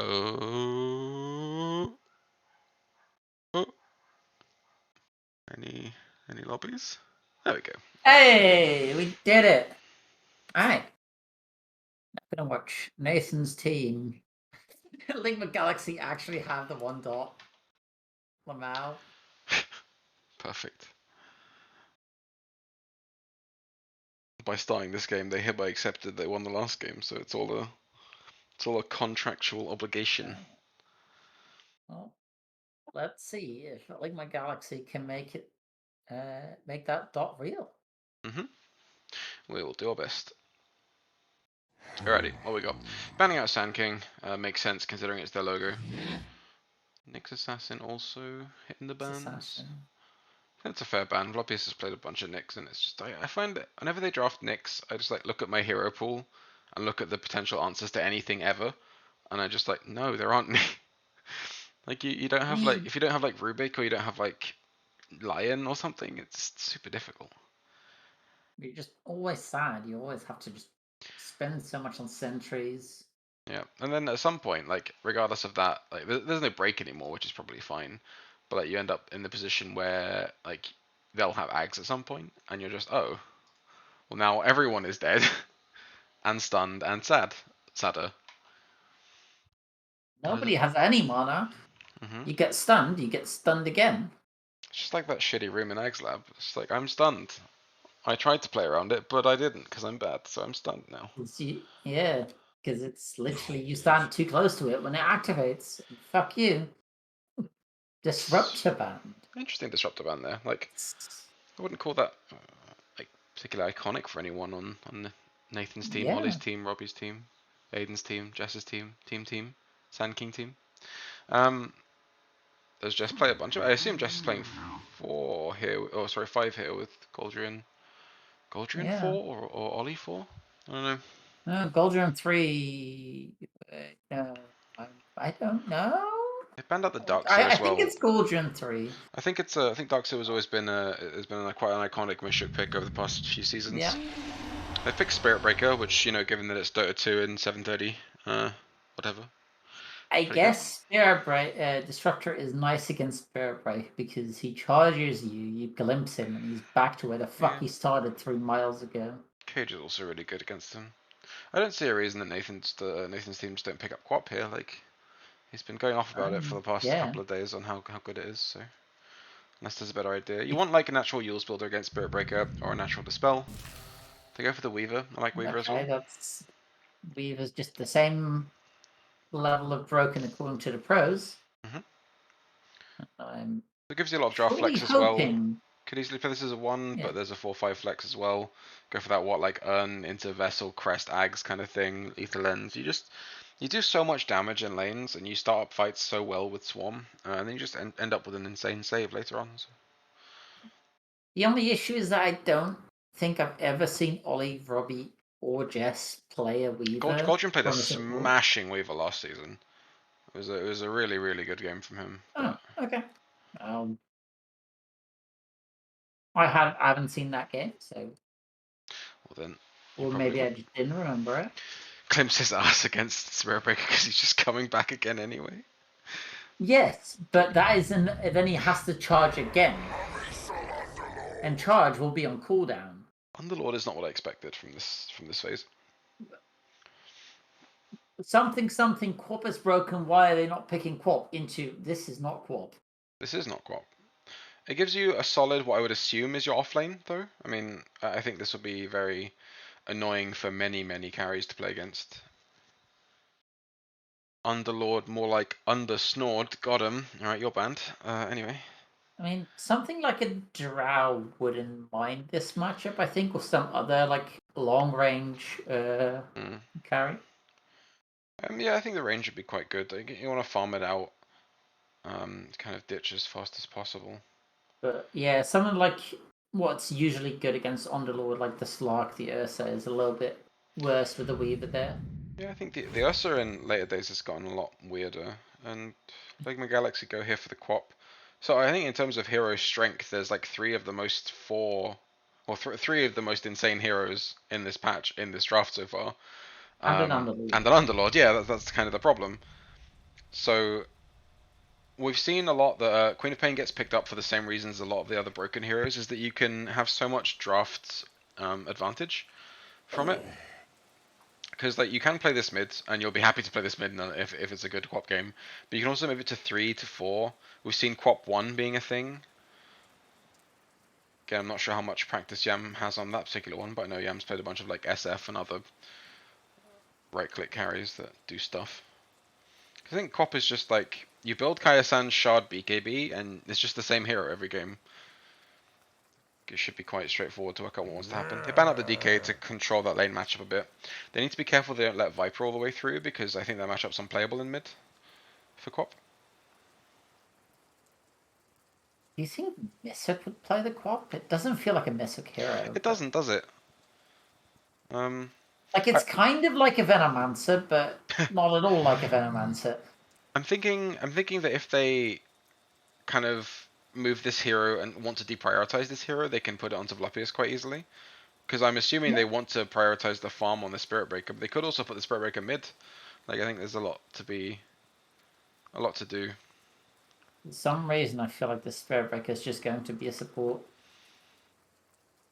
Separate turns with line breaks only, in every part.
Oh. Oh. Any lobbies? There we go.
Hey, we did it. Alright. I'm gonna watch Nathan's team. Ligma.Galaxy actually have the 1 dot. Lamau.
Perfect. By starting this game, they hereby accepted they won the last game, so it's all a contractual obligation.
Well, let's see if Ligma.Galaxy can make it make that dot real.
We will do our best. Alrighty, what we got? Banning out Sand King makes sense considering it's their logo. Nyx Assassin also hitting the bans.
Assassin.
That's a fair ban. Vlupius has played a bunch of Nyx, and it's just I find that whenever they draft Nyx, I just like look at my hero pool and look at the potential answers to anything ever, and I just like no, there aren't any. Like you don't have like if you don't have like Rubik or you don't have like Lion or something, it's super difficult.
You're just always sad. You always have to just spend so much on sentries.
Yeah, and then at some point, like regardless of that, like there's no break anymore, which is probably fine. But like you end up in the position where like they'll have Ags at some point, and you're just well now everyone is dead, and stunned and sadder.
Nobody has any mana. You get stunned again.
It's just like that shitty room in Ags Lab. It's like I'm stunned. I tried to play around it, but I didn't because I'm bad, so I'm stunned now.
Yeah, because it's literally you stand too close to it when it activates. Fuck you. Disruptor band.
Interesting disruptor band there. Like I wouldn't call that like particularly iconic for anyone on Nathan's team,
Yeah.
Ollie's team, Robbie's team, Aiden's team, Jess's team, Sand King team. Does Jess play a bunch of? I assume Jess is playing 4 here, or sorry, 5 here with Goldrion. Goldrion
Yeah.
4 or Ollie 4? I don't know.
No, Goldrion 3. No, I don't know.
They banned out the Darkseer
I
as well.
think it's Goldrion 3.
I think it's I think Darkseer has always been quite an iconic Mishook pick over the past few seasons.
Yeah.
They fixed Spirit Breaker, which given that it's Dota 2 in 730, whatever.
I guess Spirit Disruptor is nice against Spirit Break because he charges you, you glimpse him, and he's back to where the fuck he started 3 miles ago.
Cage is also really good against him. I don't see a reason that Nathan's teams don't pick up Quap here. Like he's been going off about it for the past couple of days on how good it is. So unless there's a better idea, you want like a natural Yules builder against Spirit Breaker or a natural Dispel. They go for the Weaver. I like Weaver as well.
That's Weaver's just the same level of broken according to the pros.
It gives you a lot of draft flex as well. Could easily play this as a 1, but there's a 4/5 flex as well. Go for that like Urn into Vessel, Crest, Ags kind of thing. Lethal Lens. You do so much damage in lanes, and you start up fights so well with Swarm, and then you just end up with an insane save later on. So.
The only issue is that I don't think I've ever seen Ollie, Robbie, or Jess play a Weaver.
Goldrion played a smashing Weaver last season. It was a really, really good game from him.
Oh, okay. I haven't seen that game, so.
Well then.
Or maybe I just didn't remember it.
Glimpse his ass against Spirit Breaker because he's just coming back again anyway.
Yes, but that isn't. Then he has to charge again, and charge will be on cooldown.
Underlord is not what I expected from this phase.
Something Quap is broken. Why are they not picking Quap into? This is not Quap.
This is not Quap. It gives you a solid, what I would assume is your offlane, though. I mean, I think this will be very annoying for many, many carries to play against. Underlord, more like Undersnored. Got him. Alright, you're banned. Anyway.
I mean, something like a Drow wouldn't mind this matchup, I think, or some other, like, long-range carry.
Yeah, I think the range would be quite good. You want to farm it out, kind of ditch as fast as possible.
But yeah, someone like what's usually good against Underlord, like the Slark, the Ursa, is a little bit worse with the Weaver there.
Yeah, I think the Ursa in later days has gotten a lot weirder, and Ligma.Galaxy go here for the Quap. So I think in terms of hero strength, there's like 3 of the most 3 of the most insane heroes in this patch, in this draft so far.
And an Underlord.
And an Underlord, yeah, that's kind of the problem. So we've seen a lot that Queen of Pain gets picked up for the same reasons a lot of the other broken heroes, is that you can have so much draft advantage from it. Because like you can play this mid, and you'll be happy to play this mid if it's a good quap game. But you can also move it to 3 to 4. We've seen quap 1 being a thing. Again, I'm not sure how much practice Yam has on that particular one, but I know Yam's played a bunch of like SF and other right-click carries that do stuff. I think quap is just like you build Kaya-San's Shard BKB, and it's just the same hero every game. It should be quite straightforward to work out what wants to happen. They ban out the DK to control that lane matchup a bit. They need to be careful they don't let Viper all the way through, because I think that matchup's unplayable in mid for quap.
Do you think Mishook would play the quap? It doesn't feel like a Mishook hero.
It doesn't, does it?
Like, it's kind of like a Venomancer, but not at all like a Venomancer.
I'm thinking that if they kind of move this hero and want to deprioritize this hero, they can put it onto Vlupius quite easily. Because I'm assuming they want to prioritize the farm on the Spirit Breaker, but they could also put the Spirit Breaker mid. Like, I think there's a lot to do.
For some reason, I feel like the Spirit Breaker is just going to be a support.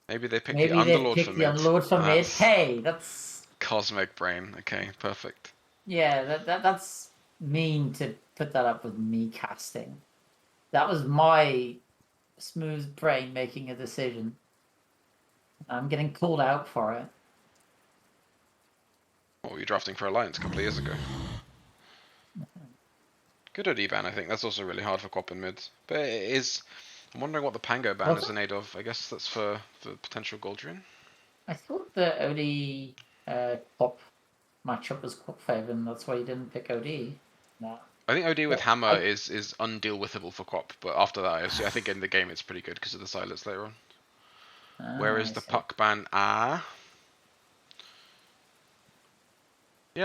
Maybe they pick the
Maybe they
Underlord
pick
for
the
mid.
Underlord for mid.
That's
Hey, that's
cosmic brain. Okay, perfect.
yeah, that's mean to put that up with me casting. That was my smooth brain making a decision. I'm getting called out for it.
What were you drafting for Alliance a couple of years ago? Good OD ban, I think. That's also really hard for quap and mid. But it is. I'm wondering what the Pango ban is in aid of. I guess that's for the potential Goldrion.
I thought the OD quap matchup was quap favor, and that's why you didn't pick OD. No.
I think OD with Hammer is undeal withable for quap, but after that, I think in the game it's pretty good because of the silence later on. Where is the puck ban? Yeah,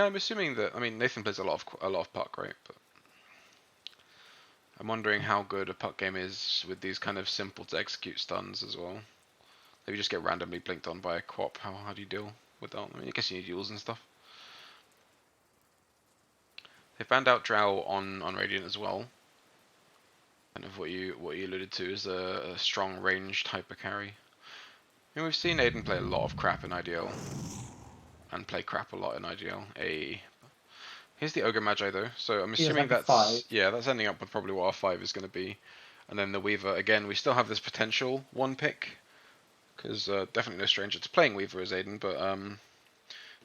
I'm assuming that. I mean, Nathan plays a lot of puck, right? But I'm wondering how good a puck game is with these kind of simple to execute stuns as well. Maybe just get randomly blinked on by a quap. How do you deal with that? I mean, I guess you need duels and stuff. They banned out Drow on Radiant as well. Kind of what you alluded to is a strong ranged hyper carry. I mean, we've seen Aiden play a lot of crap in IDL, and play crap a lot in IDL. Here's the Ogre Magi though, so I'm assuming that's that's ending up with probably what our 5 is going to be. And then the Weaver, again, we still have this potential 1 pick, because definitely no stranger to playing Weaver as Aiden, but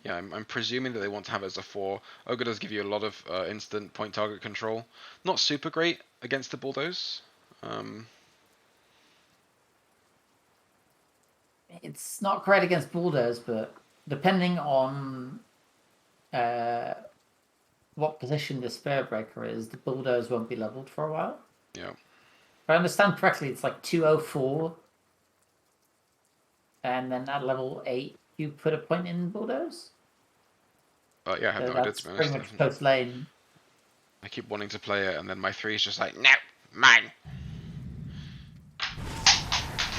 yeah, I'm presuming that they want to have it as a 4. Ogre does give you a lot of instant point target control. Not super great against the Bulldoze.
It's not great against Bulldoze, but depending on what position the Spirit Breaker is, the Bulldoze won't be leveled for a while.
Yeah.
If I understand correctly, it's like 204. And then at level 8, you put a point in Bulldoze?
Yeah, I have no idea, to be honest.
Pretty much post lane.
I keep wanting to play it, and then my 3 is just like, no, mine.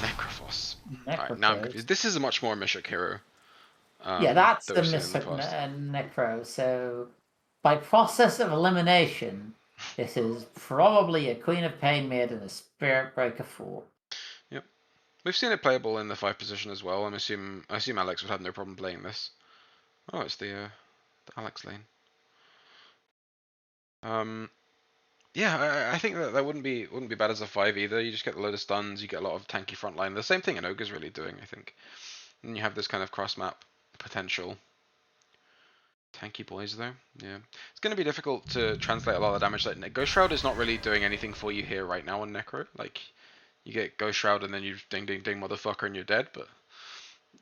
Necrophos. Alright, now I'm confused. This is a much more Mishook hero.
Yeah, that's the Mishook Necro. So, by process of elimination, this is probably a Queen of Pain mid and a Spirit Breaker 4.
Yep. We've seen it playable in the 5 position as well. I assume Alex would have no problem playing this. Oh, it's the Alex lane. Yeah, I think that wouldn't be bad as a 5 either. You just get a load of stuns, you get a lot of tanky frontline. The same thing an Ogre's really doing, I think. And you have this kind of cross map potential. Tanky boys though, yeah. It's going to be difficult to translate a lot of the damage. Like Ghost Shroud is not really doing anything for you here right now on Necro. Like you get Ghost Shroud and then you ding ding ding motherfucker and you're dead. But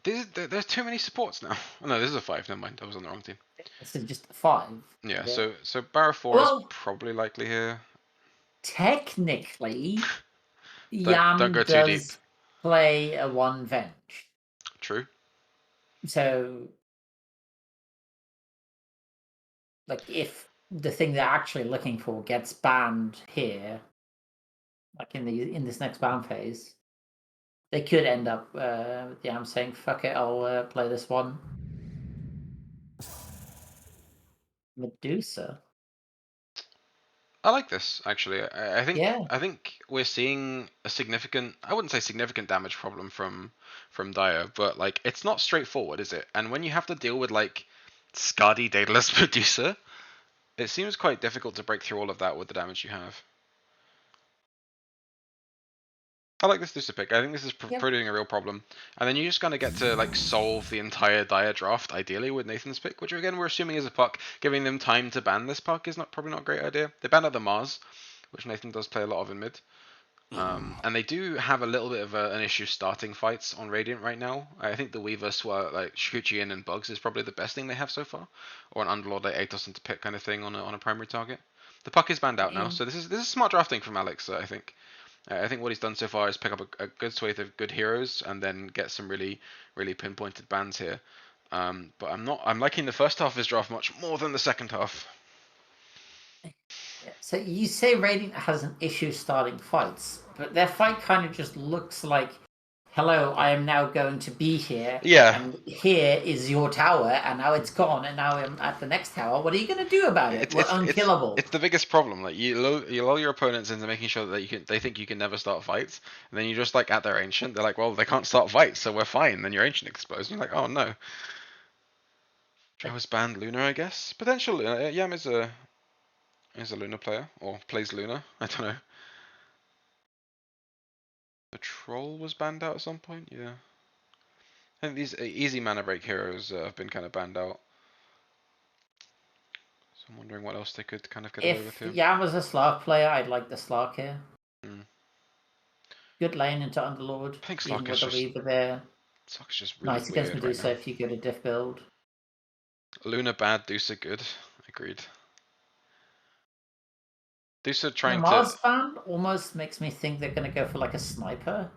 there's too many supports now. Oh, no, this is a 5. Never mind, I was on the wrong team.
This is just a 5.
Yeah, so Barra 4 is probably likely here.
Technically, Yam
don't go too deep.
Play a 1 Venge.
True.
So, like, if the thing they're actually looking for gets banned here, like in this next ban phase, they could end up with Yam saying, "Fuck it, I'll play this one." Medusa.
I like this actually. I think
Yeah.
I think we're seeing a significant, I wouldn't say significant damage problem from Dire, but like it's not straightforward, is it? And when you have to deal with like Skadi Daedalus Producer, it seems quite difficult to break through all of that with the damage you have. I like this Dusa pick. I think this is
Yep.
proving a real problem. And then you just kind of get to like solve the entire Dire draft, ideally, with Nathan's pick, which again we're assuming is a puck. Giving them time to ban this puck is not probably not a great idea. They banned out the Mars, which Nathan does play a lot of in mid. And they do have a little bit of an issue starting fights on Radiant right now. I think the Weaver, like Shuchiin and Bugs is probably the best thing they have so far, or an Underlord like Atos into pick kind of thing on a primary target. The puck is banned out now, so this is smart drafting from Alex. I think. I think what he's done so far is pick up a good swathe of good heroes and then get some really pinpointed bans here. But I'm liking the first half of his draft much more than the second half.
So you say Radiant has an issue starting fights, but their fight kind of just looks like, hello, I am now going to be here,
Yeah,
and here is your tower, and now it's gone, and now I'm at the next tower. What are you going to do about it?
it's
We're
it's it's
unkillable.
it's the biggest problem. Like you lull your opponents into making sure that they think you can never start fights, and then you just like at their ancient, they're like, well, they can't start fights, so we're fine. Then your ancient explodes, and you're like, oh no. I was banned Luna, I guess. Potential Luna. Yam is a Luna player or plays Luna. I don't know. The troll was banned out at some point. Yeah. I think these easy mana break heroes have been kind of banned out. So I'm wondering what else they could kind of get away with
If
here.
Yam was a Slark player, I'd like the Slark here.
Mm.
Good lane into Underlord,
I think
even
Slark is
with the
just
Weaver there.
really
Nice against
weird right
Medusa
now.
if you go to diff build.
Luna bad, Dusa good. Agreed. Dusa
The
trying to
Mars ban almost makes me think they're going to go for like a sniper.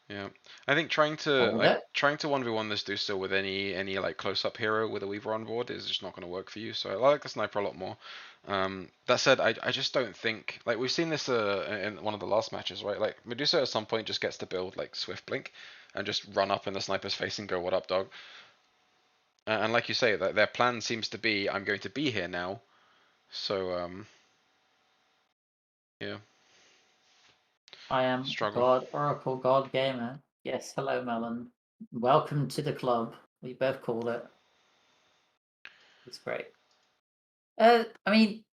yeah. I think trying to
Hold it.
1v1 this Dusa with any like close up hero with a Weaver on board is just not going to work for you. So I like the sniper a lot more. That said, I just don't think like we've seen this in one of the last matches, right? Like Medusa at some point just gets to build like Swift Blink and just run up in the sniper's face and go, "What up, dog?" And like you say, that their plan seems to be, "I'm going to be here now." So yeah,
I am
struggle.
God, Oracle, God Gamer. Yes, hello, Melon. Welcome to the club. We both called it. It's great. I mean,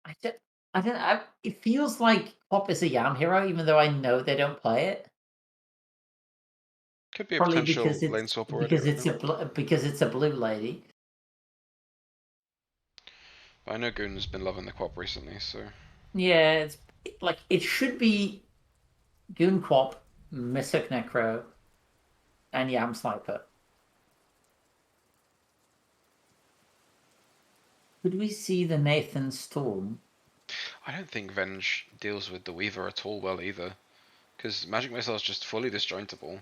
I don't, I don't. It feels like Pop is a Yam hero, even though I know they don't play it.
Could be a
Probably
potential lane swap already. I don't know.
because it's a blue lady.
But I know Goon's been loving the co-op recently, so
Yeah, it's like it should be Goonquop, Mishook Necro, and Yam Sniper. Could we see the Nathan Storm?
I don't think Venge deals with the Weaver at all well either, because Magic Missile is just fully disjointable,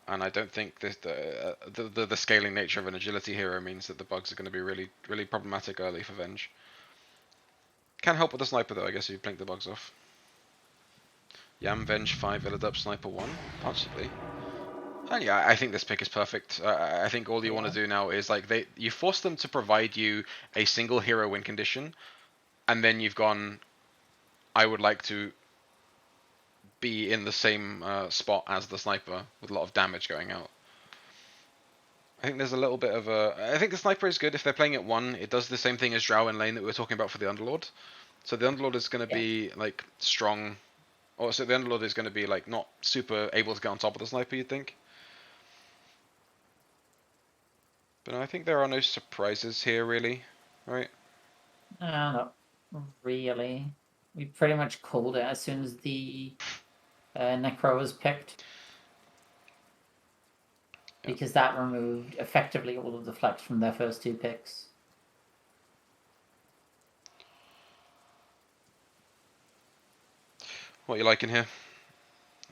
and I don't think the scaling nature of an agility hero means that the bugs are going to be really problematic early for Venge. Can help with the sniper though, I guess if you blink the bugs off. Yam Venge 5 illiderp Sniper 1, possibly. And yeah, I think this pick is perfect. I think all you want to do now is like you force them to provide you a single hero win condition, and then you've gone, I would like to be in the same spot as the sniper with a lot of damage going out. I think there's a little bit of a. I think the sniper is good if they're playing at 1. It does the same thing as Drow in lane that we were talking about for the Underlord. So the Underlord is going to be like strong. Or so the Underlord is going to be like not super able to get on top of the sniper, you'd think. But no, I think there are no surprises here, really. Right?
Not really. We pretty much called it as soon as the Necro was picked.
Yeah.
Because that removed effectively all of the flex from their first 2 picks.
What you liking here?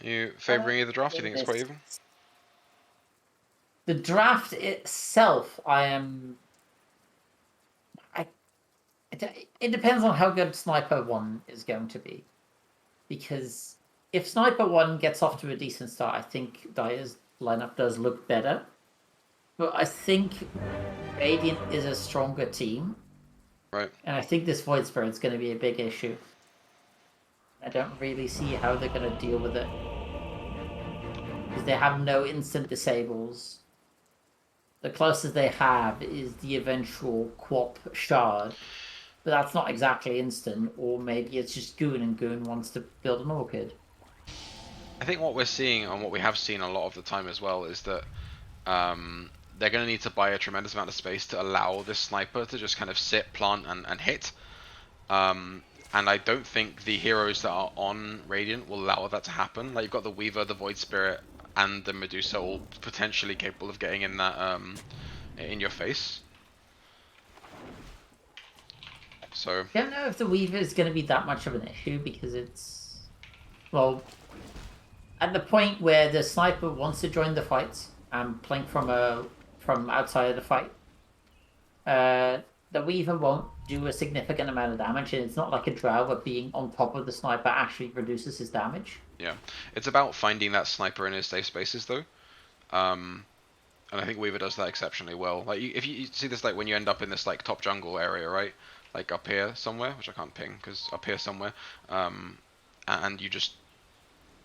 You favouring either draft? You think it's quite even?
The draft itself, it depends on how good Sniper 1 is going to be. Because if Sniper 1 gets off to a decent start, I think Dire's lineup does look better. But I think Radiant is a stronger team.
Right.
And I think this Void Spirit's going to be a big issue. I don't really see how they're going to deal with it. Because they have no instant disables. The closest they have is the eventual Quap Shard. But that's not exactly instant, or maybe it's just Goon and Goon wants to build an Orchid.
I think what we're seeing, and what we have seen a lot of the time as well, is that they're going to need to buy a tremendous amount of space to allow this sniper to just kind of sit, plant, and hit. And I don't think the heroes that are on Radiant will allow that to happen. Like, you've got the Weaver, the Void Spirit, and the Medusa all potentially capable of getting in that in your face. So
I don't know if the Weaver is going to be that much of an issue because it's, well, at the point where the sniper wants to join the fight and plink from outside of the fight, the Weaver won't do a significant amount of damage, and it's not like a Drow where being on top of the sniper actually reduces his damage.
yeah, it's about finding that sniper in his safe spaces though. And I think Weaver does that exceptionally well. Like, if you see this, like when you end up in this like top jungle area, right? Like up here somewhere, which I can't ping because up here somewhere, and you just,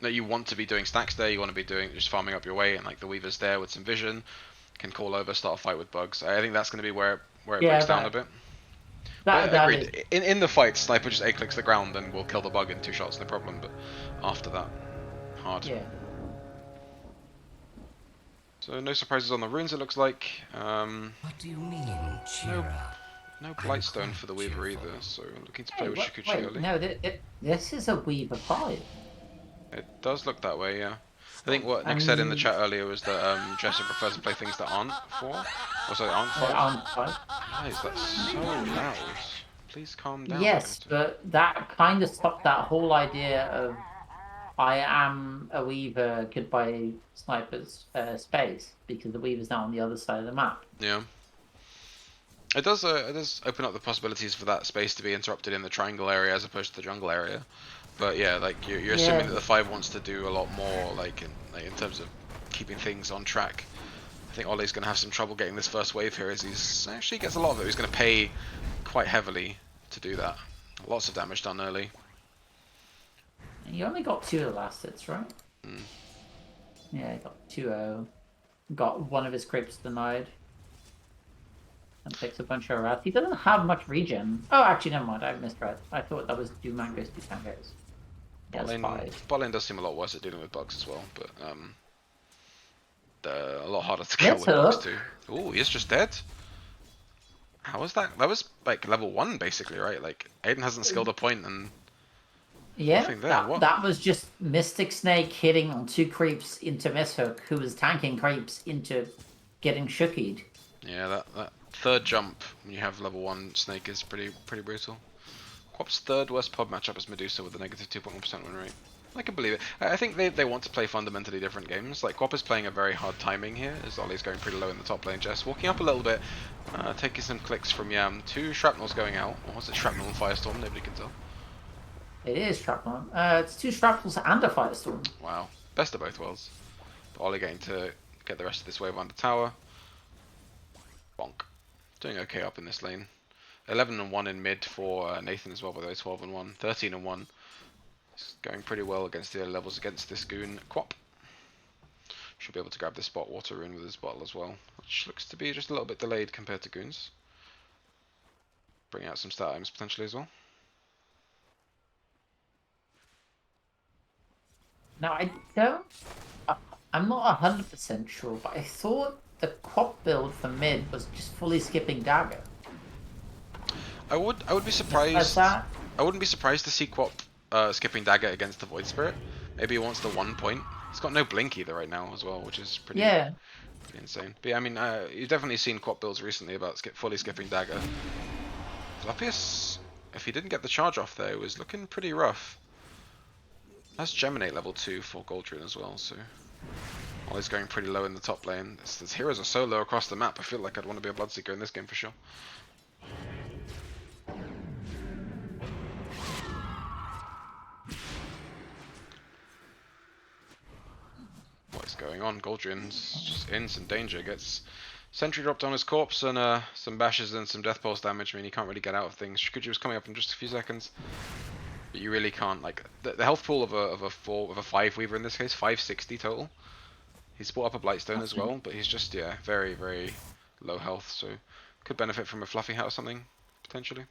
no, you want to be doing stacks there. You want to be doing just farming up your way, and like the Weaver's there with some vision, can call over, start a fight with bugs. I think that's going to be where it breaks down a bit. But agreed. In the fight, Sniper just A clicks the ground and will kill the bug in 2 shots, no problem. But after that, hard.
Yeah.
So no surprises on the runes, it looks like.
What do you mean, cheer up?
No Blightstone for the Weaver either, so looking to play with Shikuchi early.
No, this is a Weaver 5.
It does look that way, yeah. I think what Nick said in the chat earlier was that Jester prefers to play things that aren't 4. Or sorry, aren't 5.
Aren't 5.
Guys, that's so loud. Please calm down.
Yes, but that kind of stopped that whole idea of I am a Weaver, goodbye Sniper's space, because the Weaver's now on the other side of the map.
Yeah. It does open up the possibilities for that space to be interrupted in the triangle area as opposed to the jungle area. But yeah, like you're assuming that the 5 wants to do a lot more, like in terms of keeping things on track. I think Ollie's going to have some trouble getting this first wave here, as he's actually gets a lot of it. He's going to pay quite heavily to do that. Lots of damage done early.
You only got 2 of the last hits, right?
Mm.
Yeah, he got 2-0. Got one of his creeps denied. And takes a bunch of rats. He doesn't have much regen. Oh, actually, never mind. I misread. I thought that was do mangoes, do tangos.
Bot lane does seem a lot worse at dealing with bugs as well, but they're a lot harder to kill with bugs too. Ooh, he's just dead. How was that? That was like level 1 basically, right? Like Aiden hasn't skilled a point and
yeah, that was just Mystic Snake hitting on 2 creeps into Mishook, who was tanking creeps into getting shookied.
Yeah, that third jump when you have level 1 Snake is pretty brutal. Quap's third worst pod matchup is Medusa with a negative 2.1% win rate. I can believe it. I think they want to play fundamentally different games. Like, Quap is playing a very hard timing here, as Ollie's going pretty low in the top lane. Jess walking up a little bit, taking some clicks from Yam. 2 shrapnels going out. Or was it shrapnel and firestorm? Nobody can tell.
It is shrapnel. It's 2 shrapnels and a firestorm.
Wow. Best of both worlds. But Ollie getting to get the rest of this wave under tower. Bonk. Doing okay up in this lane. 11 and 1 in mid for Nathan as well, by the way. 12 and 1. 13 and 1. It's going pretty well against the early levels against this goon Quap. Should be able to grab this spot water rune with his bottle as well, which looks to be just a little bit delayed compared to goons. Bring out some stat items potentially as well.
Now I'm not 100% sure, but I thought the Quap build for mid was just fully skipping dagger.
I would be surprised. I wouldn't be surprised to see Quap skipping dagger against the Void Spirit. Maybe he wants the 1 point. He's got no blink either right now as well, which is pretty insane. But yeah, I mean, you've definitely seen Quap builds recently about fully skipping dagger. Vlupius, if he didn't get the charge off there, it was looking pretty rough. That's Geminate level 2 for Goldrion as well, so Ollie's going pretty low in the top lane. His heroes are so low across the map, I feel like I'd want to be a Bloodseeker in this game for sure. What is going on? Goldrion's just in some danger, gets Sentry dropped on his corpse, and some bashes and some death pulse damage mean he can't really get out of things. Shikuchi was coming up in just a few seconds, but you really can't. Like the health pool of a 5 weaver in this case, 560 total. He's brought up a Blightstone as well, but he's just very very low health, so could benefit from a fluffy hat or something potentially.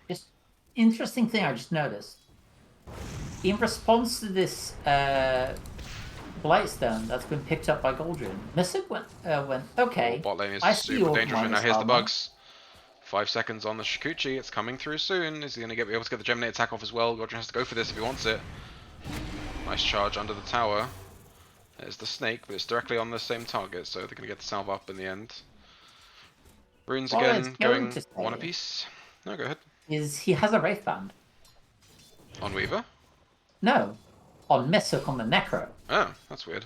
Just interesting thing I just noticed. In response to this Blightstone that's been picked up by Goldrion, Mishook went okay.
Bot lane is
I see
super
your
dangerous right now.
minus
Here's the
armor.
bugs. 5 seconds on the Shikuchi. It's coming through soon. Is he going to be able to get the Geminate attack off as well? Goldrion has to go for this if he wants it. Nice charge under the tower. There's the snake, but it's directly on the same target, so they're going to get the salve up in the end. Runes
What I was
again,
going
going
to say
one apiece. No, go ahead.
Is he has a Wraith Band?
On Weaver?
No, on Mishook on the Necro
Oh, that's weird.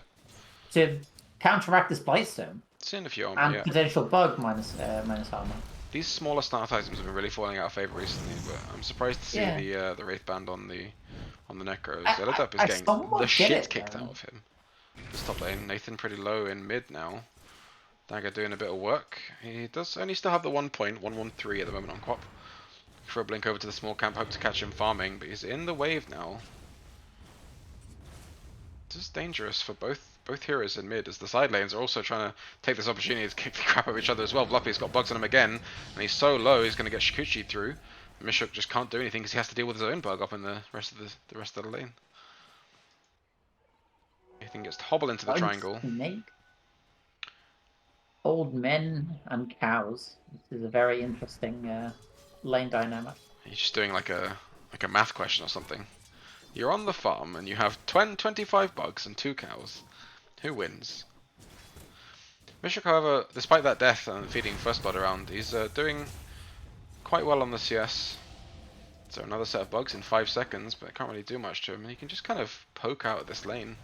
to counteract this Blightstone
Seeing a few armor,
and
yeah.
potential bug minus armor.
These smaller start items have been really falling out of favor recently, but I'm surprised to see the Wraith Band on the Necros. illiderp is getting the shit kicked out of him. This top lane, Nathan pretty low in mid now. Dagger doing a bit of work. He does only still have the 1 point, 113 at the moment on Quap. For a blink over to the small camp, hope to catch him farming, but he's in the wave now. This is dangerous for both heroes in mid, as the side lanes are also trying to take this opportunity to kick the crap out of each other as well. Vlupius got bugs on him again, and he's so low he's going to get Shikuchi through. Mishook just can't do anything because he has to deal with his own bug up in the rest of the lane. Nathan gets to hobble into the triangle.
Snake. Old men and cows. This is a very interesting lane dynamic.
He's just doing like a math question or something. You're on the farm and you have 25 bugs and 2 cows. Who wins? Mishook, however, despite that death and feeding first blood around, he's doing quite well on the CS. So another set of bugs in 5 seconds, but it can't really do much to him. And he can just kind of poke out at this lane.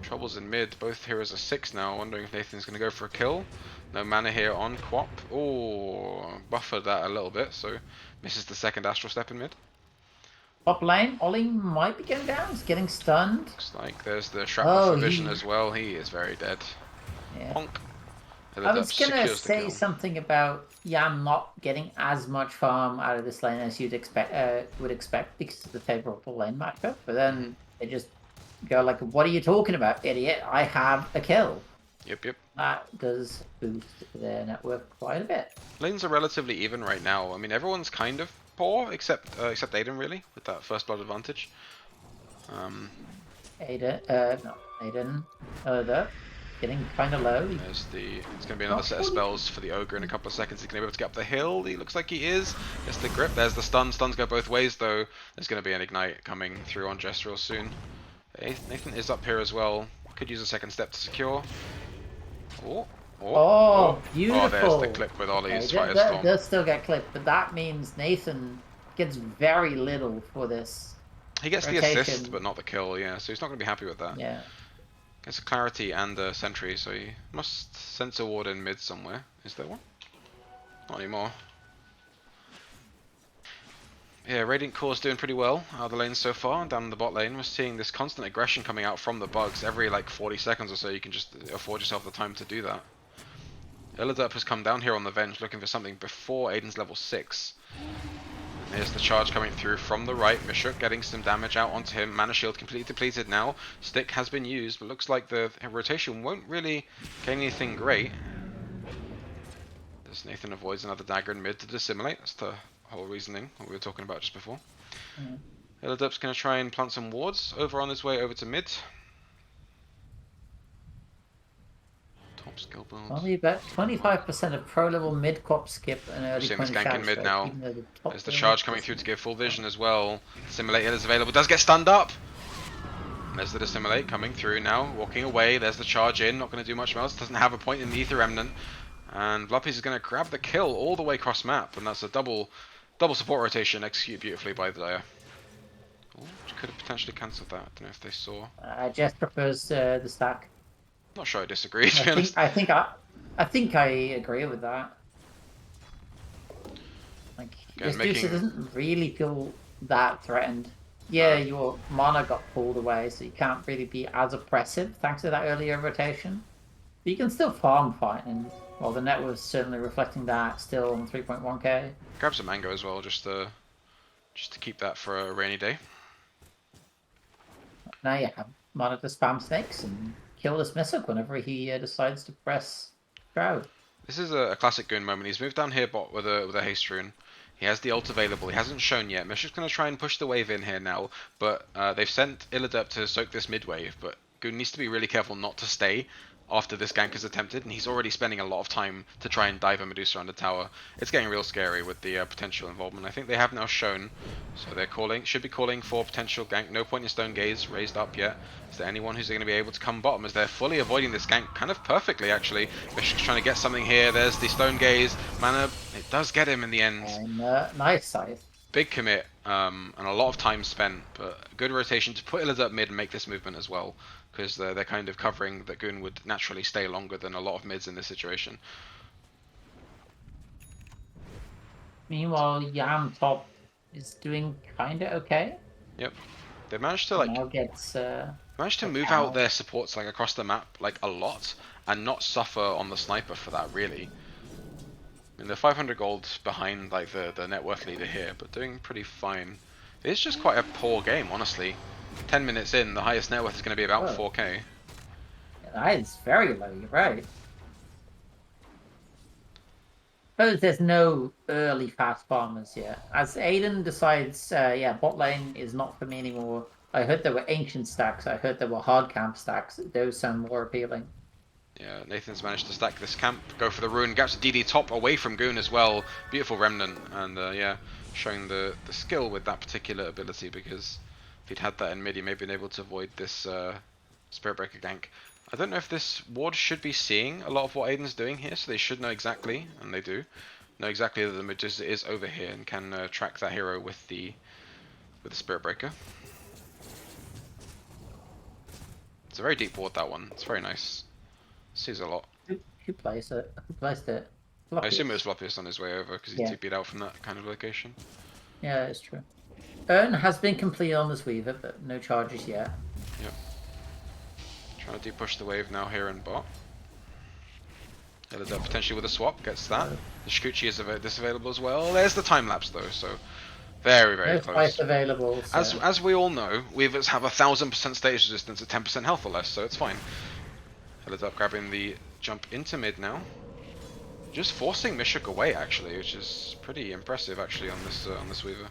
Troubles in mid. Both heroes are 6 now. Wondering if Nathan's going to go for a kill. No mana here on Quap. Oh, buffered that a little bit, so misses the second astral step in mid.
Top lane, Ollie might be going down. He's getting stunned.
Looks like there's the shrapnel for vision as well. He is very dead.
Yeah.
Honk.
I was gonna say something about Yam not getting as much farm out of this lane as you'd would expect because of the favorable lane matchup, but then they just go like, "What are you talking about, idiot? I have a kill."
Yep.
That does boost their net worth quite a bit.
Lanes are relatively even right now. I mean, everyone's kind of poor except Aiden really, with that first blood advantage.
Aiden, getting kind of low.
It's going to be another set of spells for the ogre in a couple of seconds. He's going to be able to get up the hill. He looks like he is. Gets the grip. There's the stun. Stuns go both ways though. There's going to be an ignite coming through on Jess real soon. Nathan is up here as well. Could use a second step to secure.
Oh, beautiful.
Oh, there's the clip with Ollie's Firestorm.
Does still get clipped, but that means Nathan gets very little for this.
He gets
rotation.
the assist, but not the kill, yeah, so he's not going to be happy with that.
Yeah.
Gets a clarity and a sentry, so he must sense a ward in mid somewhere. Is there one? Not anymore. Yeah, Radiant Core's doing pretty well out of the lane so far, and down in the bot lane we're seeing this constant aggression coming out from the bugs. Every like 40 seconds or so you can just afford yourself the time to do that. illiderp has come down here on the bench looking for something before Aiden's level 6. And here's the charge coming through from the right. Mishook getting some damage out onto him. Mana shield completely depleted now. Stick has been used, but looks like the rotation won't really gain anything great. As Nathan avoids another dagger in mid to dissimulate. That's the whole reasoning what we were talking about just before. illiderp's going to try and plant some wards over on his way over to mid. Top skill builds.
Only about 25% of pro level mid quap skip and early
Seeing this
20
gank in mid now. There's the
level
charge coming through to give full vision as well. Dissimulate is available. Does get stunned up. And there's the dissimulate coming through now. Walking away. There's the charge in. Not going to do much else. Doesn't have a point in the Ether Remnant. And Vlupius is going to grab the kill all the way across map. And that's a double support rotation executed beautifully by the Dire. Could have potentially cancelled that. I don't know if they saw.
Jess prefers the stack.
Not sure I disagree, to be honest.
I think I agree with that. Like, this Medusa doesn't really feel that threatened. Yeah, your mana got pulled away, so you can't really be as oppressive thanks to that earlier rotation. You can still farm fighting. Well, the net was certainly reflecting that still on 3.1k.
Grab some mango as well, just to keep that for a rainy day.
Now you have mana to spam snakes and kill this Mishook whenever he decides to press crowd.
This is a classic Goon moment. He's moved down here bot with a haste rune. He has the ult available. He hasn't shown yet. Mishook's going to try and push the wave in here now, but they've sent illiderp to soak this mid wave, but Goon needs to be really careful not to stay after this gank is attempted, and he's already spending a lot of time to try and dive a Medusa on the tower. It's getting real scary with the potential involvement. I think they have now shown, so they're should be calling for potential gank. No point in Stone Gaze raised up yet. Is there anyone who's going to be able to come bottom, as they're fully avoiding this gank kind of perfectly, actually. Mishook's trying to get something here. There's the Stone Gaze. Mana, it does get him in the end.
And nice scythe.
Big commit, and a lot of time spent, but good rotation to put illiderp mid and make this movement as well, because they're kind of covering that Goon would naturally stay longer than a lot of mids in this situation.
Meanwhile, Yam top is doing kinda okay.
Yep, they managed to
Now gets
move out their supports like across the map like a lot, and not suffer on the sniper for that really. I mean, they're 500 gold behind like the net worth leader here, but doing pretty fine. It's just quite a poor game, honestly. 10 minutes in, the highest net worth is going to be about 4k.
That is very low, you're right. Suppose there's no early fast farmers yet. As Aiden decides, yeah, bot lane is not for me anymore. I heard there were ancient stacks, I heard there were hard camp stacks. Those sound more appealing.
Yeah, Nathan's managed to stack this camp, go for the rune, gets DD top away from Goon as well. Beautiful remnant, and yeah, showing the skill with that particular ability, because if he'd had that in mid, he may have been able to avoid this Spirit Breaker gank. I don't know if this ward should be seeing a lot of what Aiden's doing here, so they should know exactly, and they do, know exactly that the Medusa is over here and can track that hero with the Spirit Breaker. It's a very deep ward, that one. It's very nice. Sees a lot.
Who placed it? Who placed it?
Vlupius. I assume it was Vlupius on his way over, because he's TP'd out from that kind of location.
Yeah, it's true. Earn has been completed on this Weaver, but no charges yet.
Yep. Trying to deep push the wave now here in bot. illiderp potentially with a swap, gets that. The Shikuchi is available as well. There's the time lapse though, so very, very close.
Twice available. So.
As we all know, Weavers have 1000% status resistance at 10% health or less, so it's fine. illiderp grabbing the jump into mid now. Just forcing Mishook away actually, which is pretty impressive actually on this Weaver.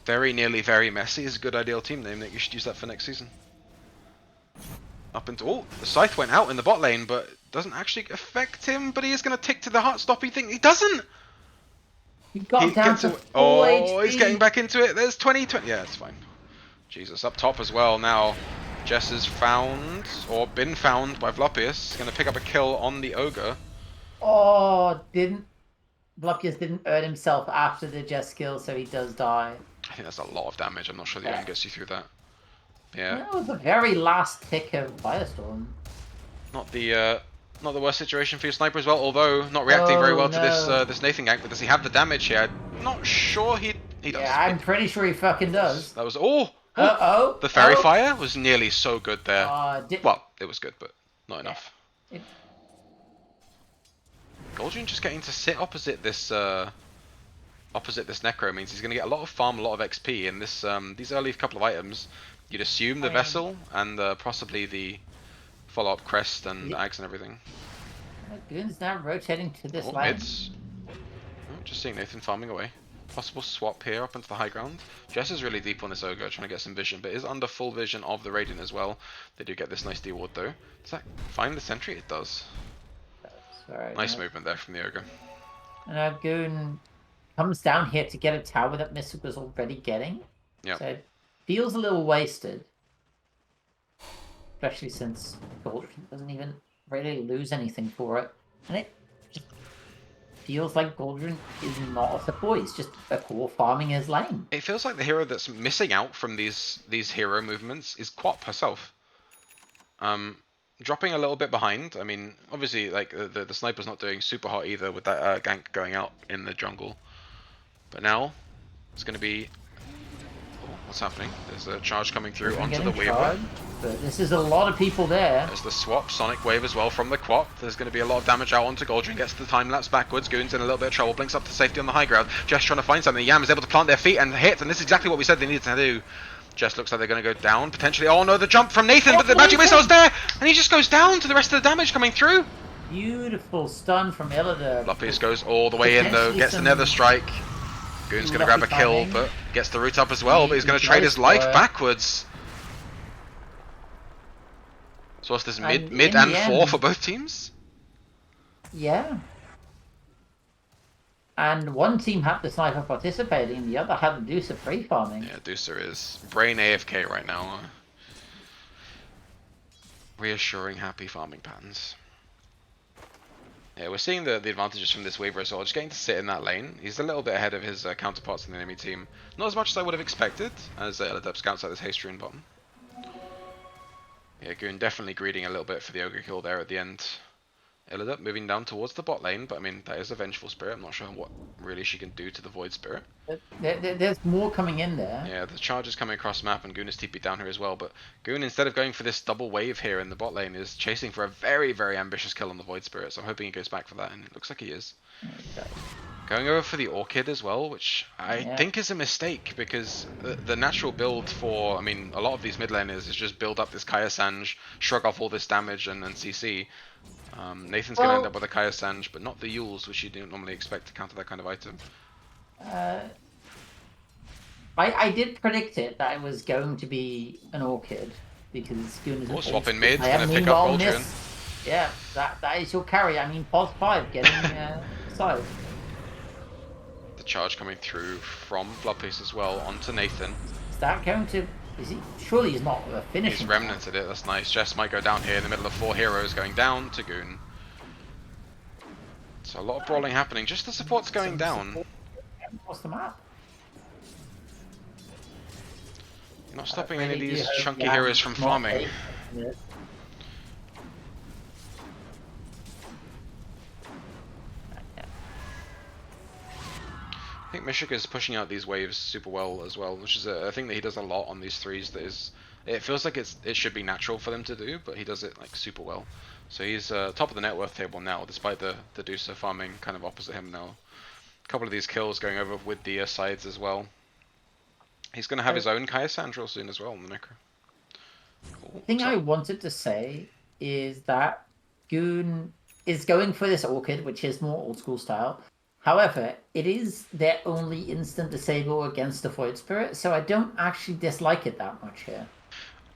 Very nearly very messy is a good ideal team name. That you should use that for next season. Up into the scythe went out in the bot lane, but doesn't actually affect him. But he is going to tick to the heart stop. He thinks he doesn't.
He got down to full HP.
He's getting back into it. There's 20. Yeah, it's fine. Jesus, up top as well now. Jess is found, or been found by Vlupius. Going to pick up a kill on the ogre.
Oh, Vlupius didn't earn himself after the Jess kill, so he does die.
I think that's a lot of damage. I'm not sure the urn gets you through that. Yeah.
That was the very last tick of Firestorm.
Not the worst situation for your sniper as well, although not reacting very well to this Nathan gank. But does he have the damage here? I'm not sure he does.
Yeah, I'm pretty sure he fucking does.
That was the fairy fire was nearly so good there. Well, it was good, but not enough. Goldrion just getting to sit opposite this Necro means he's going to get a lot of farm, a lot of XP, and this these early couple of items, you'd assume the vessel and possibly the follow-up crest and axe and everything.
Goon's now rotating to this line.
Just seeing Nathan farming away. Possible swap here up into the high ground. Jess is really deep on this ogre, trying to get some vision, but is under full vision of the Radiant as well. They do get this nice D ward though. Does that find the sentry? It does. Nice movement there from the ogre.
And Goon comes down here to get a tower that Mishook was already getting.
Yeah.
So it feels a little wasted. Especially since Goldrion doesn't even really lose anything for it. And it just feels like Goldrion is not a support, he's just a core farming his lane.
It feels like the hero that's missing out from these hero movements is Quap herself. Dropping a little bit behind. I mean, obviously, like the sniper's not doing super hot either with that gank going out in the jungle. But now it's going to be Oh, what's happening? There's a charge coming through
Goon
onto the
getting
Weaver.
charged, but this is a lot of people there.
There's the swap, Sonic Wave as well from the Quap. There's going to be a lot of damage out onto Goldrion. Gets the time lapse backwards. Goon's in a little bit of trouble. Blinks up to safety on the high ground. Jess trying to find something. Yam is able to plant their feet and hit, and this is exactly what we said they needed to do. Jess looks like they're going to go down potentially. Oh no, the jump from Nathan, but the magic missile's there, and he just goes down to the rest of the damage coming through.
Beautiful stun from illiderp.
Vlupius goes all the way in though. Gets the Nether Strike. Goon's going to grab a kill, but gets the root up as well. But he's going to trade his life backwards. So what's this, mid and 4 for both teams?
Yeah. And one team had the sniper participating, and the other had the Deucer pre-farming.
Yeah, Deucer is brain AFK right now. Reassuring, happy farming patterns. Yeah, we're seeing the advantages from this Weaver as well. Just getting to sit in that lane. He's a little bit ahead of his counterparts in the enemy team. Not as much as I would have expected, as illiderp scouts like this haste rune bottom. Yeah, Goon definitely greeding a little bit for the Ogre kill there at the end. illiderp moving down towards the bot lane, but I mean, that is a Vengeful Spirit. I'm not sure what really she can do to the Void Spirit.
There's more coming in there.
Yeah, the charge is coming across the map, and Goon is TP down here as well, but Goon, instead of going for this double wave here in the bot lane, is chasing for a very, very ambitious kill on the Void Spirit, so I'm hoping he goes back for that, and it looks like he is.
Okay.
Going over for the Orchid as well, which I think is a mistake, because the natural build for, I mean, a lot of these mid laners is just build up this Kaya Sange, shrug off all this damage, and CC. Nathan's going to end up with a Kaya Sange, but not the Yules, which you don't normally expect to counter that kind of item.
I did predict it that it was going to be an Orchid, because Goon is
swap in mid, going to pick up Goldrion.
Yeah, that is your carry. I mean, pos 5 getting side.
The charge coming through from Vlupius as well onto Nathan.
Is that going to... Is he? Surely he's not finishing.
He's remnanted it, that's nice. Jess might go down here in the middle of 4 heroes going down to Goon. So a lot of brawling happening, just the support's going down.
What's the map?
You're not stopping any of these chunky heroes from farming. I think Mishook is pushing out these waves super well as well, which is a thing that he does a lot on these threes. That is, it feels like it should be natural for them to do, but he does it like super well. So he's top of the net worth table now, despite the Deucer farming kind of opposite him now. A couple of these kills going over with the sides as well. He's going to have his own Kaya Sange real soon as well in the Necro.
The thing I wanted to say is that Goon is going for this Orchid, which is more old school style. However, it is their only instant disable against the Void Spirit, so I don't actually dislike it that much here.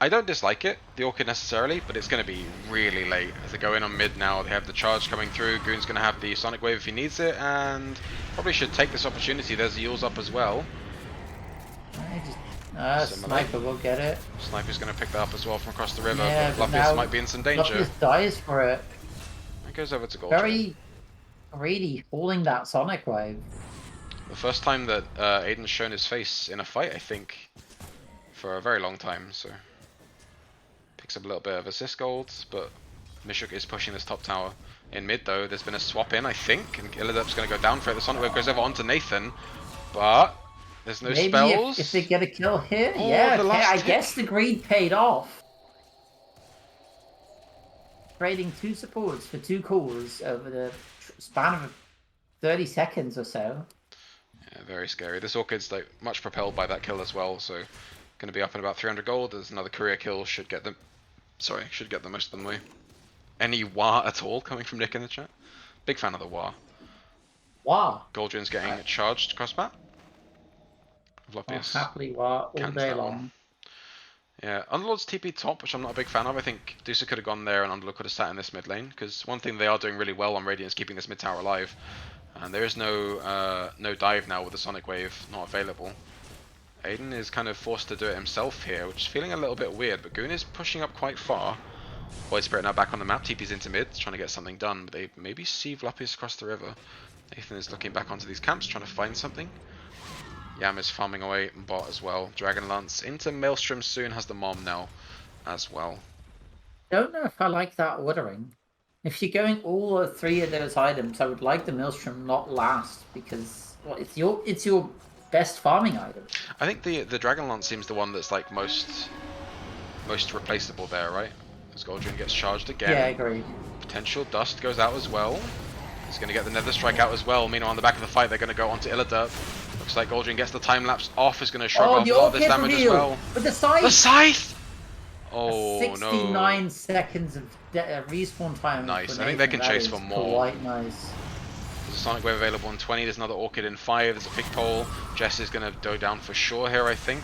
I don't dislike it, the Orchid necessarily, but it's going to be really late. As they go in on mid now, they have the charge coming through. Goon's going to have the Sonic Wave if he needs it, and probably should take this opportunity. There's the Yules up as well.
Sniper will get it.
Sniper's going to pick that up as well from across the river,
Yeah,
but Vlupius might be in some danger.
Vlupius dies for it.
It goes over to Goldrion.
Very greedy, holding that Sonic Wave.
The first time that Aiden's shown his face in a fight, I think, for a very long time, so... Picks up a little bit of assist gold, but Mishook is pushing this top tower. In mid though, there's been a swap in, I think, and illiderp's going to go down for it. The Sonic Wave goes over onto Nathan, but there's no spells.
If they get a kill here, yeah, okay, I guess the greed paid off. Trading 2 supports for 2 cores over the span of 30 seconds or so.
Yeah, very scary. This Orchid's like much propelled by that kill as well, so going to be up in about 300 gold. There's another career kill, should get them. Sorry, should get the most of them away. Any wah at all coming from Nick in the chat? Big fan of the wah.
Wah.
Goldrion's getting charged across map. Vlupius.
Happily wah all day long.
Yeah, Underlord's TP top, which I'm not a big fan of. I think Deucer could have gone there and Underlord could have sat in this mid lane, because one thing they are doing really well on Radiant is keeping this mid tower alive. And there is no dive now with the Sonic Wave not available. Aiden is kind of forced to do it himself here, which is feeling a little bit weird, but Goon is pushing up quite far. Void Spirit now back on the map, TP's into mid, trying to get something done, but they maybe see Vlupius across the river. Nathan is looking back onto these camps, trying to find something. Yam is farming away bot as well. Dragon Lance into Maelstrom soon, has the Mom now as well.
Don't know if I like that ordering. If you're going all 3 of those items, I would like the Maelstrom not last, because well, it's your best farming item.
I think the Dragon Lance seems the one that's like most replaceable there, right? As Goldrion gets charged again.
Yeah, I agree.
Potential dust goes out as well. He's going to get the Nether Strike out as well. Meanwhile, on the back of the fight, they're going to go onto illiderp. Looks like Goldrion gets the time lapse off. Is going to shrug off a lot of this damage as well.
With the scythe.
The scythe. Oh
69
no!
seconds of respawn time.
Nice.
For
I think
Nathan.
they can
That
chase
is
for more.
Quite nice.
There's a Sonic Wave available in 20. There's another Orchid in 5. There's a Pig Pole. Jess is going to go down for sure here, I think.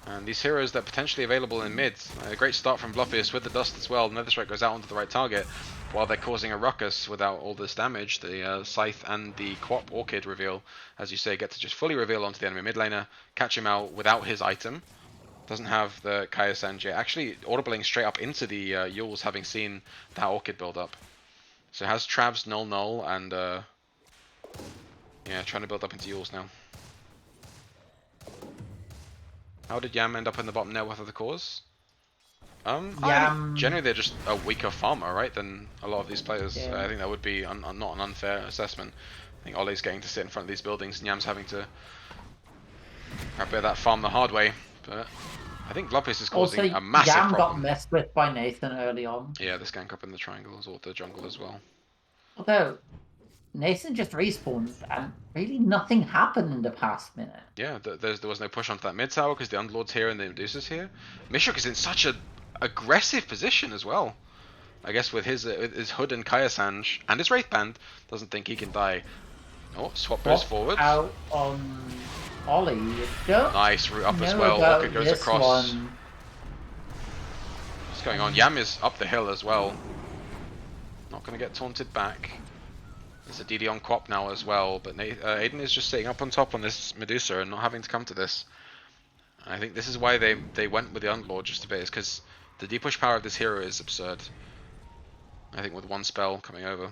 And these heroes that are potentially available in mid. A great start from Vlupius with the dust as well. Nether Strike goes out onto the right target while they're causing a ruckus without all this damage. The Scythe and the Quap Orchid reveal, as you say, get to just fully reveal onto the enemy mid laner, catch him out without his item. Doesn't have the Kaya Sanj yet. Actually audibling straight up into the Yules, having seen that Orchid build up. So it has Travs, Null, and yeah, trying to build up into Yules now. How did Yam end up in the bottom net with the cause? Generally they're just a weaker farmer, right, than a lot of these players.
Yeah.
I think that would be not an unfair assessment. I think Ollie's getting to sit in front of these buildings and Yam's having to grab a bit of that farm the hard way. But I think Vlupius is causing
Also,
a massive
Yam
problem.
got messed with by Nathan early on.
Yeah, the skank up in the triangles or the jungle as well.
Although, Nathan just respawned and really nothing happened in the past minute.
Yeah, there was no push onto that mid tower because the Underlord's here and the Medusa's here. Mishook is in such a aggressive position as well. I guess with his Hood and Kaya Sanj and his Wraithband, doesn't think he can die. Oh, swap goes forward.
Out on Ollie. You don't
Nice route up as
know
well.
about
Orchid goes
this
across.
one.
What's going on? Yam is up the hill as well. Not going to get taunted back. There's a DD on Quap now as well, but Aiden is just sitting up on top on this Medusa and not having to come to this. I think this is why they went with the Underlord just a bit, is because the depush power of this hero is absurd. I think with one spell coming over.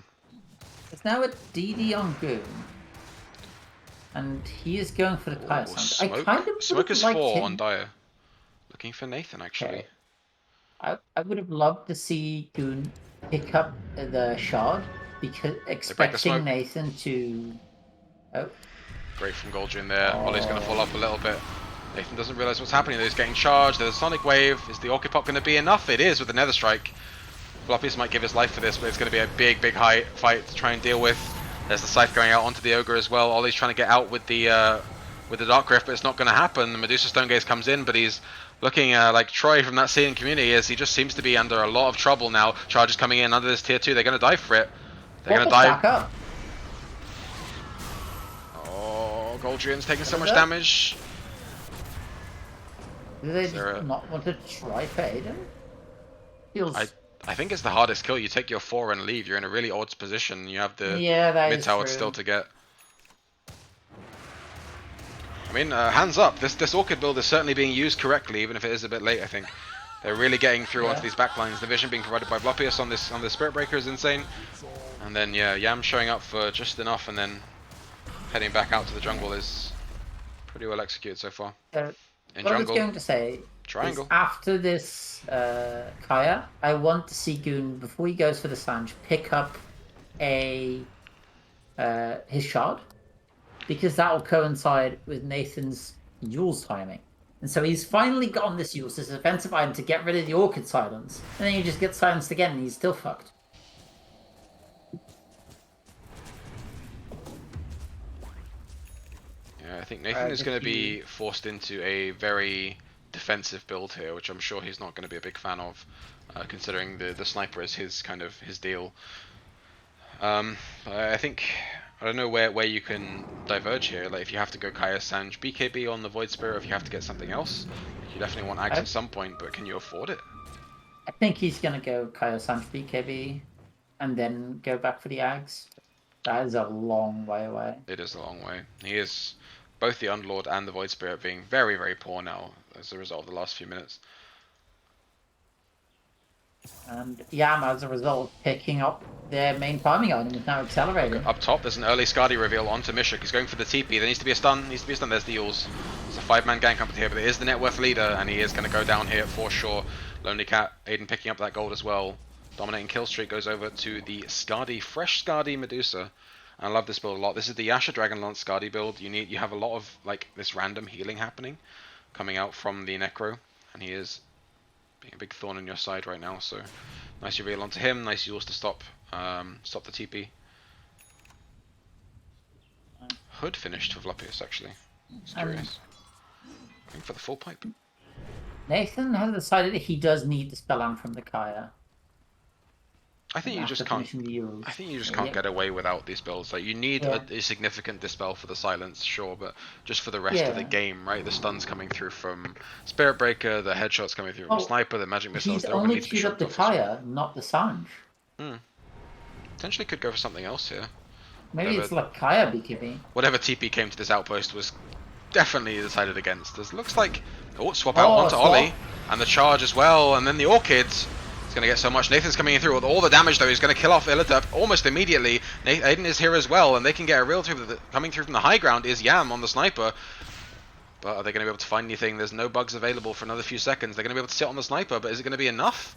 There's now a DD on Goon. And he is going for the Kaya Sound. I kind of
Smoke is
like
4
him.
on Dire. Looking for Nathan actually.
Okay. I would have loved to see Goon pick up the shard because expecting Nathan to. Oh.
Great from Goldrion there. Ollie's going to fall off a little bit. Nathan doesn't realize what's happening. He's getting charged. There's a Sonic Wave. Is the Orchid Pop going to be enough? It is with the Nether Strike. Vlupius might give his life for this, but it's going to be a big fight to try and deal with. There's the Scythe going out onto the Ogre as well. Ollie's trying to get out with the Dark Rift, but it's not going to happen. The Medusa Stonegaze comes in, but he's looking like Troy from that scene community, as he just seems to be under a lot of trouble now. Charges coming in under this tier 2. They're going to die for it. They're going to die.
Back up.
Oh, Goldrion's taking so much damage.
Do they just not want to try for Aiden? Feels...
I think it's the hardest kill. You take your 4 and leave. You're in a really odd position. You have the mid tower still to get. I mean, hands up. This Orchid build is certainly being used correctly, even if it is a bit late. I think they're really getting through onto these backlines. The vision being provided by Vlupius on the Spirit Breaker is insane. And then yeah, Yam showing up for just enough, and then heading back out to the jungle is pretty well executed so far. In
what
jungle,
I was going to say
triangle.
is after this Kaya, I want to see Goon, before he goes for the Sanj, pick up his shard, because that will coincide with Nathan's Yule's timing. And so he's finally gotten this Yule's, this offensive item, to get rid of the Orchid silence, and then you just get silenced again and he's still fucked.
I think Nathan is going to be forced into a very defensive build here, which I'm sure he's not going to be a big fan of, considering the sniper is his deal. I think I don't know where you can diverge here. Like if you have to go Kaya Sanj BKB on the Void Spirit, or if you have to get something else, you definitely want Ags at some point. But can you afford it?
I think he's going to go Kaya Sanj BKB, and then go back for the Ags. That is a long way away.
It is a long way. He is both the Underlord and the Void Spirit being very, very poor now as a result of the last few minutes.
And Yam, as a result, picking up their main farming item, is now accelerating.
Up top, there's an early Skadi reveal onto Mishook. He's going for the TP. There needs to be a stun. There's the Yules. There's a 5-man gank up here, but it is the net worth leader, and he is going to go down here for sure. LonelyCat, Aiden picking up that gold as well. Dominating kill streak goes over to the Skadi, fresh Skadi Medusa. And I love this build a lot. This is the Yasha Dragonlance Skadi build. You have a lot of like this random healing happening, coming out from the Necro, and he is being a big thorn in your side right now. So nice reveal onto him. Nice yours to stop the TP. Hood finished for Vlupius actually. It's curious. Going for the full pipe.
Nathan has decided he does need the spell from the Kaya.
I think you just can't. I think you just can't get away without these builds. Like you need a significant dispel for the silence, sure, but just for the rest of the game, right? The stuns coming through from Spirit Breaker, the headshots coming through from Sniper, the magic missiles.
He's only queued up the Kaya, not the Sanj.
Potentially could go for something else here.
Maybe it's like Kaya BKB.
Whatever TP came to this outpost was definitely decided against. This looks like swap out onto Ollie and the charge as well, and then the Orchids. He's going to get so much. Nathan's coming in through with all the damage, though. He's going to kill off illiderp almost immediately. Aiden is here as well, and they can get a real coming through from the high ground is Yam on the Sniper. But are they going to be able to find anything? There's no bugs available for another few seconds. They're going to be able to sit on the Sniper, but is it going to be enough?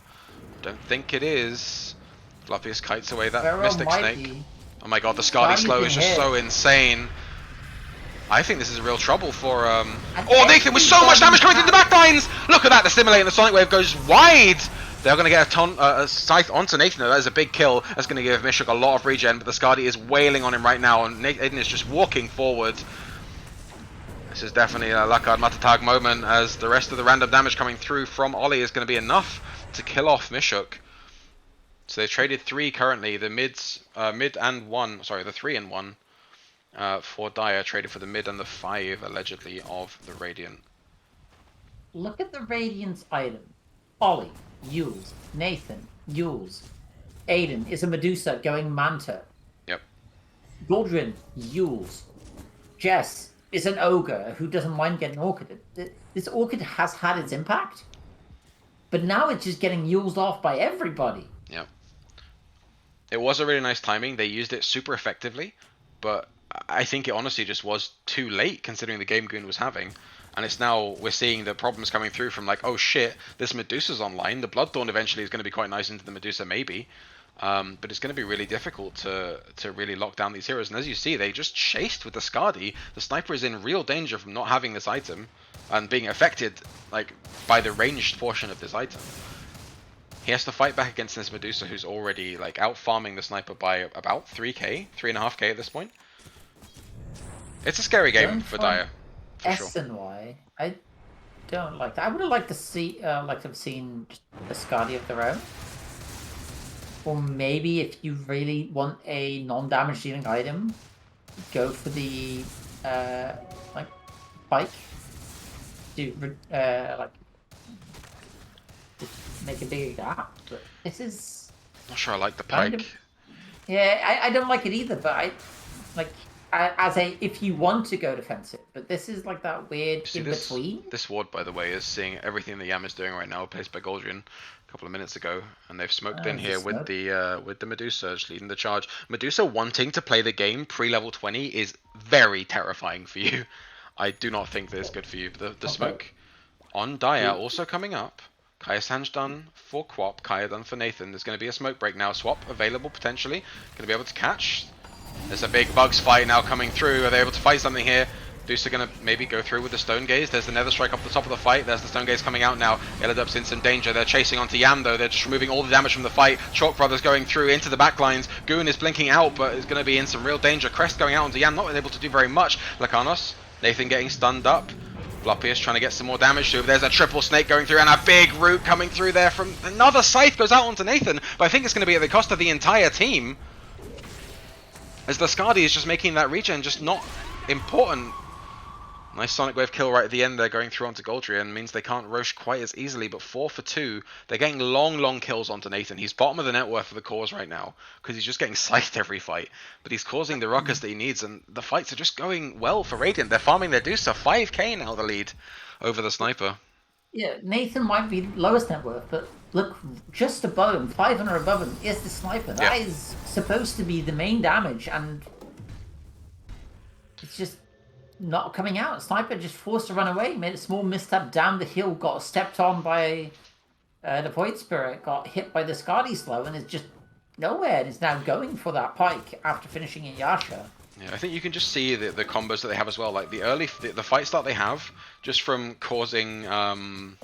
Don't think it is. Vlupius kites away that Mystic Snake. Oh my god, the Skadi slow is just so insane. I think this is real trouble for... Oh, Nathan with so much damage coming through the backlines! Look at that, the Stimulating, the Sonic Wave goes wide! They're going to get a scythe onto Nathan, though. That is a big kill. That's going to give Mishook a lot of regen, but the Skadi is wailing on him right now, and Aiden is just walking forward. This is definitely a Lakard Matatag moment, as the rest of the random damage coming through from Ollie is going to be enough to kill off Mishook. So they traded 3 currently, the mid and 1, sorry, the 3 and 1 for Dire, traded for the mid and the 5, allegedly, of the Radiant.
Look at the Radiant's item. Ollie. Yules. Nathan. Yules. Aiden is a Medusa going Manta.
Yep.
Goldrion. Yules. Jess is an Ogre who doesn't mind getting Orchid. This Orchid has had its impact, but now it's just getting Yulesed off by everybody.
Yep. It was a really nice timing. They used it super effectively, but I think it honestly just was too late considering the game Goon was having. And it's now, we're seeing the problems coming through from like, oh shit, this Medusa's online. The Bloodthorn eventually is going to be quite nice into the Medusa maybe. But it's going to be really difficult to really lock down these heroes. And as you see, they just chased with the Skadi. The Sniper is in real danger from not having this item and being affected like by the ranged portion of this item. He has to fight back against this Medusa who's already like out farming the Sniper by about 3k, 3.5k at this point. It's a scary game for Dire.
S and Y. I don't like that. I would have liked to see, like to have seen just a Skadi of their own. Or maybe if you really want a non-damage dealing item, go for the like bike. Do like just make a bigger gap. But this is
not sure I like the pike.
Yeah, I don't like it either. But I like. As a, if you want to go defensive, but this is like that weird in between.
This ward, by the way, is seeing everything that Yam is doing right now, placed by Goldrion a couple of minutes ago, and they've smoked in here with the Medusa just leading the charge. Medusa wanting to play the game pre-level 20 is very terrifying for you. I do not think that it's good for you. But the smoke on Dire also coming up. Kaya Sanj done for Quap, Kaya done for Nathan. There's going to be a smoke break now. Swap available potentially. Going to be able to catch. There's a big bugs fight now coming through. Are they able to fight something here? Medusa going to maybe go through with the Stone Gaze. There's the Nether Strike off the top of the fight. There's the Stone Gaze coming out now. illiderp's in some danger. They're chasing onto Yam though. They're just removing all the damage from the fight. Chalk Brothers going through into the backlines. Goon is blinking out, but is going to be in some real danger. Crest going out onto Yam, not able to do very much. Lacanos, Nathan getting stunned up. Vlupius trying to get some more damage to him. There's a triple snake going through and a big root coming through there from another scythe goes out onto Nathan, but I think it's going to be at the cost of the entire team. As the Skadi is just making that regen just not important. Nice Sonic Wave kill right at the end there going through onto Goldrion. Means they can't Roche quite as easily, but 4 for 2. They're getting long kills onto Nathan. He's bottom of the net worth for the cause right now because he's just getting scythed every fight. But he's causing the ruckus that he needs, and the fights are just going well for Radiant. They're farming their Medusa. 5k now the lead over the Sniper.
Yeah, Nathan might be lowest net worth, but look, just above him, 500 above him, is the Sniper. That is supposed to be the main damage, and it's just not coming out. Sniper just forced to run away, made a small misstep down the hill, got stepped on by the Void Spirit, got hit by the Skadi slow, and is just nowhere and is now going for that pike after finishing in Yasha.
Yeah, I think you can just see the combos that they have as well. Like the fight start they have, just from causing the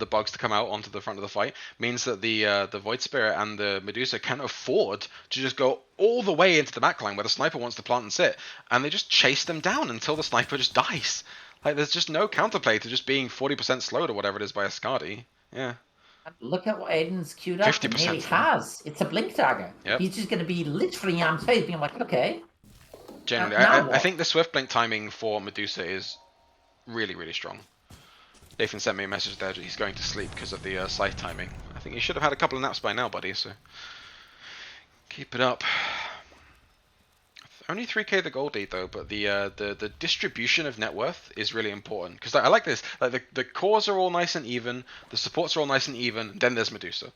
bugs to come out onto the front of the fight, means that the Void Spirit and the Medusa can afford to just go all the way into the backline where the sniper wants to plant and sit, and they just chase them down until the sniper just dies. Like there's just no counterplay to just being 40% slowed or whatever it is by a Skadi. Yeah.
And look at what Aiden's queued up.
50%
And here he
slow.
has. It's a blink dagger.
Yep.
He's just going to be literally amped face, being like, okay.
Generally,
Now
I
what?
think the swift blink timing for Medusa is really, really strong. Nathan sent me a message there that he's going to sleep because of the scythe timing. I think you should have had a couple of naps by now, buddy, so keep it up. Only 3k the gold lead though, but the distribution of net worth is really important because I like this. Like the cores are all nice and even, the supports are all nice and even. Then there's Medusa.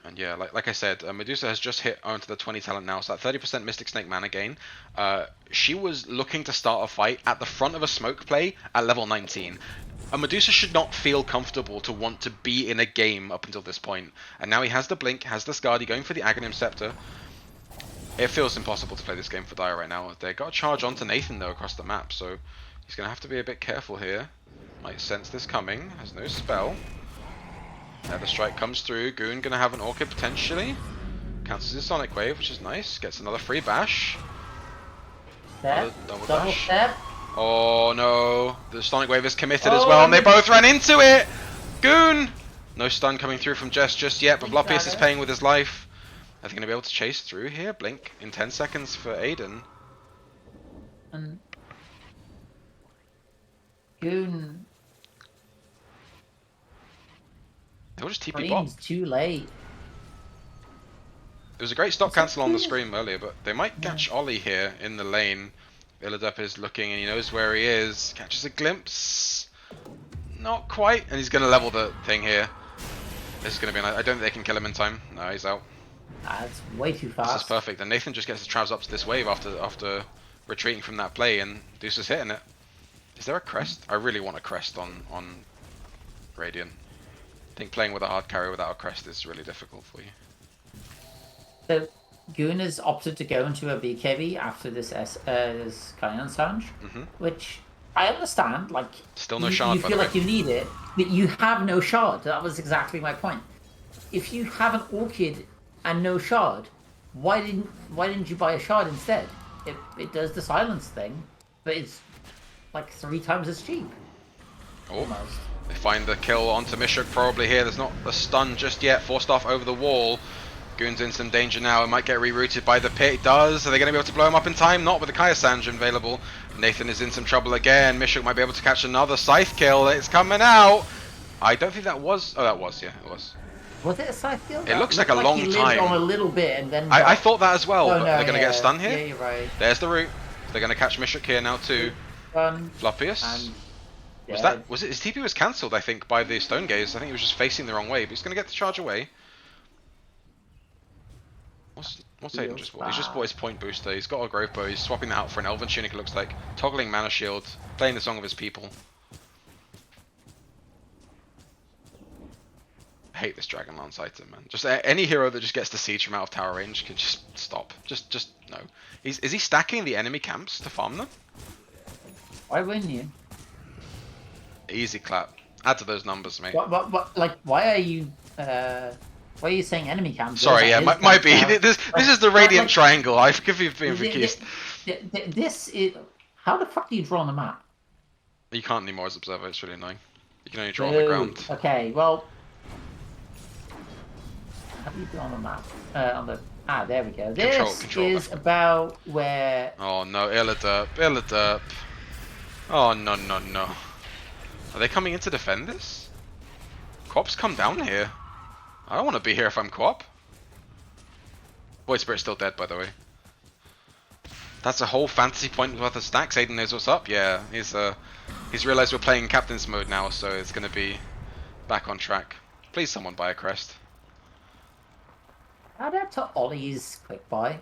And yeah, like I said, Medusa has just hit onto the 20 talent now, so that 30% Mystic Snake mana gain. She was looking to start a fight at the front of a smoke play at level 19. A Medusa should not feel comfortable to want to be in a game up until this point. And now he has the Blink, has the Skadi, going for the Aghanim Scepter. It feels impossible to play this game for Dire right now. They got a charge onto Nathan though across the map, so he's going to have to be a bit careful here. Might sense this coming, has no spell. The strike comes through. Goon gonna have an Orchid potentially. Cancels his Sonic Wave, which is nice. Gets another free bash.
Step,
Double
double
dash.
step.
Oh no, the Sonic Wave is committed as well, and they both ran into it. Goon. No stun coming through from Jess just yet, but Vlupius is paying with his life. Are they gonna be able to chase through here? Blink in 10 seconds for Aiden.
And Goon.
They'll just TP bot.
Green's too late.
It was a great stop cancel on the screen earlier, but they might catch Ollie here in the lane. illiderp is looking and he knows where he is. Catches a glimpse. Not quite. And he's going to level the thing here. This is going to be nice. I don't think they can kill him in time. No, he's out.
That's way too fast.
This is perfect. And Nathan just gets the Travs up to this wave after retreating from that play, and Deuce is hitting it. Is there a crest? I really want a crest on Radiant. I think playing with a hard carry without a crest is really difficult for you.
So Goon has opted to go into a BKB after this Cayenne Sange, which I understand. Like,
still no shard.
You feel like you need it, but you have no shard. That was exactly my point. If you have an Orchid and no shard, why didn't you buy a shard instead? It does the silence thing, but it's like 3 times as cheap. Almost.
They find the kill onto Mishook probably here. There's not a stun just yet. Forced off over the wall. Goon's in some danger now. It might get rerouted by the pit. It does. Are they going to be able to blow him up in time? Not with the Kaya Sange available. Nathan is in some trouble again. Mishook might be able to catch another scythe kill. It's coming out. I don't think that was... Oh, that was. Yeah, it was.
Was it a scythe kill?
It looks like a long
he
time.
On a little bit and then...
I thought that as well,
Oh,
but
no,
they're going to get a stun here.
Yeah, you're right.
There's the route. They're going to catch Mishook here now too. Vlupius. His TP was cancelled, I think, by the Stone Gaze. I think he was just facing the wrong way, but he's going to get the charge away. What's Aiden just bought? He's just bought his point booster. He's got a growth bow. He's swapping that out for an Elven Tunic, it looks like. Toggling Mana Shield. Playing the song of his people. I hate this Dragonlance item, man. Just any hero that just gets the siege from out of tower range can just stop. Just no. Is he stacking the enemy camps to farm them?
Why wouldn't you?
Easy clap. Add to those numbers, mate.
What, like, why are you saying enemy camp?
Sorry, yeah, might be. This is the Radiant Triangle. I forgive you for being confused.
This is... How the fuck do you draw on the map?
You can't anymore as Observer, it's really annoying. You can only draw on the ground.
Okay, well... How do you draw on the map? There we go. This is about where...
Oh no, illiderp. Oh no. Are they coming in to defend this? Quop's come down here. I don't want to be here if I'm Quop. Void Spirit's still dead, by the way. That's a whole fantasy point worth of stacks. Aiden knows what's up. Yeah, he's realised we're playing Captain's mode now, so it's going to be back on track. Please someone buy a crest.
Add out to Ollie's quick buy.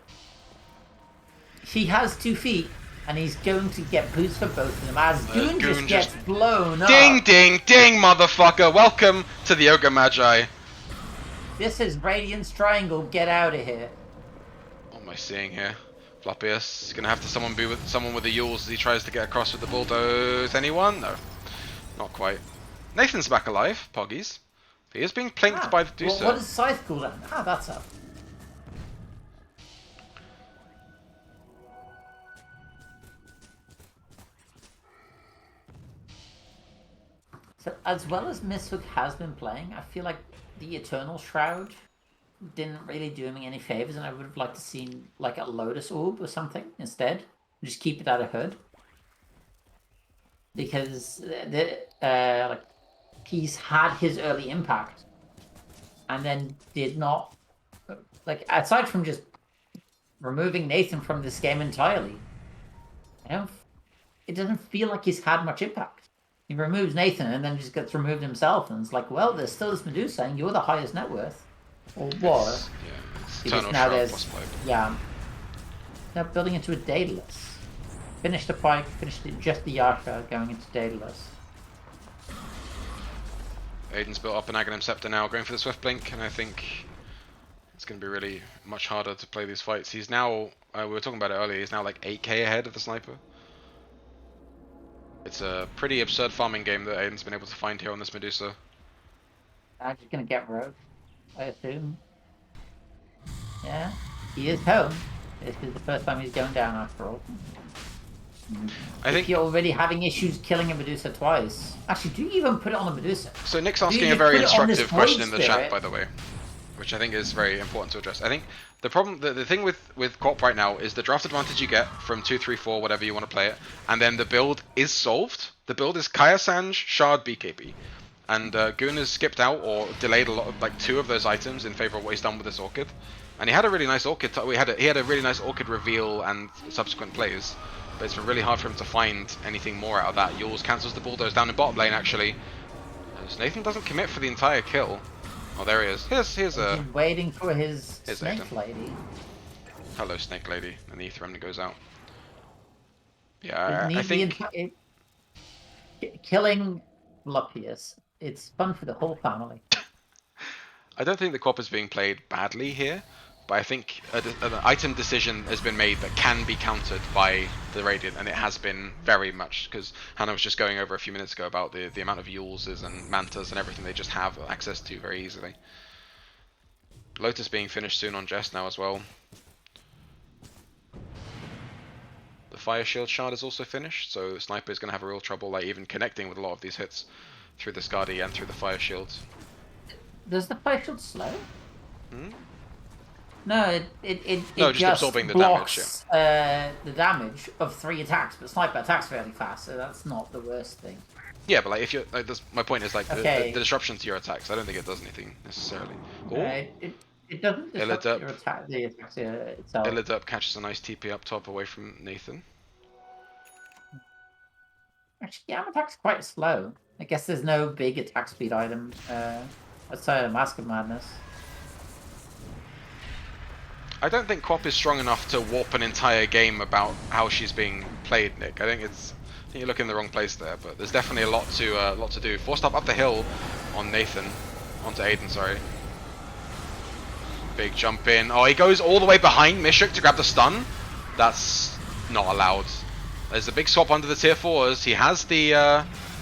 He has 2 feet. And he's going to get boots for both of them as Goon
Goon
just gets blown up.
Ding, ding, ding, motherfucker! Welcome to the Ogre Magi.
This is Radiant's Triangle. Get out of here.
What am I seeing here? Vlupius is gonna have to be with someone with the Yules as he tries to get across with the bulldoze. Anyone? No, not quite. Nathan's back alive. Poggies. He is being plinked by the Medusa.
What is Scythe cooldown? Ah, that's up. So, as well as Mishook has been playing, I feel like the Eternal Shroud didn't really do me any favors, and I would have liked to seen like a Lotus Orb or something instead. Just keep it out of HUD. Because like he's had his early impact, and then did not, like, aside from just removing Nathan from this game entirely, it doesn't feel like he's had much impact. He removes Nathan and then just gets removed himself, and it's like, well, there's still this Medusa, and you're the highest net worth, or was.
It's
Because
Eternal
now
Shroud
there's
plus 5.
now building into a Daedalus. Finished the fight, finished it just the Yasha, going into Daedalus.
Aiden's built up an Aghanim Scepter now, going for the Swift Blink, and I think it's going to be really much harder to play these fights. He's now, we were talking about it earlier, he's now like 8k ahead of the Sniper. It's a pretty absurd farming game that Aiden's been able to find here on this Medusa.
I'm just gonna get rogue, I assume. Yeah, he is home. This is the first time he's going down after all.
I think
you're already having issues killing a Medusa twice. Actually, do you even put it on a Medusa?
So Nick's asking a very instructive question in the chat, by the way, which I think is very important to address. I think the problem, the thing with Corp right now is the draft advantage you get from 2, 3, 4, whatever you want to play it, and then the build is solved. The build is Kaya Sanj, Shard, BKB. And Goon has skipped out or delayed a lot of, like, 2 of those items in favor of what he's done with this Orchid. And he had a really nice Orchid, he had a really nice Orchid reveal and subsequent plays. But it's been really hard for him to find anything more out of that. Yules cancels the bulldoze down in bottom lane, actually. As Nathan doesn't commit for the entire kill. Oh, there he is. Here's a...
He's waiting for his Snake
Aiden.
Lady.
Hello, Snake Lady. And the Ether Remnant goes out. Yeah, I think...
Killing Vlupius, it's fun for the whole family.
I don't think the Corp is being played badly here, but I think an item decision has been made that can be countered by the Radiant, and it has been very much, because Hannah was just going over a few minutes ago about the amount of Yuleses and Mantas and everything they just have access to very easily. Lotus being finished soon on Jess now as well. The Fire Shield Shard is also finished, so Sniper is going to have a real trouble, like, even connecting with a lot of these hits through the Skadi and through the Fire Shields.
Does the Fire Shield slow?
Hmm?
No, it
just
just
absorbing the
blocks the damage of 3 attacks, but Sniper attacks fairly fast, so that's not the worst thing.
Yeah, but like if you're like, my point is like
Okay.
the disruption to your attacks. I don't think it does anything necessarily.
It doesn't disrupt
Illiderp.
your attack, the attacks itself.
Illiderp catches a nice TP up top away from Nathan.
Actually, yeah, attack's quite slow. I guess there's no big attack speed item outside of Mask of Madness.
I don't think Quap is strong enough to warp an entire game about how she's being played, Nick. I think you're looking in the wrong place there, but there's definitely a lot to do. Forced up the hill on Nathan, onto Aiden, sorry. Big jump in. Oh, he goes all the way behind Mishook to grab the stun. That's not allowed. There's a big swap under the tier 4s. He has the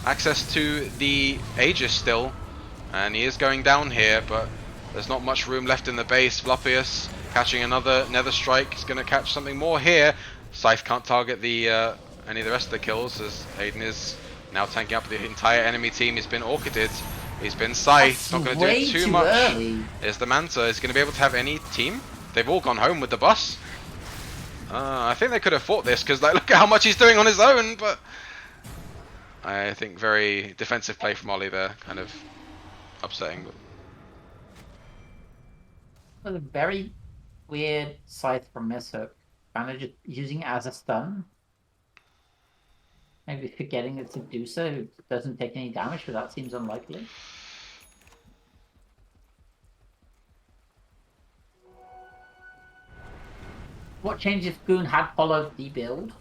access to the Aegis still, and he is going down here, but there's not much room left in the base. Vlupius catching another Nether Strike. He's going to catch something more here. Scythe can't target the any of the rest of the kills, as Aiden is now tanking up the entire enemy team. He's been Orchided. He's been Scythed. Not going to do too much.
Early.
Is the Manta. Is going to be able to have any team. They've all gone home with the bus. I think they could have fought this, because like, look at how much he's doing on his own, but I think very defensive play from Ollie there, kind of upsetting. But
It was a very weird Scythe from Mishook. Kind of just using it as a stun. Maybe forgetting it's a Medusa who doesn't take any damage, but that seems unlikely. What changed if Goon had followed the build?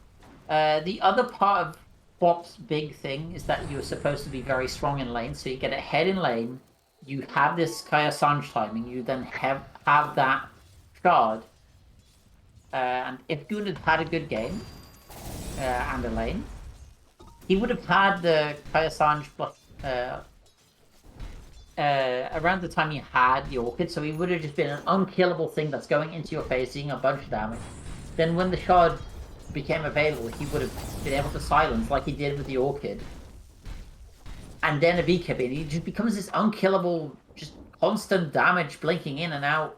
The other part of Quap's big thing is that you're supposed to be very strong in lane, so you get ahead in lane, you have this Kaya Sanj timing, you then have that shard. And if Goon had had a good game and a lane, he would have had the Kaya Sanj around the time you had the Orchid, so he would have just been an unkillable thing that's going into your face, doing a bunch of damage. Then when the shard became available, he would have been able to silence like he did with the Orchid. And then a BKB, and he just becomes this unkillable, just constant damage blinking in and out.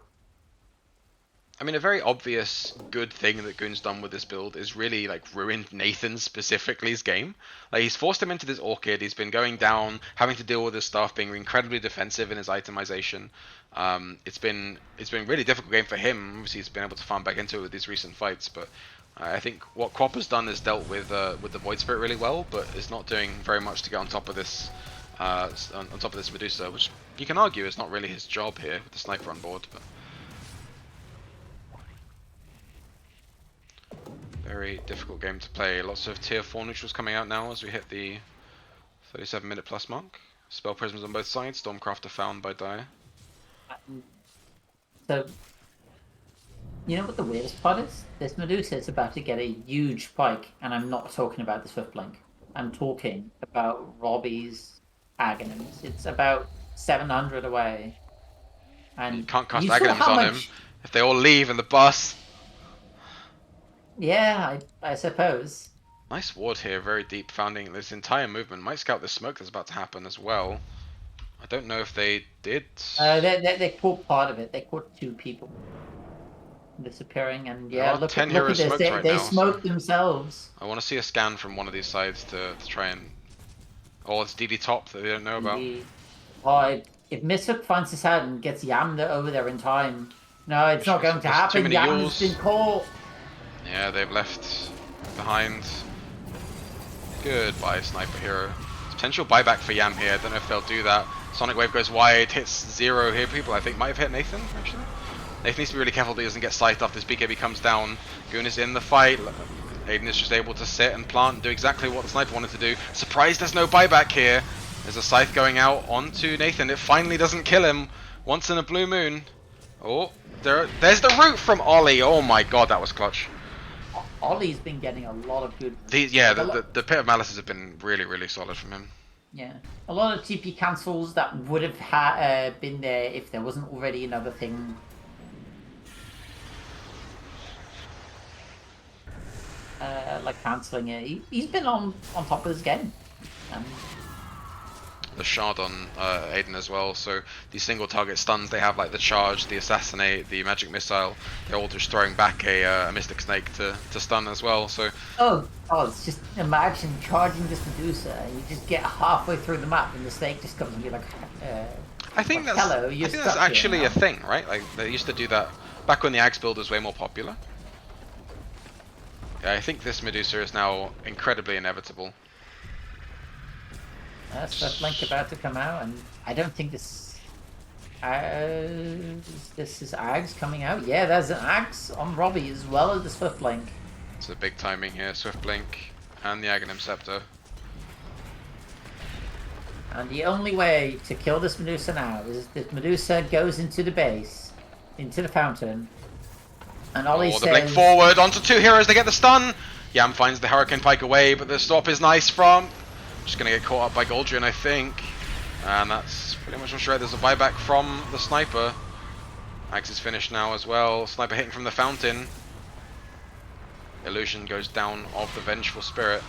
I mean, a very obvious good thing that Goon's done with this build is really like ruined Nathan specifically's game. Like he's forced him into this Orchid. He's been going down, having to deal with his stuff, being incredibly defensive in his itemization. It's been a really difficult game for him. Obviously, he's been able to farm back into it with these recent fights, but I think what Quap has done is dealt with the Void Spirit really well, but is not doing very much to get on top of this on top of this Medusa, which you can argue is not really his job here with the sniper on board. But very difficult game to play. Lots of tier 4 neutrals coming out now as we hit the 37-minute plus mark. Spell prisms on both sides. Stormcrafter found by Dire.
So, you know what the weirdest part is? This Medusa is about to get a huge spike, and I'm not talking about the Swift Blink. I'm talking about Robbie's Aghanims. It's about 700 away. And
you can't cast
you saw
Aghanims
how
on
much...
him. If they all leave in the bus.
Yeah, I suppose.
Nice ward here, very deep, founding this entire movement. Might scout this smoke that's about to happen as well. I don't know if they did.
They caught part of it. They caught 2 people disappearing, and yeah, look at this. They smoked themselves.
I want to see a scan from one of these sides to try and. Oh, it's DD top that they don't know about.
Oh, if Mishook finds this out and gets Yamna over there in time, no, it's not going to happen. Yamna's been caught.
Yeah, they've left behind. Goodbye, Sniper Hero. Potential buyback for Yam here. I don't know if they'll do that. Sonic Wave goes wide, hits 0 here. People, I think, might have hit Nathan, actually. Nathan needs to be really careful that he doesn't get scythed off. This BKB comes down. Goon is in the fight. Aiden is just able to sit and plant and do exactly what the Sniper wanted to do. Surprised there's no buyback here. There's a scythe going out onto Nathan. It finally doesn't kill him. Once in a blue moon. Oh, there's the root from Ollie. Oh my god, that was clutch.
Ollie's been getting a lot of good...
The Pit of Malice have been really, really solid from him.
Yeah. A lot of TP cancels that would have been there if there wasn't already another thing. Like cancelling it. He's been on top of his game.
The shard on Aiden as well, so these single target stuns they have, like the charge, the assassinate, the magic missile, they're all just throwing back a mystic snake to stun as well. So
it's just imagine charging this Medusa and you just get halfway through the map and the snake just comes and be like
I think that's actually a thing, right? Like they used to do that back when the Axe build was way more popular. Yeah, I think this Medusa is now incredibly inevitable.
Swift Blink about to come out, and I don't think this is Ags coming out. Yeah, there's an Ags on Robbie as well as the Swift Blink.
It's a big timing here, Swift Blink and the Aghanim Scepter.
And the only way to kill this Medusa now is that Medusa goes into the base, into the fountain, and Ollie says...
the blink forward onto 2 heroes, they get the stun! Yam finds the Hurricane Pike away, but the stop is nice from... Just going to get caught up by Goldrion, I think. And that's pretty much what's right. There's a buyback from the Sniper. Axe is finished now as well. Sniper hitting from the fountain. Illusion goes down of the Vengeful Spirit.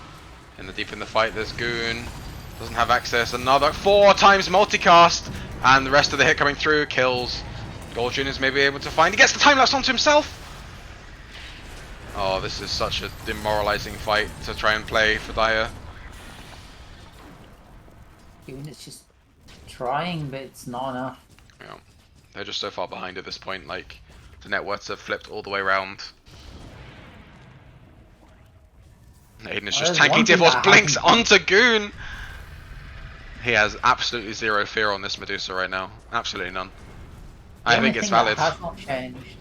Deep in the fight, there's Goon. Doesn't have access. Another 4 times multicast. And the rest of the hit coming through kills. Goldrion is maybe able to find... He gets the time-lapse onto himself! Oh, this is such a demoralizing fight to try and play for Dire.
It's just trying, but it's not enough.
Yeah, they're just so far behind at this point. Like the net worths have flipped all the way around. Aiden is just tanking Tier Force, blinks onto Goon. He has absolutely 0 fear on this Medusa right now. Absolutely none. I think it's valid.
What has not changed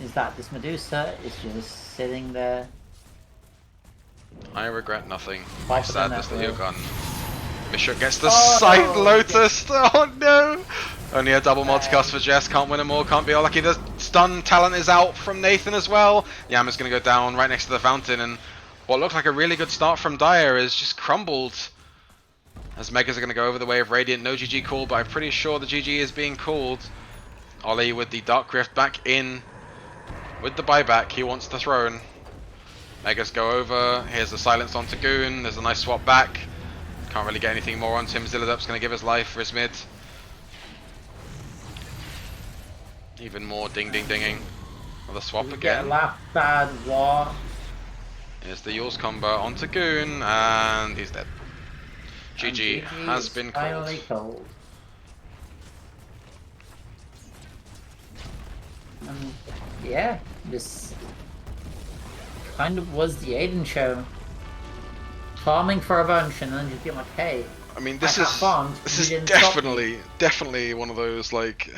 is that this Medusa is just sitting there
I regret nothing.
Bye for the
Sadness that you're
network.
gone. Mishook gets the
Oh,
Scythe
no,
Lotus! Oh no! Only a double
Dang.
multicast for Jess, can't win them all, can't be all lucky. The stun talent is out from Nathan as well. Yama's gonna go down right next to the fountain, and what looked like a really good start from Dire is just crumbled. As Megas are gonna go over the way of Radiant, no GG call, but I'm pretty sure the GG is being called. Ollie with the Dark Rift back in with the buyback, he wants the throne. Megas go over, here's the silence onto Goon, there's a nice swap back. Can't really get anything more onto him. illiderp's going to give his life for his mid. Even more ding ding dinging. Another swap
We
again.
get a laugh bad war.
Here's the Yule's combo onto Goon, and he's dead. GG has
is
been
finally
called.
called. And yeah, this kind of was the Aiden show. Farming for a bunch and then just being like, hey,
I mean,
I
this
have
is
farmed,
this
you
is
didn't stop me.
definitely one of those like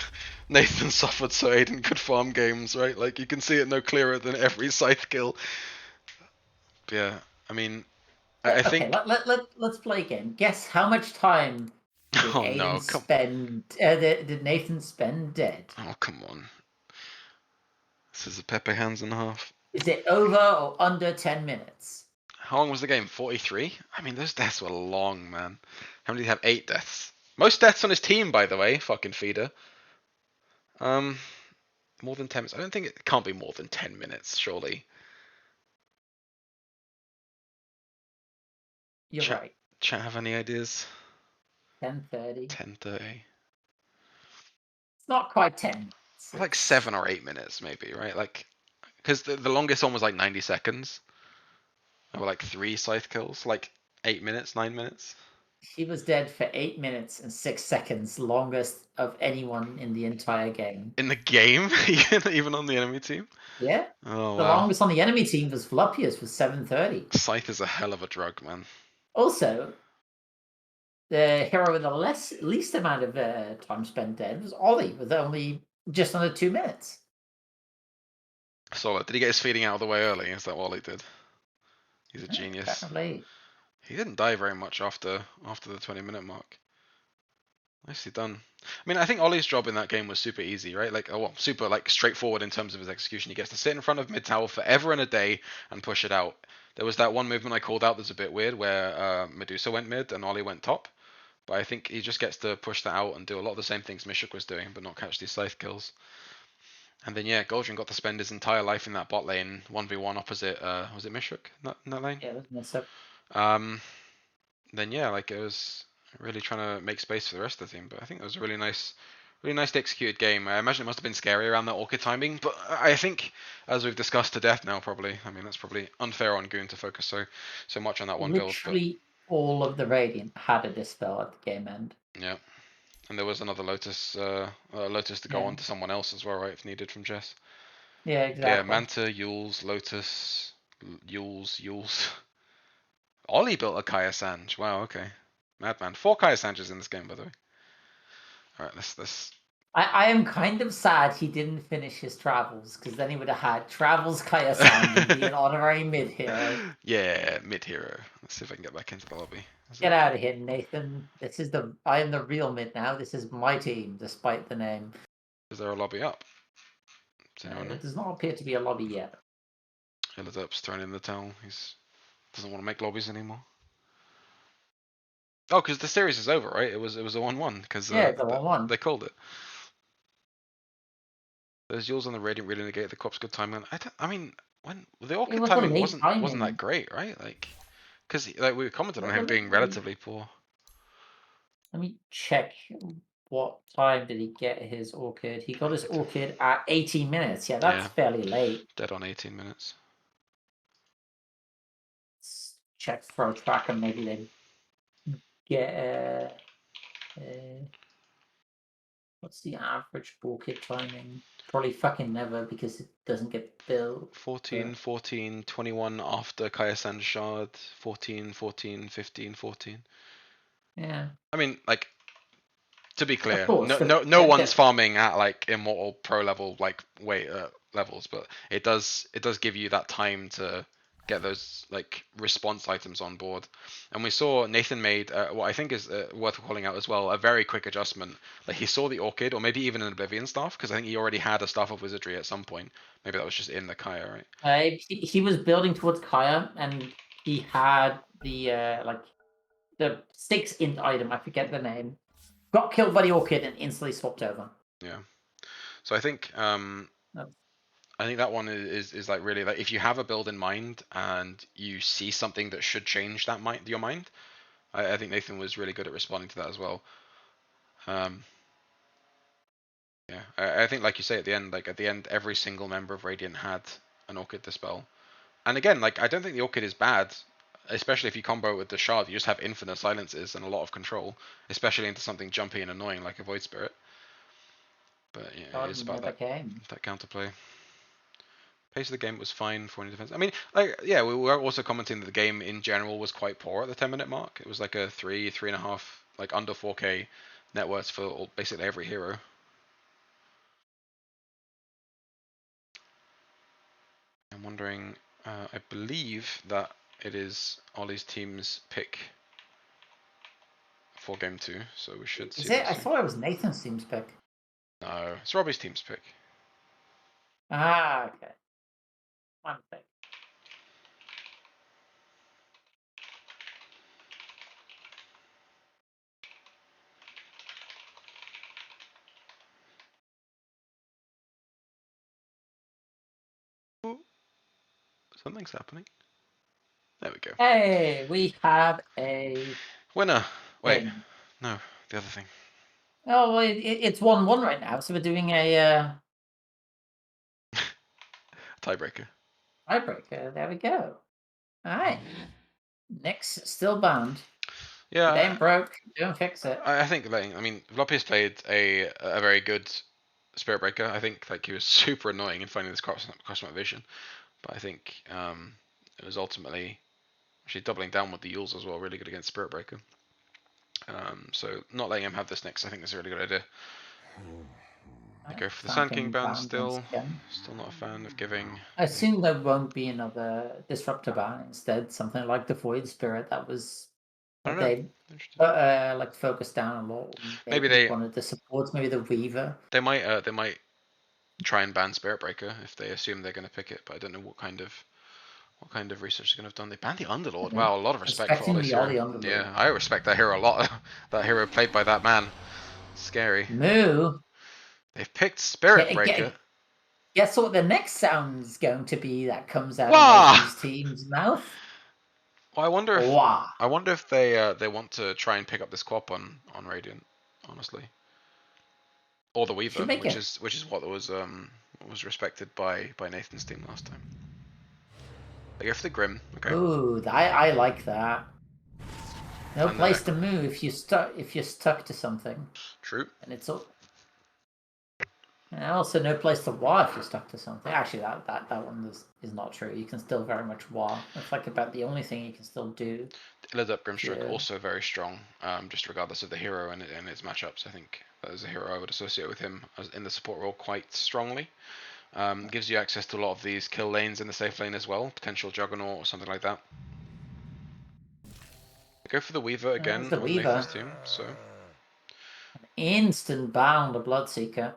Nathan suffered so Aiden could farm games, right? Like you can see it no clearer than every scythe kill. Yeah, I mean, I
Okay,
think.
let's play a game. Guess how much time did
Oh
Aiden
no, come.
spend? Did Nathan spend dead?
Oh come on. This is a Pepe hands and a half.
Is it over or under 10 minutes?
How long was the game? 43? I mean, those deaths were long, man. How many did he have? 8 deaths. Most deaths on his team, by the way. Fucking feeder. More than 10 minutes. I don't think it can't be more than 10 minutes, surely.
You're right.
Chat have any ideas?
10:30.
10:30.
It's not quite 10.
Like 7 or 8 minutes, maybe, right? Like, because the longest one was like 90 seconds. There were like 3 scythe kills. Like 8 minutes, 9 minutes.
He was dead for 8 minutes and 6 seconds, longest of anyone in the entire game.
In the game? Even on the enemy team?
Yeah.
Oh,
The
wow.
longest on the enemy team was Vlupius with 7:30.
Scythe is a hell of a drug, man.
Also, the hero with the least amount of time spent dead was Ollie, with only just under 2 minutes.
Solid. Did he get his feeding out of the way early? Is that what he did? He's a genius.
Definitely.
He didn't die very much after the 20-minute mark. Nicely done. I mean, I think Ollie's job in that game was super easy, right? Like, super like straightforward in terms of his execution. He gets to sit in front of mid tower forever and a day and push it out. There was that one movement I called out that's a bit weird where Medusa went mid and Ollie went top. But I think he just gets to push that out and do a lot of the same things Mishook was doing, but not catch these scythe kills. And then yeah, Goldrion got to spend his entire life in that bot lane, 1v1 opposite, was it Mishook in that lane?
Yeah, that's messed up.
Then yeah, like it was really trying to make space for the rest of the team. But I think it was a really nice executed game. I imagine it must have been scary around that Orchid timing, but I think, as we've discussed to death now, probably. I mean, that's probably unfair on Goon to focus so much on that one build.
Literally all of the Radiant had a dispel at the game end.
Yeah, and there was another Lotus, Lotus to go on to someone else as well, right? If needed from Jess.
Yeah, exactly.
Yeah, Manta, Yules, Lotus, Yules. Ollie built a Kaya Sanj. Wow, okay. Madman. 4 Kaya Sanches in this game, by the way. Alright, let's.
I am kind of sad he didn't finish his travels, because then he would have had travels Kaya Sanj and be an honorary mid hero.
Yeah, mid hero. Let's see if I can get back into the lobby.
Get out of here, Nathan. I am the real mid now. This is my team, despite the name.
Is there a lobby up?
It does not appear to be a lobby yet.
illiderp's thrown in the towel. He doesn't want to make lobbies anymore. Oh, because the series is over, right? It was a 1-1 because
yeah, it's a 1-1.
They called it. Those Yules on the Radiant really negate the Cop's good timing. I mean, when the Orchid timing wasn't that great, right? Like, because like we commented on him being relatively poor.
Let me check. What time did he get his Orchid? He got his Orchid at 18 minutes. Yeah, that's fairly late.
Dead on 18 minutes.
Let's check throw tracker. Maybe they get what's the average Orchid timing? Probably fucking never, because it doesn't get built.
14, 14, 21 after Kaya Sand Shard, 14, 14, 15, 14.
Yeah.
I mean, like, to be clear,
course,
no one's farming at like Immortal Pro level like levels, but it does give you that time to get those like response items on board. And we saw Nathan made what I think is worth calling out as well, a very quick adjustment. Like he saw the Orchid, or maybe even an Oblivion staff, because I think he already had a Staff of Wizardry at some point. Maybe that was just in the Kaya, right?
He was building towards Kaya, and he had the like the 6-int item. I forget the name. Got killed by the Orchid and instantly swapped over.
Yeah. So I think that one is like really like if you have a build in mind and you see something that should change that your mind, I think Nathan was really good at responding to that as well. Yeah, I think like you say at the end, every single member of Radiant had an Orchid Dispel, and again, like I don't think the Orchid is bad, especially if you combo it with the Shard. You just have infinite silences and a lot of control, especially into something jumpy and annoying like a Void Spirit. But yeah, it is about that counterplay. Pace of the game was fine for any defense. I mean, like, yeah, we were also commenting that the game in general was quite poor at the 10-minute mark. It was like a 3.5, like under 4K net worths for basically every hero. I'm wondering, I believe that it is Ollie's team's pick for game 2, so we should see that
I
soon.
thought it was Nathan's team's pick.
No, it's Robbie's team's pick.
Ah, okay. One pick.
Ooh, something's happening. There we go.
Hey, we have a
Winner. Wait,
thing.
no, the other thing.
Oh, well, it's 1-1 right now, so we're doing a
Tiebreaker.
tiebreaker. There we go. All right. Nick's still banned.
Yeah.
Game broke. Don't fix it.
I think, like, I mean, Vlupius played a very good Spirit Breaker. I think like he was super annoying in finding this cross vision, but I think it was ultimately actually doubling down with the Yules as well, really good against Spirit Breaker. So not letting him have this next, I think is a really good idea. I go for the Sand King ban still. Still not a fan of giving.
I assume there won't be another disruptor ban. Instead, something like the Void Spirit that was
I don't
they like focused down a lot.
Maybe they
wanted the supports. Maybe the Weaver.
They might try and ban Spirit Breaker if they assume they're going to pick it, but I don't know what kind of research they're going to have done. They banned the Underlord. Wow, a lot of respect for Ollie's hero. Yeah, I respect that hero a lot. That hero played by that man. Scary.
Moo.
They've picked Spirit Breaker.
Guess what the next sound's going to be that comes out
Wah!
of Nathan's team's mouth?
Well, I wonder if they want to try and pick up this Quap on Radiant, honestly. Or the Weaver, which is what was respected by Nathan's team last time. They go for the Grim. Okay.
Ooh, I like that. No place to move if you're stuck to something.
True.
And it's all. And also no place to wah if you're stuck to something. Actually, that one is not true. You can still very much wah. It's like about the only thing you can still do.
Illiderp Grimstroke also very strong, just regardless of the hero and its matchups. I think that is a hero I would associate with him in the support role quite strongly. Gives you access to a lot of these kill lanes in the safe lane as well, potential Juggernaut or something like that. Go for the Weaver again on Nathan's team. So
instant bound a Bloodseeker.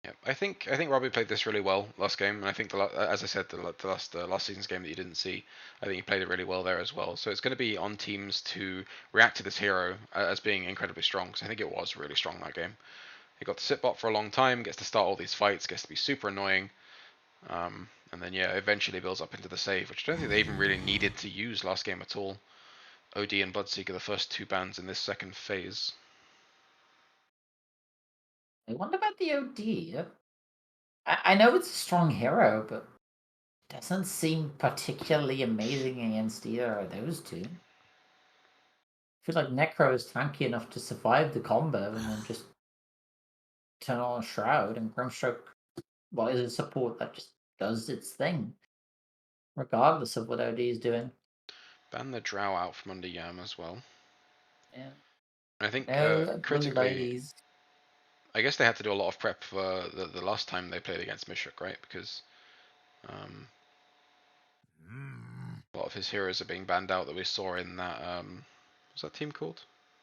Yeah, I think Robbie played this really well last game, and I think as I said, the last season's game that you didn't see, I think he played it really well there as well. So it's going to be on teams to react to this hero as being incredibly strong, because I think it was really strong that game. He got to sit bot for a long time, gets to start all these fights, gets to be super annoying, and then yeah, eventually builds up into the save, which I don't think they even really needed to use last game at all. OD and Bloodseeker, the first two bans in this second phase.
I wonder about the OD. I know it's a strong hero, but it doesn't seem particularly amazing against either of those two. I feel like Necro is tanky enough to survive the combo and then just turn on a Shroud, and Grimstroke, well, is a support that just does its thing, regardless of what OD is doing.
Ban the Drow out from under Yam as well.
Yeah.
I think
no
critically, I guess they had to do a lot of prep for the last time they played against Mishook, right? Because, lot of his heroes are being banned out that we saw in that. What's that team called?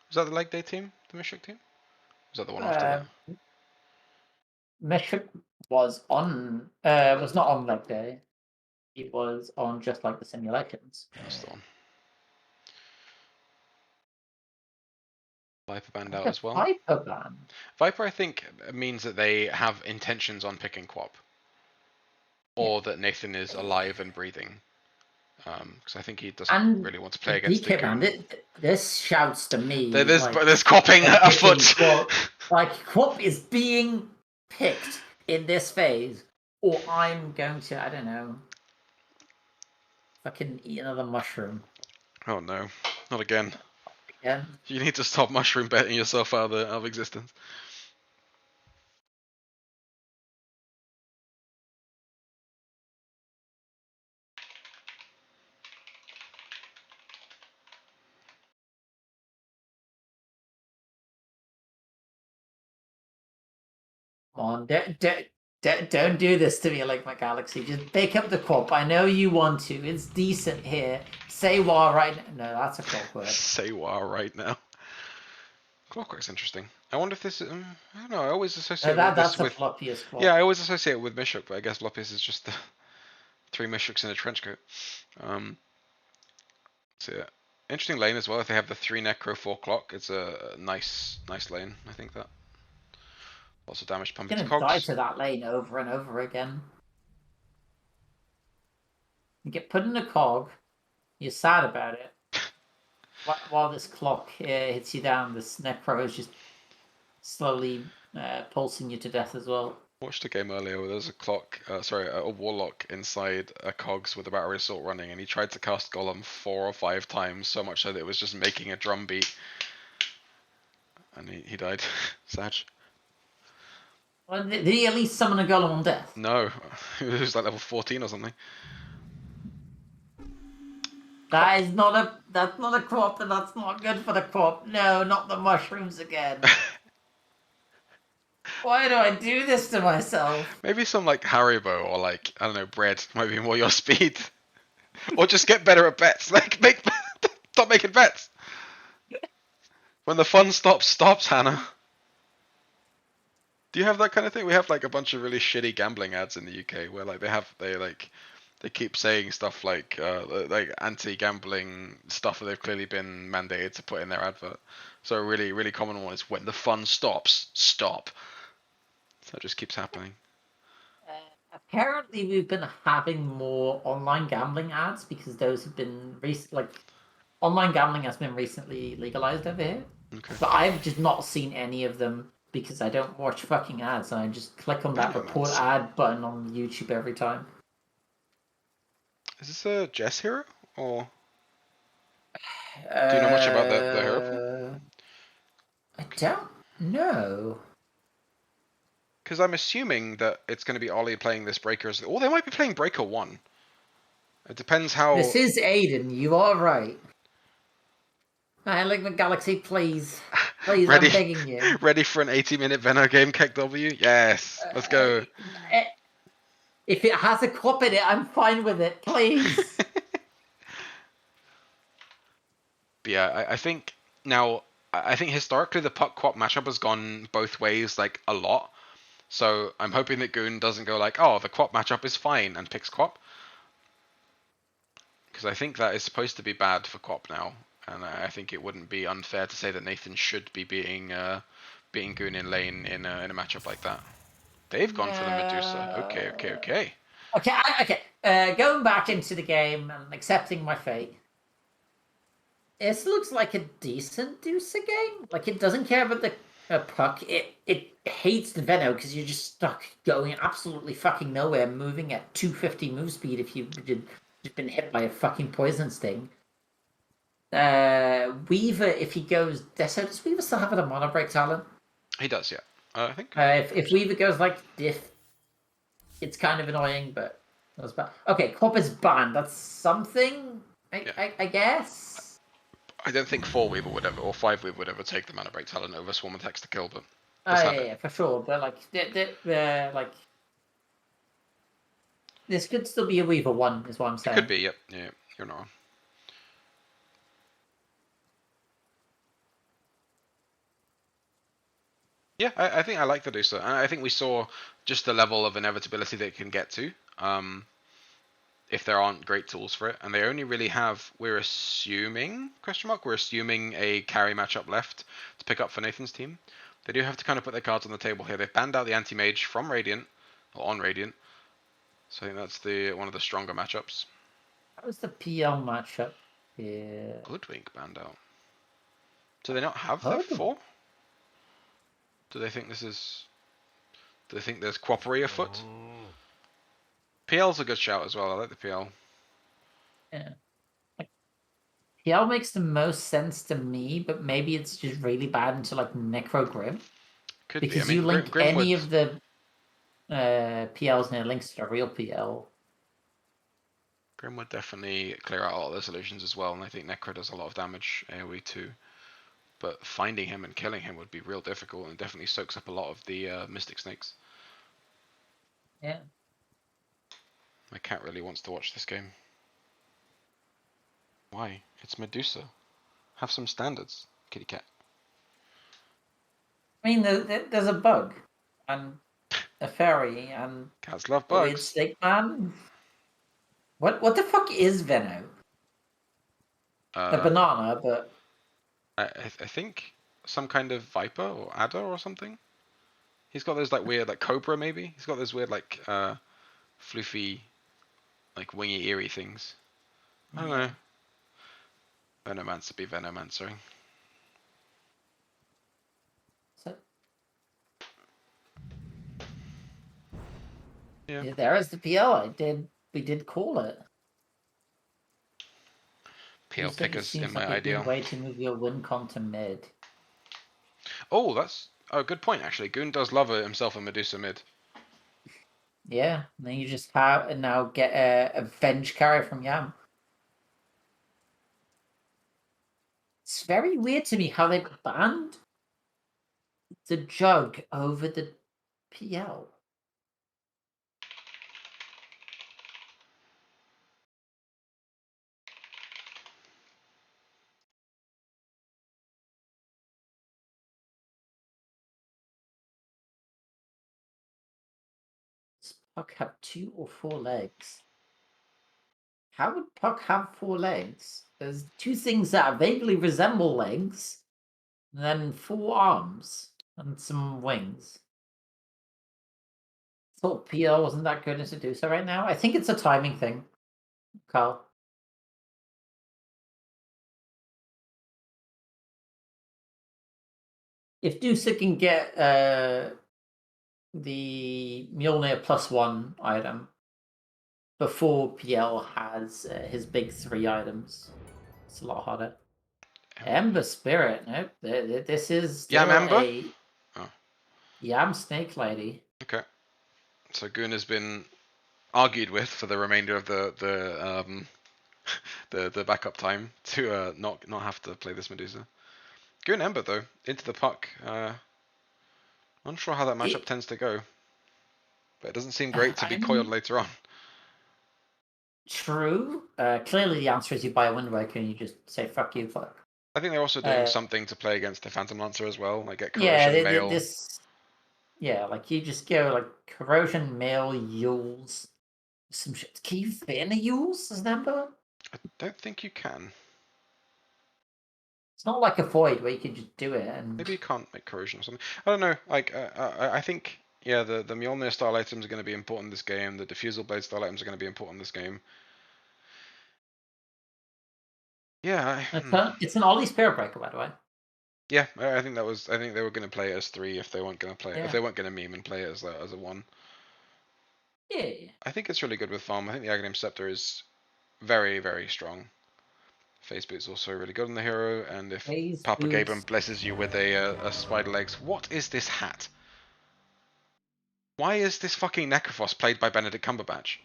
Was that the leg day team? The Mishook team? Was that the one after that?
Mishook was not on leg day. It was on just like the simulations.
That's the one. Viper banned out as well.
Viper ban.
Viper, I think, means that they have intentions on picking Quap, or that Nathan is alive and breathing. Because I think he doesn't really want to play against the goon.
This shouts to me.
There's Quapping afoot.
Like Quap is being picked in this phase, or I'm going to, I don't know, fucking eat another mushroom.
Oh no, not again.
Again?
You need to stop mushroom betting yourself out of existence.
Come on, don't do this to me, Ligma.Galaxy. Just pick up the Quap. I know you want to. It's decent here. Say wah right now. No, that's a Quap word.
Say wah right now. Clockwork's interesting. I wonder if this is, I don't know, I always associate
that's
with
Vlupius Quap.
Yeah, I always associate it with Mishook, but I guess Vlupius is just the 3 Mishooks in a trench coat. So yeah. Interesting lane as well, if they have the 3 Necro 4 Clock, it's a nice lane, I think that. Lots of damage pumping to
You're gonna die
cogs.
to that lane over and over again. You get put in a cog, you're sad about it. While this clock hits you down, this Necro is just slowly pulsing you to death as well.
Watched a game earlier where there was a warlock inside a cogs with a battery assault running, and he tried to cast Golem 4 or 5 times, so much so that it was just making a drum beat. And he died. Sad.
Well, did he at least summon a Golem on death?
No, it was like level 14 or something.
That's not a Quap, and that's not good for the Quap. No, not the mushrooms again. Why do I do this to myself?
Maybe some like Haribo or like, I don't know, bread might be more your speed. Or just get better at bets. Like stop making bets. When the fun stops, Hannah. Do you have that kind of thing? We have like a bunch of really shitty gambling ads in the UK where like they keep saying stuff like anti-gambling stuff that they've clearly been mandated to put in their advert. So a really common one is when the fun stops, stop. So it just keeps happening.
Apparently, we've been having more online gambling ads because those have been online gambling has been recently legalized over here.
Okay.
But I've just not seen any of them because I don't watch fucking ads. I just click on that report ad button on YouTube every time.
Is this a Jess hero or? Do you know much about the hero pool?
I don't know.
Because I'm assuming that it's going to be Ollie playing this Breaker as... Or they might be playing Breaker 1. It depends how...
This is Aiden, you are right. Ligma.Galaxy, please. Please, I'm begging you.
Ready for an 80-minute Venno game, Keck W? Yes, let's go.
If it has a Quap in it, I'm fine with it, please.
But yeah, I think... Now, I think historically the Puck Quap matchup has gone both ways, like, a lot. So I'm hoping that Goon doesn't go like, oh, the Quap matchup is fine, and picks Quap. Because I think that is supposed to be bad for Quap now. And I think it wouldn't be unfair to say that Nathan should be beating Goon in lane in a matchup like that. They've gone for the Medusa. Okay.
Okay. Going back into the game and accepting my fate. This looks like a decent Dusa game. Like, it doesn't care about the puck. It hates the Venno because you're just stuck going absolutely fucking nowhere, moving at 250 move speed if you've been hit by a fucking poison sting. Weaver, if he goes... So does Weaver still have a Mono Break talent?
He does, yeah. I think.
If Weaver goes like Diff, it's kind of annoying, but that's bad. Okay, Quap is banned. That's something, I guess.
I don't think 4 Weaver would ever, or 5 Weaver would ever take the Mana Break talent over Swarm Attacks to kill, but...
Yeah, for sure. But like, this could still be a Weaver 1, is what I'm saying.
It could be, yep. Yeah. you're not wrong. Yeah, I think I like the Medusa. And I think we saw just the level of inevitability that it can get to. If there aren't great tools for it, and they only really have, we're assuming, we're assuming a carry matchup left to pick up for Nathan's team. They do have to kind of put their cards on the table here. They've banned out the anti-mage from Radiant, or on Radiant, so I think that's one of the stronger matchups.
How was the PL matchup here?
Goodwink banned out. Do they not have the
Oh.
4? Do they think this is... Do they think there's Quappery afoot? PL's a good shout as well. I like the PL.
Yeah. PL makes the most sense to me, but maybe it's just really bad into like Necro Grim.
Could
because
be. I mean,
you link
Grim
any
would...
of the PLs and it links to the real PL.
Grim would definitely clear out all the solutions as well, and I think Necro does a lot of damage AoE too. But finding him and killing him would be real difficult, and definitely soaks up a lot of the Mystic Snakes.
Yeah.
My cat really wants to watch this game. Why? It's Medusa. Have some standards, kitty cat.
I mean, there's a bug, and a fairy, and
Cats love
a weird
bugs.
snake man. What the fuck is Venno? A banana, but
I think some kind of viper or adder or something. He's got those like weird like cobra maybe. He's got those weird like floofy like wingy eerie things. I don't know. Venomancer be Venomancering.
so,
Yeah.
there is the PL. We did call it.
PL
Said it
pickers
seems
in
like
my
a good
ideal.
way to move your win con to mid.
Oh, that's a good point actually. Goon does love himself a Medusa mid.
Yeah, and then you just have and now get a Venge carry from Yam. It's very weird to me how they banned the jug over the PL. Does Puck have 2 or 4 legs? How would Puck have 4 legs? There's 2 things that vaguely resemble legs, and then 4 arms and some wings. Thought PL wasn't that good as a do so right now. I think it's a timing thing, Carl. If Dusa can get the Mjolnir +1 item before PL has his big 3 items, it's a lot harder. Ember Spirit. Nope. This is still
Yam Ember?
a
Oh.
Yam Snake Lady.
Okay. So Goon has been argued with for the remainder of the the backup time to not have to play this Medusa. Goon Ember though into the puck. Unsure how that matchup tends to go, but it doesn't seem great to be coiled later on.
True. Clearly, the answer is you buy a Wind Waker and you just say "fuck you, fuck."
I think they're also doing something to play against the Phantom Lancer as well, like get Corrosion
Yeah,
Mail.
like you just go like Corrosion Mail, Yules, some shit. Can you fit in a Yules as an Ember?
I don't think you can.
It's not like a Void where you can just do it and
Maybe you can't make Corrosion or something. I don't know. Like I think yeah, the Mjolnir style items are going to be important in this game. The Diffusal Blade style items are going to be important in this game. Yeah.
it's an Ollie Spirit Breaker, by the way.
Yeah, I think that was. I think they were going to play it as 3 if they weren't going to play it.
Yeah.
If they weren't going to meme and play it as a 1.
Yeah.
I think it's really good with farm. I think the Aghanim Scepter is very, very strong. Phase Boot's also really good on the hero, and if Papa Gaben blesses you with a Spider Legs, what is this hat? Why is this fucking Necrophos played by Benedict Cumberbatch?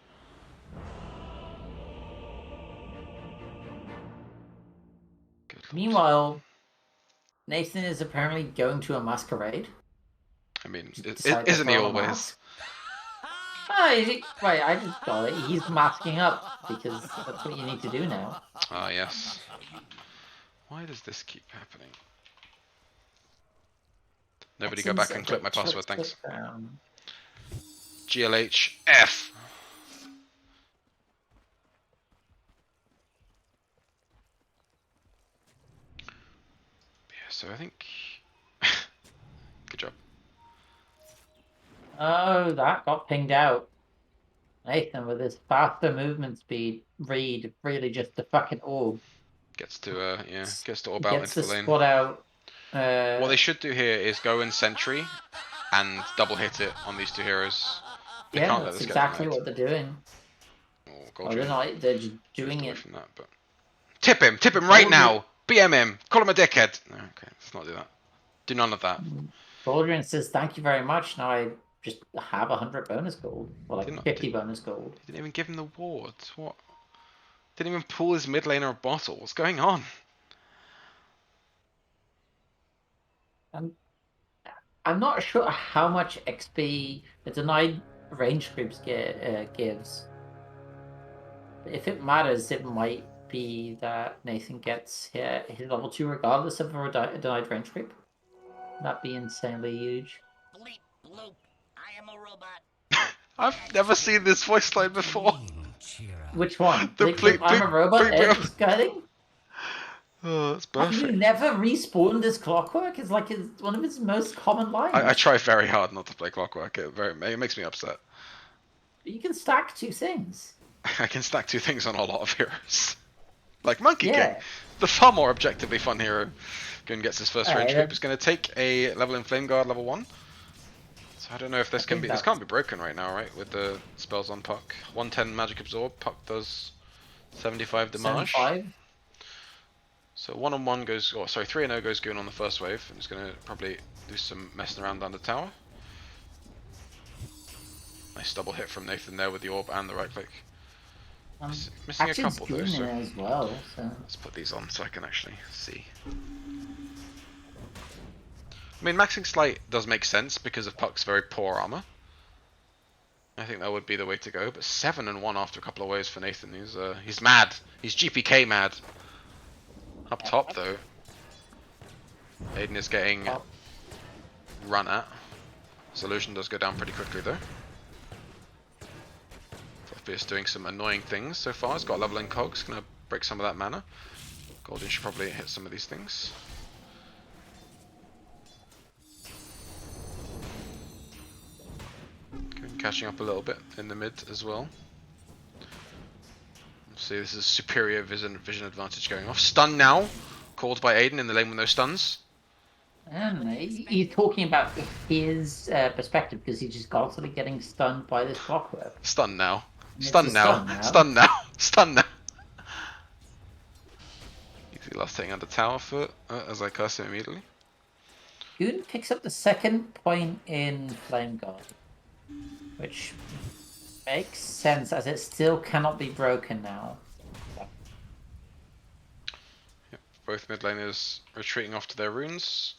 Meanwhile, Nathan is apparently going to a masquerade.
I mean, isn't he always?
Right, I just got it. He's masking up because that's what you need to do now.
Ah, yes. Why does this keep happening? Nobody go back and clip my password, thanks. GLHF. Yeah, so I think. Good job.
Oh, that got pinged out. Nathan, with his faster movement speed, Reed really just the fucking orb.
Gets to orb out
Gets
into
the
the lane.
squad out.
What they should do here is go in sentry and double hit it on these two heroes. They
yeah,
can't let
that's
this
exactly
get
what they're doing.
Oh,
Oh, they're
Goldrion.
not. They're just
Moved
doing
away
it.
from that, but tip him right now. BM him, call him a dickhead. No, okay, let's not do that. Do none of that.
Goldrion says, "Thank you very much. Now I just have 100 bonus gold, or like 50 bonus gold."
Didn't even give him the wards. What? Didn't even pull his mid laner a bottle. What's going on?
I'm not sure how much XP the denied range groups gives. If it matters, it might be that Nathan gets his level 2 regardless of a denied range group. That'd be insanely huge.
Bleep bloop. I am a robot.
I've never seen this voice line before.
Which one?
The
Bleep, I'm a robot. Ed's guiding.
Oh, that's
Have you
perfect.
never respawned this clockwork? It's like one of its most common lines.
I try very hard not to play Clockwork. It makes me upset.
You can stack 2 things.
I can stack 2 things on a lot of heroes. Like Monkey
Yeah.
King, the far more objectively fun hero. Gun gets his first range
Alright,
group. He's going to take a level in Flame Guard, level 1. So I don't know if this can be. This can't be broken right now, right? With the spells on Puck. 110 Magic Absorb. Puck does 75 damage.
75.
So 1-on-1 goes. Oh, sorry, 3-0 goes Goon on the first wave. I'm just going to probably do some messing around down the tower. Nice double hit from Nathan there with the orb and the right click. Missing a couple though, so
as well. So.
let's put these on so I can actually see. I mean, maxing Slight does make sense because of Puck's very poor armor. I think that would be the way to go. But 7-1 after a couple of waves for Nathan. He's mad. He's GPK mad. Up top though, Aiden is getting run at. Solution does go down pretty quickly though. Vlupius doing some annoying things so far. He's got leveling cogs. Gonna break some of that mana. Goldrion should probably hit some of these things. Catching up a little bit in the mid as well. See, this is superior vision advantage going off. Stun now, called by Aiden in the lane with no stuns.
And he's talking about his perspective because he's just constantly getting stunned by this clockwork.
Stun now.
It's
Stun now. Stun now. Stun now. Easy last hitting under tower foot as I curse him immediately.
Goon picks up the second point in Flame Guard, which makes sense as it still cannot be broken now.
Yep, both mid laners retreating off to their runes.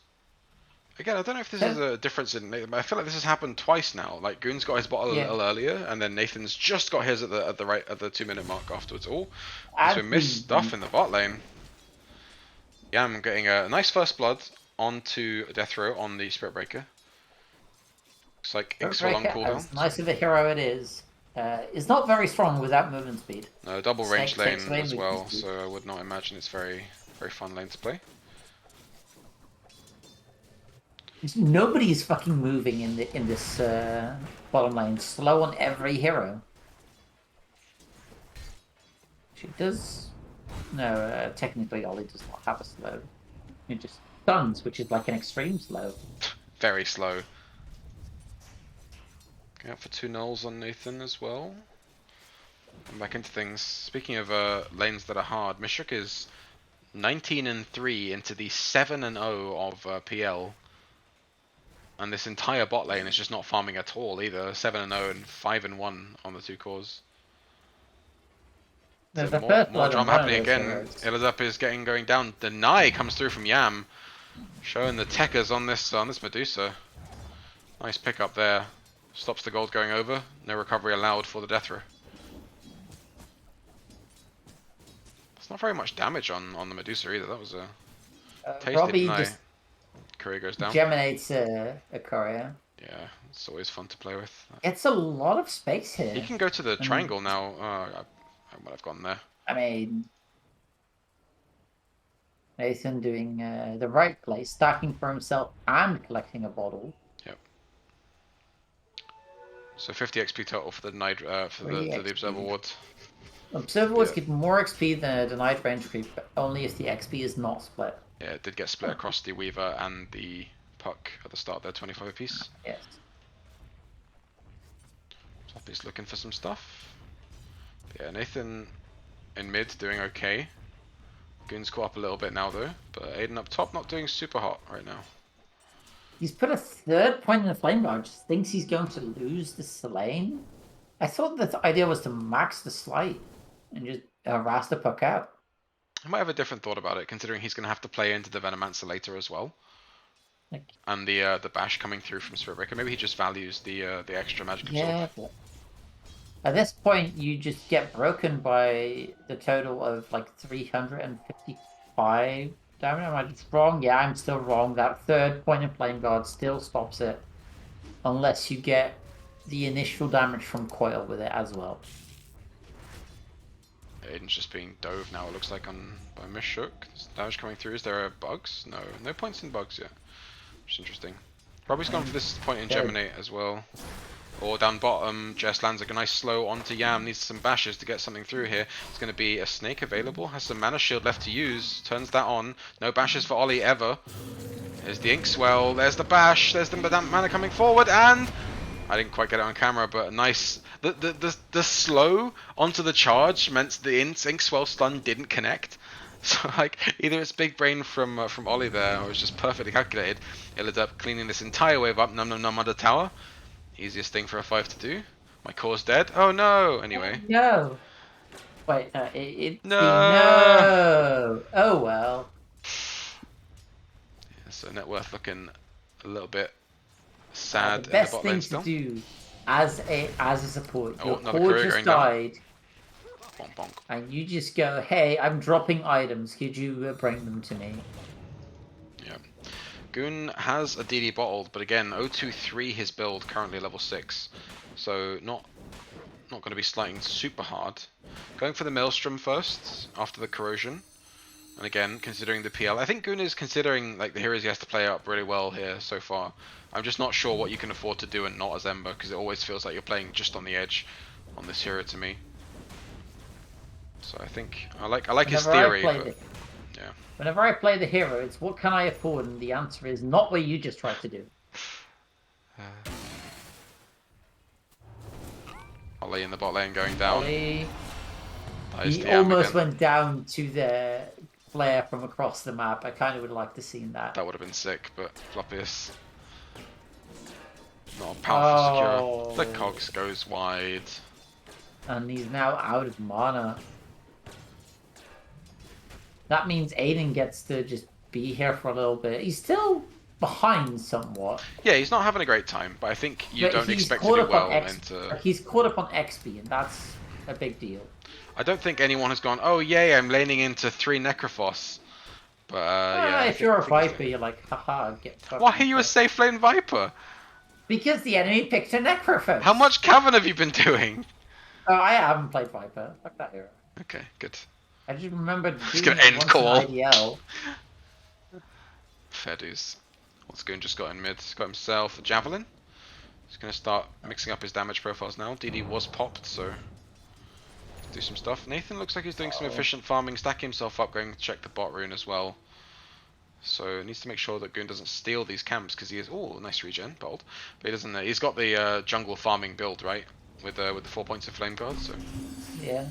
Again, I don't know if this is a difference in Nathan, but I feel like this has happened twice now. Like Goon's got his bot a little earlier, and then Nathan's just got his at the 2-minute mark afterwards. Oh, so we missed stuff in the bot lane. Yeah, I'm getting a nice first blood onto Death Row on the Spirit Breaker. Looks like Inks will on cooldown.
As nice of a hero it is not very strong without movement speed.
No, double range lane as well, so I would not imagine it's very fun lane to play.
Nobody's fucking moving in this bottom lane. Slow on every hero. She does. No, technically Ollie does not have a slow. It just stuns, which is like an extreme slow.
Very slow. Going out for 2 nulls on Nathan as well. I'm back into things. Speaking of lanes that are hard, Mishook is 19-3 into the 7-0 of PL. And this entire bot lane is just not farming at all either. 7-0 and 5-1 on the 2 cores.
There's
So more drama happening again. illiderp is going down. Deny comes through from Yam, showing the techers on this Medusa. Nice pick up there. Stops the gold going over. No recovery allowed for the death row. It's not very much damage on the Medusa either. That was a tasty
Robbie
deny.
just
Courier goes down.
geminates a courier.
Yeah, it's always fun to play with.
It's a lot of space here.
He can go to the triangle now. I might have gone there.
I mean, Nathan doing the right play, stacking for himself and collecting a bottle.
Yep. So 50 XP total for the denied for the Observer Ward.
Observer Wards give more XP than a denied range creep, but only if the XP is not split.
Yeah, it did get split across the Weaver and the Puck at the start there, 25 apiece.
Yes.
Floppy's looking for some stuff. Yeah, Nathan in mid doing okay. Goon's caught up a little bit now though, but Aiden up top not doing super hot right now.
He's put a third point in the flame guard, just thinks he's going to lose the Selene. I thought that the idea was to max the slight and just harass the Puck out.
I might have a different thought about it, considering he's going to have to play into the Venomancer later as well. And the bash coming through from Spiritbreaker. Maybe he just values the extra magic absorb.
Yeah, but at this point you just get broken by the total of like 355 damage. Am I wrong? Yeah, I'm still wrong. That third point in flame guard still stops it. Unless you get the initial damage from coil with it as well.
Aiden's just being dove now, it looks like, by Mishook. There's damage coming through. Is there bugs? No. No points in bugs yet. Which is interesting. Probably gone for this point in Geminate as well. Or down bottom, Jess lands like a nice slow onto Yam. Needs some bashes to get something through here. It's going to be a snake available. Has some mana shield left to use. Turns that on. No bashes for Ollie ever. There's the Inkswell. There's the bash. There's the mana coming forward. And I didn't quite get it on camera, but a nice... The slow onto the charge meant the Inkswell stun didn't connect. So like either it's big brain from Ollie there, or it's just perfectly calculated. illiderp cleaning this entire wave up. Num num num under tower. Easiest thing for a 5 to do. My core's dead. Oh no. Anyway.
No. Wait.
No.
Oh well.
Yeah, so net worth looking a little bit sad
The
in
best
the bot
thing
lane
to
still.
do as a support.
Oh,
Your
another
core
courier
just
going down.
died.
Bonk bonk.
And you just go, hey, I'm dropping items. Could you bring them to me?
Yeah. Goon has a DD bottled, but again, 023 his build, currently level 6. So not going to be slighting super hard. Going for the Maelstrom first, after the Corrosion. And again, considering the PL. I think Goon is considering like the heroes he has to play up really well here so far. I'm just not sure what you can afford to do and not as Ember, because it always feels like you're playing just on the edge on this hero to me. So I think I like his theory, but yeah.
Whenever I play the hero, it's what can I afford, and the answer is not what you just tried to do.
Ollie in the bot lane going down.
Ollie,
Dies
he
to Yam
almost
again.
went down to the flare from across the map. I kind of would like to see that.
That would have been sick, but Vlupius. Not a powerful secure. The cogs goes wide.
And he's now out of mana. That means Aiden gets to just be here for a little bit. He's still behind somewhat.
Yeah, he's not having a great time, but I think you
But
don't
he's
expect to
caught
do
up
well
on
into...
He's caught up on XP, and that's a big deal.
I don't think anyone has gone, oh yay, I'm laning into 3 Necrophos. But yeah.
If you're a Viper, you're like, haha, get fucked.
Why are you a safe lane Viper?
Because the enemy picked a Necrophos.
How much Cavern have you been doing?
Oh, I haven't played Viper. Fuck that hero.
Okay, good.
I just remembered
Just
doing
gonna
it
end
once
call.
in IDL.
Fair dues. What's Goon just got in mid? He's got himself a Javelin. He's going to start mixing up his damage profiles now. DD was popped, so let's do some stuff. Nathan looks like he's doing some efficient farming, stacking himself up, going to check the bot rune as well. So needs to make sure that Goon doesn't steal these camps, because he is... Oh, nice regen, bold. But he doesn't... he's got the jungle farming build, right? With the 4 points of flame guard, so...
Yeah.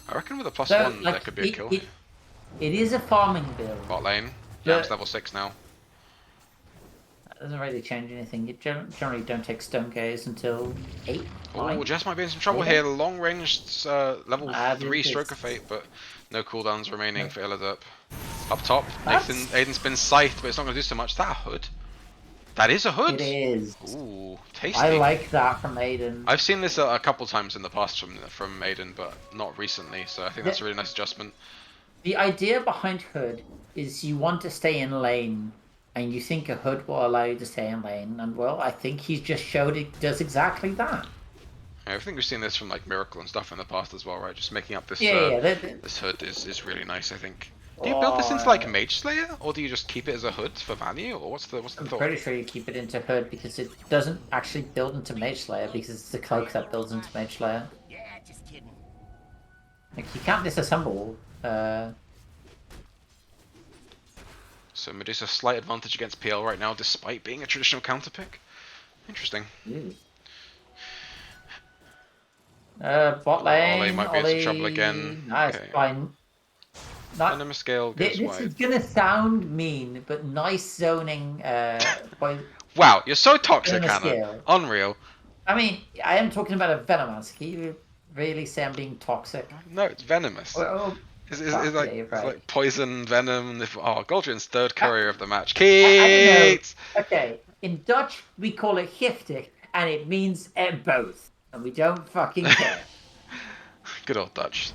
I reckon with a +1
So,
there could be a kill.
It is a farming build.
Bot lane.
Yeah.
Yam's level 6 now.
That doesn't really change anything. You generally don't take stone gaze until 8.
Oh, Jess might be in some trouble
Yeah.
here. Long range level 3
it's-
Stroke of Fate, but no cooldowns remaining for illiderp. Up top,
That's-
Aiden's been scythed, but it's not going to do so much. Is that a hood? That is a hood.
It is.
Ooh, tasty.
I like that from Aiden.
I've seen this a couple times in the past from Aiden, but not recently. So I think that's a really nice adjustment.
The idea behind hood is you want to stay in lane, and you think a hood will allow you to stay in lane, and well, I think he's just showed it does exactly that.
I think we've seen this from like Miracle and stuff in the past as well, right? Just making up this this hood is really nice. I think. Do you build this into like Mage Slayer, or do you just keep it as a hood for value, or what's the thought?
I'm pretty sure you keep it into hood because it doesn't actually build into Mage Slayer because it's the cloak that builds into Mage Slayer.
Yeah, just kidding.
Like you can't disassemble.
So Medusa slight advantage against PL right now, despite being a traditional counter pick. Interesting.
Bot lane.
Ollie might be in trouble again.
Nice,
Okay.
fine.
Venomous Scale goes
This
wide.
is gonna sound mean, but nice zoning.
Wow, you're so toxic,
Venomous
Hannah.
Scale.
Unreal.
I mean, I am talking about a Venomouse. Can you really say I'm being toxic?
No, it's venomous.
Well,
It's
yeah,
like,
you're
it's
right.
like poison, venom. Goldrion's third courier of the match.
I don't know.
Kate!
Okay, in Dutch we call it giftig, and it means both, and we don't fucking care.
Good old Dutch.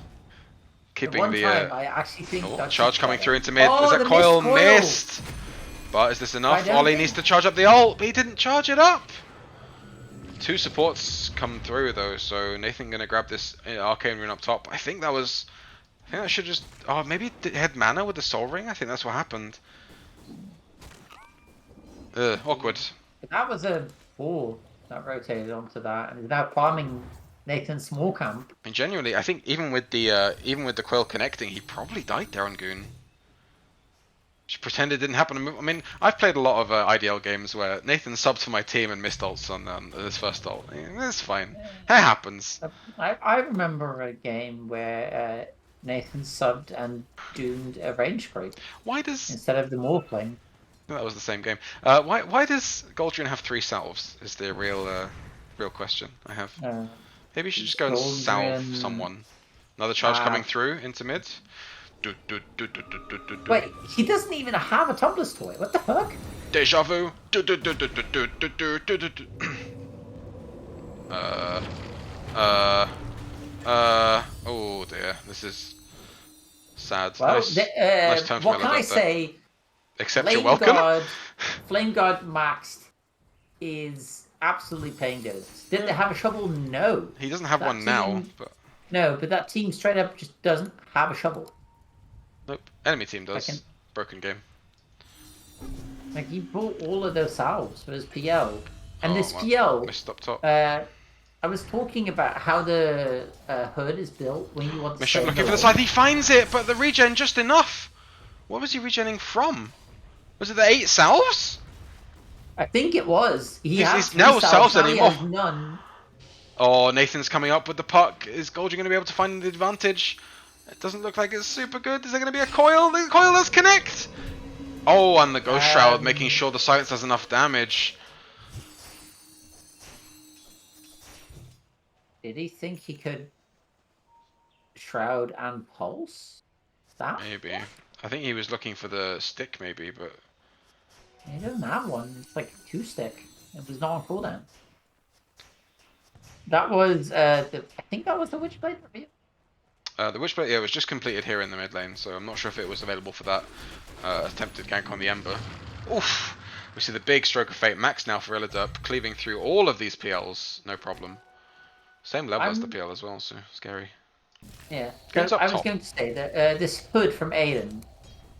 The
Keeping
one
the
time I actually think Dutch
charge
is
coming
better.
through into mid.
Oh,
Is that
the
coil
missed coil!
missed? But is this enough?
I don't
Ollie
think-
needs to charge up the ult, but he didn't charge it up. Two supports come through though, so Nathan gonna grab this arcane rune up top. I think that should just. Oh, maybe it had mana with the soul ring. I think that's what happened. Awkward.
That was a ball that rotated onto that, and is now farming Nathan's small camp.
And genuinely, I think even with the coil connecting, he probably died there on Goon. Just pretend it didn't happen. I mean, I've played a lot of IDL games where Nathan subbed for my team and missed ults on his first ult. It's fine. It happens.
I remember a game where Nathan subbed and doomed a range creep
Why does
instead of the Morphling.
that was the same game? Why does Goldrion have 3 salves? Is the real question I have. Maybe you should just go and salve
Goldrion-
someone. Another charge coming through into mid.
Wait, he doesn't even have a Tumblr's toy. What the fuck?
Deja vu. Oh dear, this is sad.
Well,
Nice turn from
what can I
Elizabeth there.
say?
Accept your welcome.
Flame Guard maxed is absolutely paying dividends. Did they have a shovel? No.
He doesn't have
That
one now,
team-
but
No, but that team straight up just doesn't have a shovel.
nope. Enemy team does.
Second.
Broken game.
Like, he bought all of those salves for his PL. And
Oh,
this
well,
PL,
missed up top.
I was talking about how the hood is built when you want to
Mishook
stay in
looking for the
lane.
side. He finds it, but the regen just enough. What was he regenning from? Was it the 8 salves?
I think it was.
He's no salves
now he
anymore.
has none.
Oh, Nathan's coming up with the puck. Is Goldrion going to be able to find the advantage? It doesn't look like it's super good. Is there going to be a coil? The coil does connect! Oh, and the Ghost Shroud making sure the silence does enough damage.
Did he think he could Shroud and Pulse? That?
Maybe. I think he was looking for the stick, maybe, but...
He doesn't have one. It's like a 2-stick. It was not on cooldown. That was, I think that was the Witchblade review.
The Witchblade, yeah, was just completed here in the mid lane, so I'm not sure if it was available for that attempted gank on the Ember. Oof! We see the big stroke of fate. Max now for illiderp, cleaving through all of these PLs, no problem. Same level as the PL as well, so scary.
Yeah.
Goes
So
up
I was
top.
going to say that this hood from Aiden,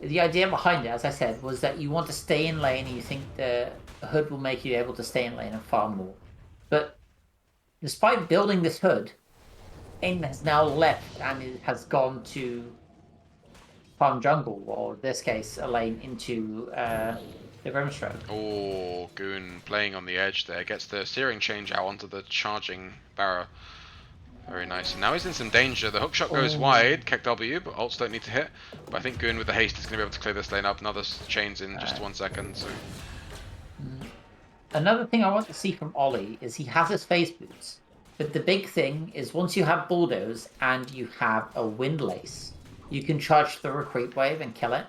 the idea behind it, as I said, was that you want to stay in lane and you think the hood will make you able to stay in lane and farm more. But despite building this hood, Aiden has now left and it has gone to farm jungle, or in this case, a lane into the Grimstrode.
Oh, Goon playing on the edge there. Gets the searing change out onto the charging Barra. Very nice. And now he's in some danger. The hookshot goes wide. Keck W, but ults don't need to hit. But I think Goon with the haste is going to be able to clear this lane up. Another chains in just 1 second. So
Another thing I want to see from Ollie is he has his phase boots. But the big thing is once you have bulldoze and you have a windlace, you can charge through a creep wave and kill it.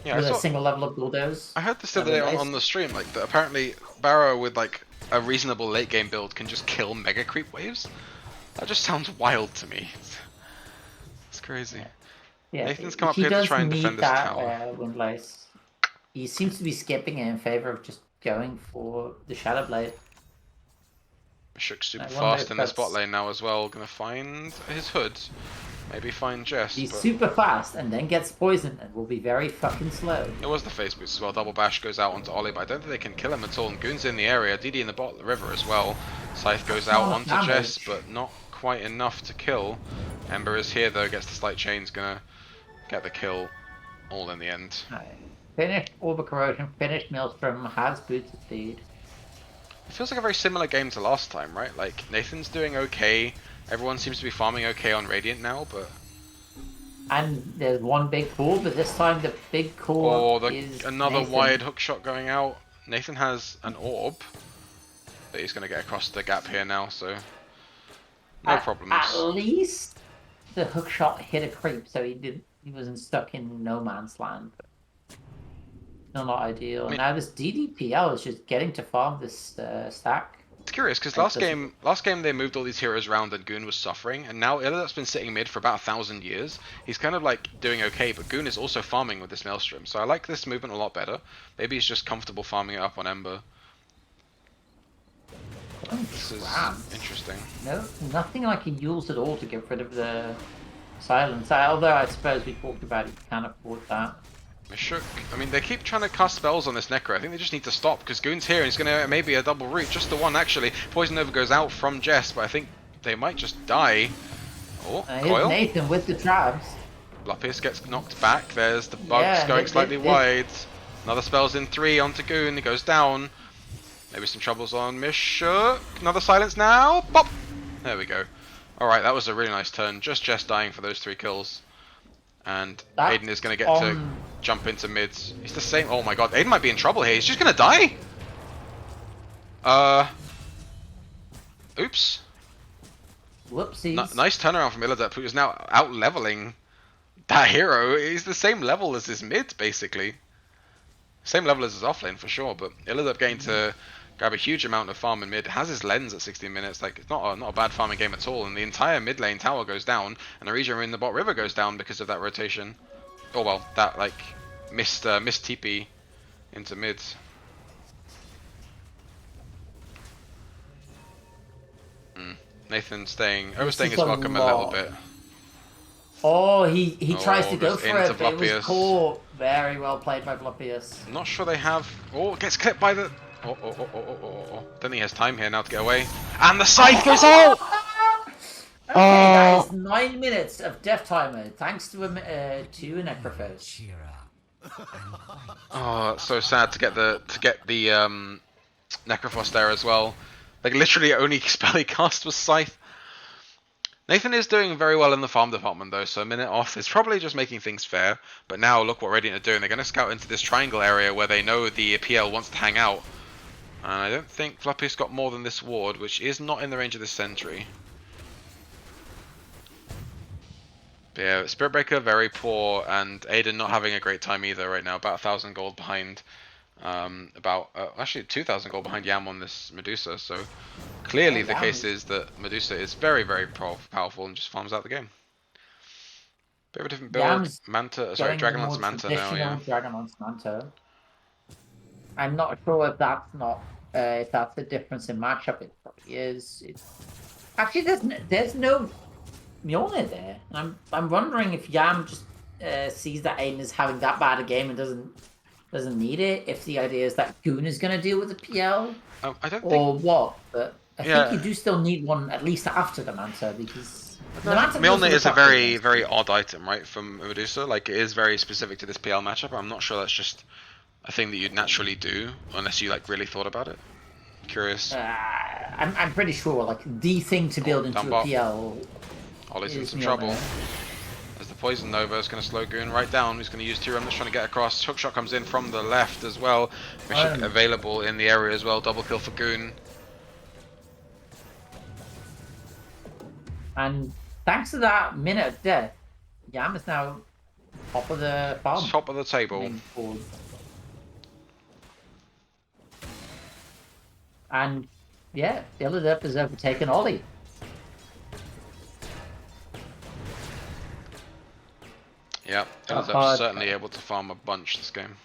Yeah,
with a single level of bulldoze.
I heard this the other day on the stream, like that apparently Barrow with like a reasonable late game build can just kill mega creep waves. That just sounds wild to me. It's crazy.
Yeah,
Nathan's come up
he
here to
does
try and defend
need
this
that
tower.
Windlace. He seems to be skipping it in favor of just going for the Shadow Blade.
Mishook's super
I wonder
fast
if
in the
that's-
spot lane now as well. Gonna find his hood. Maybe find Jess.
He's
But
super fast and then gets poisoned and will be very fucking slow.
it was the face boost as well. Double bash goes out onto Ollie, but I don't think they can kill him at all. And Goon's in the area. DD in the bot river as well. Scythe goes out onto Jess, but not quite enough to kill. Ember is here though, gets the slight chains, gonna get the kill all in the end.
Finished Orb of Corrosion, finished Maelstrom, has boots of speed.
It feels like a very similar game to last time, right? Like, Nathan's doing okay. Everyone seems to be farming okay on Radiant now, but...
And there's one big core, but this time the big core is
another
Nathan.
wide hook shot going out. Nathan has an orb that he's going to get across the gap here now, so... No problems.
At least the hook shot hit a creep, so he wasn't stuck in no man's land. Still not ideal. Now this DDPL is just getting to farm this stack.
It's curious because last game they moved all these heroes around and Goon was suffering, and now illiderp's been sitting mid for about 1,000 years. He's kind of like doing okay, but Goon is also farming with this Maelstrom, so I like this movement a lot better. Maybe he's just comfortable farming it up on Ember. This is interesting.
No, nothing like a Yules at all to get rid of the silence. Although I suppose we talked about he can afford that.
Mishook. I mean, they keep trying to cast spells on this Necro. I think they just need to stop because Goon's here and he's going to maybe a double root. Just the one, actually. Poison Nova goes out from Jess, but I think they might just die. Oh, Coil.
Nathan with the traps.
Vlupius gets knocked back. There's the bugs going slightly wide. Another spell's in 3 onto Goon. He goes down. Maybe some troubles on Mishook. Another silence now. Pop! There we go. Alright, that was a really nice turn. Just Jess dying for those 3 kills. And Aiden is going to get to jump into mids. He's the same. Oh my god, Aiden might be in trouble here. He's just going to die. Oops.
Whoopsies.
Nice turnaround from illiderp, who is now out leveling that hero. He's the same level as his mid, basically. Same level as his offlane for sure. But illiderp getting to grab a huge amount of farm in mid, has his lens at 16 minutes. Like, it's not a bad farming game at all. And the entire mid lane tower goes down, and the region in the bot river goes down because of that rotation. Oh well, that like missed TP into mid. Nathan overstaying his welcome a little bit.
Oh, he tries to go for it, but it was
Vlupius.
caught. Very well played by Vlupius.
I'm not sure they have. Oh, gets clipped by the. Oh. Don't think he has time here now to get away. And the scythe goes out!
Okay, that is 9 minutes of death timer, thanks to a Necrophage.
Oh, it's so sad to get the Necrophos there as well. Like literally only spell he cast was Scythe. Nathan is doing very well in the farm department though, so a minute off is probably just making things fair. But now look what Radiant are doing. They're going to scout into this triangle area where they know the PL wants to hang out. And I don't think Vlupius got more than this ward, which is not in the range of this sentry. But yeah, Spirit Breaker very poor, and Aiden not having a great time either right now. About 1,000 gold behind. Actually 2,000 gold behind Yam on this Medusa. So clearly the case is that Medusa is very, very powerful and just farms out the game. Bit of a different build.
Yam's
Dragonlance Manta now. Yeah.
Dragonlance Manta. I'm not sure if that's the difference in matchup. It probably is. Actually, there's no Mjolnir there. I'm wondering if Yam just sees that Aiden is having that bad a game and doesn't need it. If the idea is that Goon is going to deal with the PL,
I don't
or
think...
what. But I think you do still need one at least after the Manta because the Manta
Mjolnir is a very, very odd item, right, from Medusa. Like, it is very specific to this PL matchup. I'm not sure that's just a thing that you'd naturally do unless you like really thought about it. Curious.
I'm pretty sure like the thing to build into a PL.
Ollie's in some trouble. As the Poison Nova is going to slow Goon right down. He's going to use 2 remnants trying to get across. Hookshot comes in from the left as well. Mishook available in the area as well. Double kill for Goon. And
thanks to that minute of death, Yam is now top of the farm.
Top of the table.
Main board. And yeah, illiderp has overtaken Ollie.
Yeah,
That's
illiderp's
hard.
certainly able to farm a bunch this game.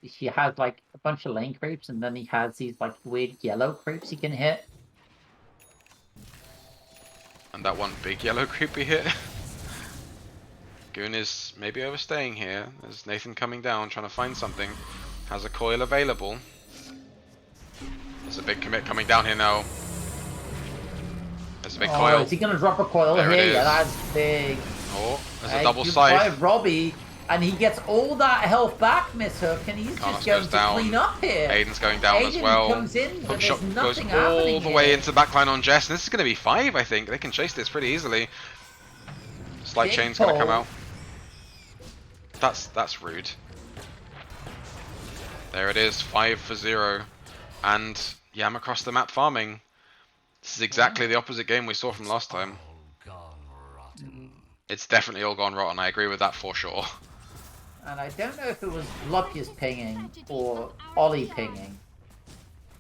He has like a bunch of lane creeps, and then he has these like weird yellow creeps he can hit.
And that one big yellow creep he hit. Goon is maybe overstaying here. There's Nathan coming down, trying to find something. Has a coil available. There's a big commit coming down here now. There's a big coil.
Is he gonna drop a coil
There
here?
it is.
Yeah, that's big.
Oh, there's a double
Good
scythe.
by Robbie, and he gets all that health back, Mishook, and he's
Carlos
just going
goes
to
down.
clean up here.
Aiden's going down as well.
Comes in, but
Hook shot
there's
goes
nothing
all
happening
the way
here.
into the backline on Jess. And this is going to be 5, I think. They can chase this pretty easily. Slight
Big
chain's going to come
pull.
out. That's rude. There it is, 5 for 0. And Yam across the map farming. This is exactly the opposite game we saw from last time. It's definitely all gone rotten. I agree with that for sure.
And I don't know if it was Vlupius pinging or Ollie pinging,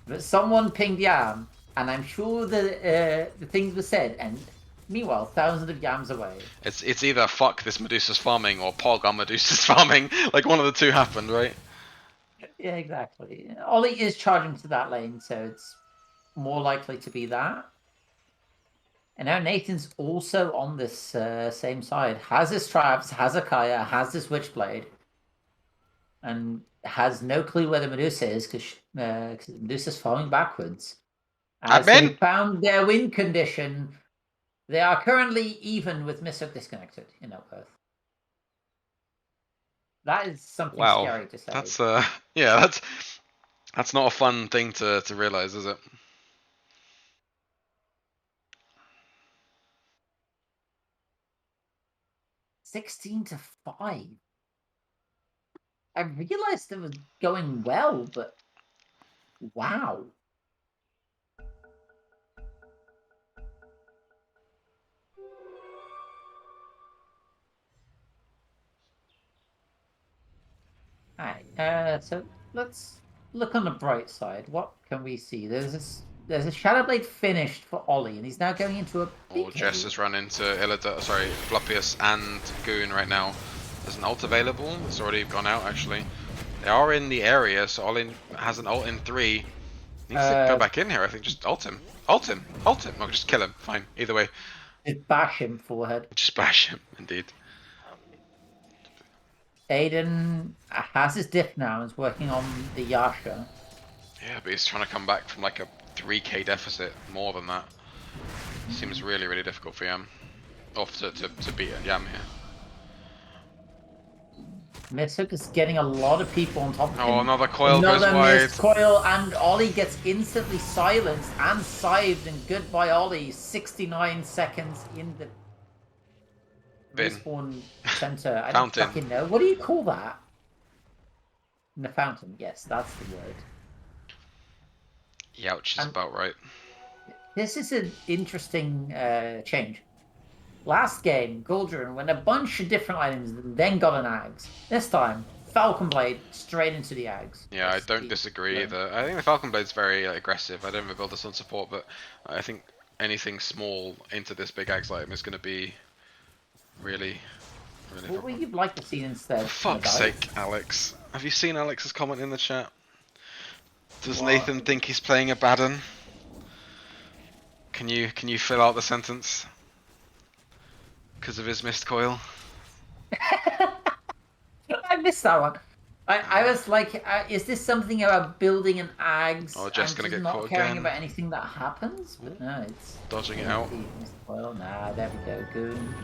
but someone pinged Yam, and I'm sure the things were said, and meanwhile, thousands of Yams away.
It's either fuck this Medusa's farming or pog on Medusa's farming. Like one of the two happened, right?
Yeah, exactly. Ollie is charging to that lane, so it's more likely to be that. And now Nathan's also on this same side. Has his traps, has a Kaya, has this Witchblade, and has no clue where the Medusa is because Medusa's falling backwards. As they found their win condition, they are currently even with Mishook disconnected in Outworth. That is something scary to say.
That's yeah, that's not a fun thing to realize, is it?
$16-5. I realized it was going well, but wow. Alright, so let's look on the bright side. What can we see? There's a Shadowblade finished for Ollie, and he's now going into a big
Jess has run into Vlupius and Goon right now. There's an ult available. It's already gone out, actually. They are in the area, so Ollie has an ult in 3. Needs to go back in here, I think. Just ult him. Ult him. Ult him. Or just kill him. Fine. Either way.
Just bash him forehead.
Just bash him, indeed.
Aiden has his diff now and is working on the Yasha.
Yeah, but he's trying to come back from like a 3k deficit, more than that. Seems really, really difficult for Yam. Or to beat Yam here.
Mishook is getting a lot of people on top of him.
Oh, another coil goes
Another
wide.
missed coil, and Ollie gets instantly silenced and scythed, and goodbye Ollie. 69 seconds in the respawn center. I don't fucking know. What do you call that? In the fountain, yes, that's the word.
Youch is about right.
This is an interesting change. Last game, Goldrion went a bunch of different items and then got an Ags. This time, Falcon Blade straight into the Ags.
Yeah, I don't disagree either. I think the Falcon Blade's very aggressive. I don't ever build this on support, but I think anything small into this big Ags item is going to be really, really
What would you like to see instead?
For fuck's sake, Alex. Have you seen Alex's comment in the chat? Does
What?
Nathan think he's playing a Baden? Can you fill out the sentence? Because of his missed coil?
I missed that one. I was like, is this something about building an Ags
Oh, Jeff's
and
gonna
just
get
not
caught
caring
again.
about anything that happens? But no, it's
Dodging it out.
Well, nah, there we go. Goon.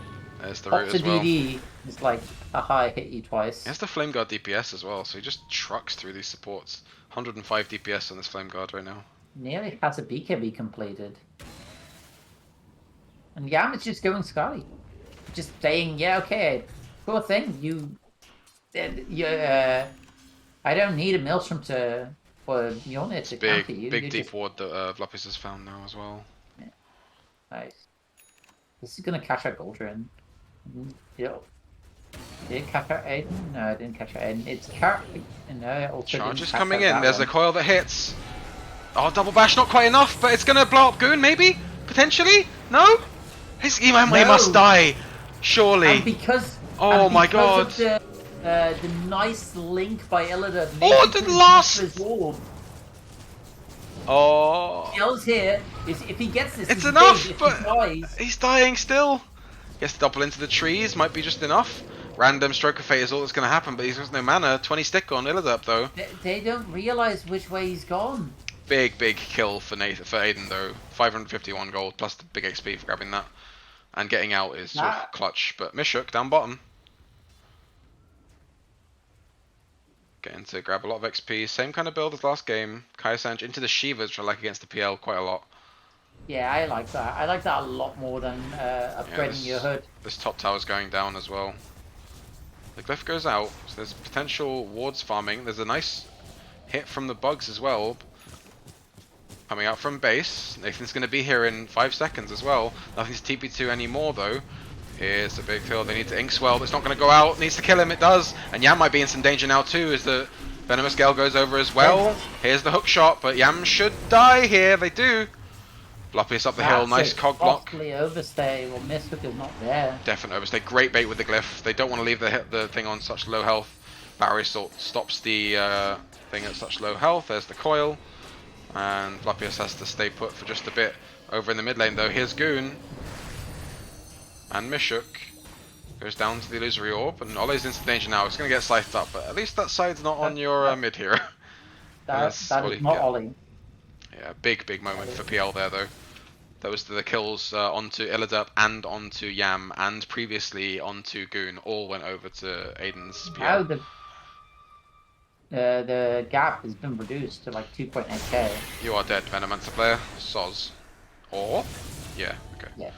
There's the
Pop
root
to
as well.
DD is like, aha, I hit you twice.
He has the Flame Guard DPS as well, so he just trucks through these supports. 105 DPS on this Flame Guard right now.
Nearly has a BKB completed. And Yam is just going Sky. Just saying, yeah, okay, cool thing. I don't need a Maelstrom for Mjolnir to counter you.
Big
You
deep
just...
ward that Vlupius has found now as well.
Yeah. Nice. This is gonna catch our Goldrion. Yep. Did it catch out Aiden? No, it didn't catch out Aiden. It's No, it also
Charge
didn't
is
catch
coming
out
in.
that
There's
one.
a coil that hits. Oh, double bash, not quite enough, but it's gonna blow up Goon, maybe? Potentially? No? He must
No!
die. Surely.
And because
Oh my
of
god.
the nice link by illiderp,
Oh,
Nathan
the
couldn't
last.
transfer his orb.
Oh.
Yell's here is if he gets this,
It's
he's
enough,
big. If he
but
dies,
he's dying still. Gets to double into the trees, might be just enough. Random stroke of fate is all that's going to happen, but he's got no mana. 20 stick on illiderp though.
they don't realize which way he's gone.
Big kill for Aiden though. 551 gold plus the big XP for grabbing that. And getting out is clutch. But Mishook down bottom. Getting to grab a lot of XP. Same kind of build as last game. Kaisanj into the Shivas, which I like against the PL quite a lot.
Yeah, I like that. I like that a lot more than upgrading your hood.
This top tower's going down as well. The glyph goes out, so there's potential wards farming. There's a nice hit from the bugs as well. Coming out from base. Nathan's going to be here in 5 seconds as well. Nothing's TP2 anymore though. Here's a big kill. They need to Inkswell, but it's not going to go out. Needs to kill him. It does. And Yam might be in some danger now too as the Venomous Gale goes over as well. Here's the hook shot, but Yam should die here. They do. Vlupius up the hill. Nice cog block.
Overstay. Well, Mishook is not there.
Definite overstay. Great bait with the glyph. They don't want to leave the thing on such low health. Barrier Salt stops the thing at such low health. There's the coil. And Vlupius has to stay put for just a bit. Over in the mid lane though, here's Goon. And Mishook goes down to the illusory orb. And Ollie's into danger now. It's going to get sliced up, but at least that side's not on your mid hero.
That is not Ollie.
Yeah, big moment for PL there though. Those are the kills onto illiderp and onto Yam and previously onto Goon. All went over to Aiden's PL.
Now the gap has been reduced to like 2.8k.
You are dead, Venomancer player. Soz. Or? Yeah, okay.
Yes.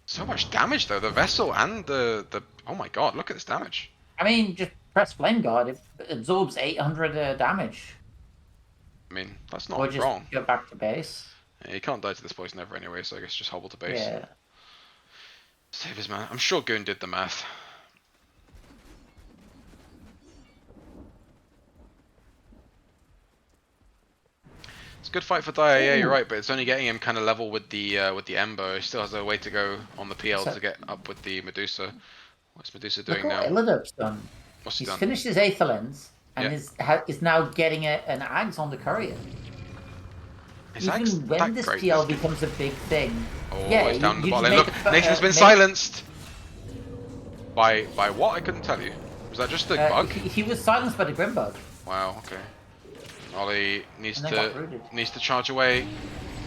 So much damage though, the vessel and the oh my god, look at this damage.
I mean, just press Flame Guard, it absorbs 800 damage.
I mean, that's not
or just
wrong.
go back to base.
Yeah, you can't die to this poison ever anyway, so I guess just hobble to base.
Yeah.
Save his mana. I'm sure Goon did the math. It's a good fight for Dyer, yeah, you're right, but it's only getting him kind of level with the Ember. He still has a way to go on the PL to get up with the Medusa. What's Medusa doing now?
Look what illiderp's done.
What's he
He's
done?
finished his Aether Lens and is now getting an Ags on the courier. Even when this PL becomes a big thing.
Oh,
yeah,
he's down in the bottom lane. Look, Nathan's been silenced! By what? I couldn't tell you. Was that just a bug?
He was silenced by the Grimbug.
Wow, okay. Ollie needs to charge away.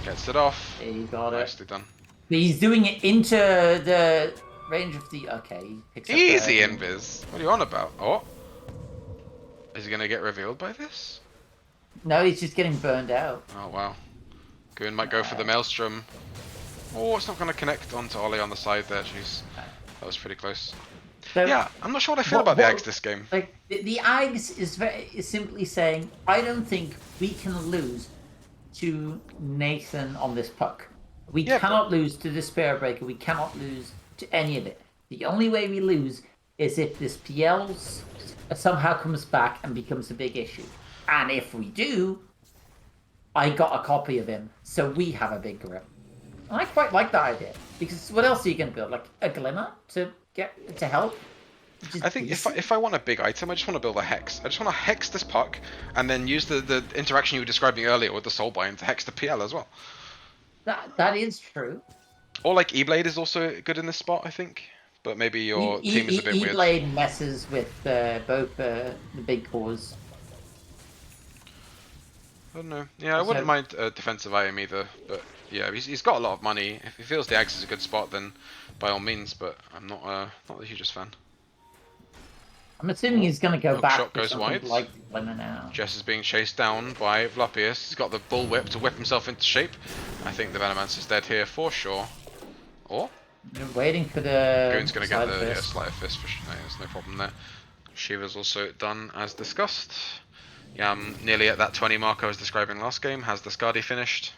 Gets it off.
Yeah, you got
Nicely done.
But he's doing it into the range of the... Okay, he picks
Easy,
up
Invis. What are you on about? Oh. Is he going to get revealed by this?
No, he's just getting burned out.
Oh, wow. Goon might go for the Maelstrom. Oh, it's not going to connect onto Ollie on the side there. Jeez. That was pretty close.
So,
yeah, I'm not sure what I feel about the Ags this game.
Like the Ags is simply saying, I don't think we can lose to Nathan on this puck. We cannot lose to the Spirit Breaker. We cannot lose to any of it. The only way we lose is if this PL somehow comes back and becomes a big issue. And if we do, I got a copy of him, so we have a big grip. And I quite like that idea because what else are you going to build? Like a Glimmer to help?
I think if I want a big item, I just want to build a Hex. I just want to Hex this puck and then use the interaction you were describing earlier with the Soulbind to Hex the PL as well.
That is true.
Or like E-Blade is also good in this spot, I think. But maybe your team is a bit weird.
E-Blade messes with both the big cores.
I don't know. Yeah, I wouldn't mind a defensive item either. But yeah, he's got a lot of money. If he feels the Axe is a good spot, then by all means. But I'm not the hugest fan.
I'm assuming he's going to go back
shot
to
goes wide.
Like Glimmer now.
Jess is being chased down by Vlupius. He's got the bull whip to whip himself into shape. I think the Venomancer's dead here for sure. Or?
You're waiting for the...
Goon's going to get the Sleight of Fist for sure. No, there's no problem there. Shiva's also done as discussed. Yam nearly at that 20 mark I was describing last game. Has the Skadi finished?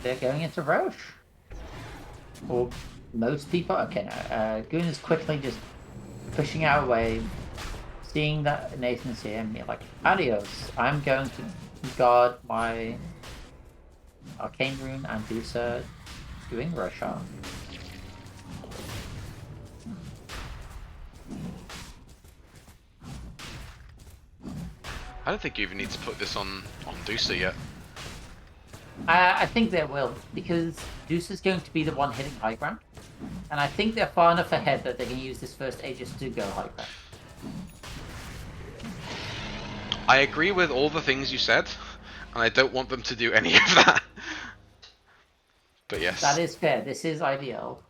They're going into Roche. Or most people. Okay, no. Goon is quickly just pushing out a wave, seeing that Nathan's here, and you're like, adios. I'm going to guard my Arcane Rune and Dusa doing rush off.
I don't think you even need to put this on Dusa yet.
I think they will, because Dusa's going to be the one hitting high ground. And I think they're far enough ahead that they can use this first Aegis to go high ground.
I agree with all the things you said, and I don't want them to do any of that. But yes.
That is fair. This is ideal.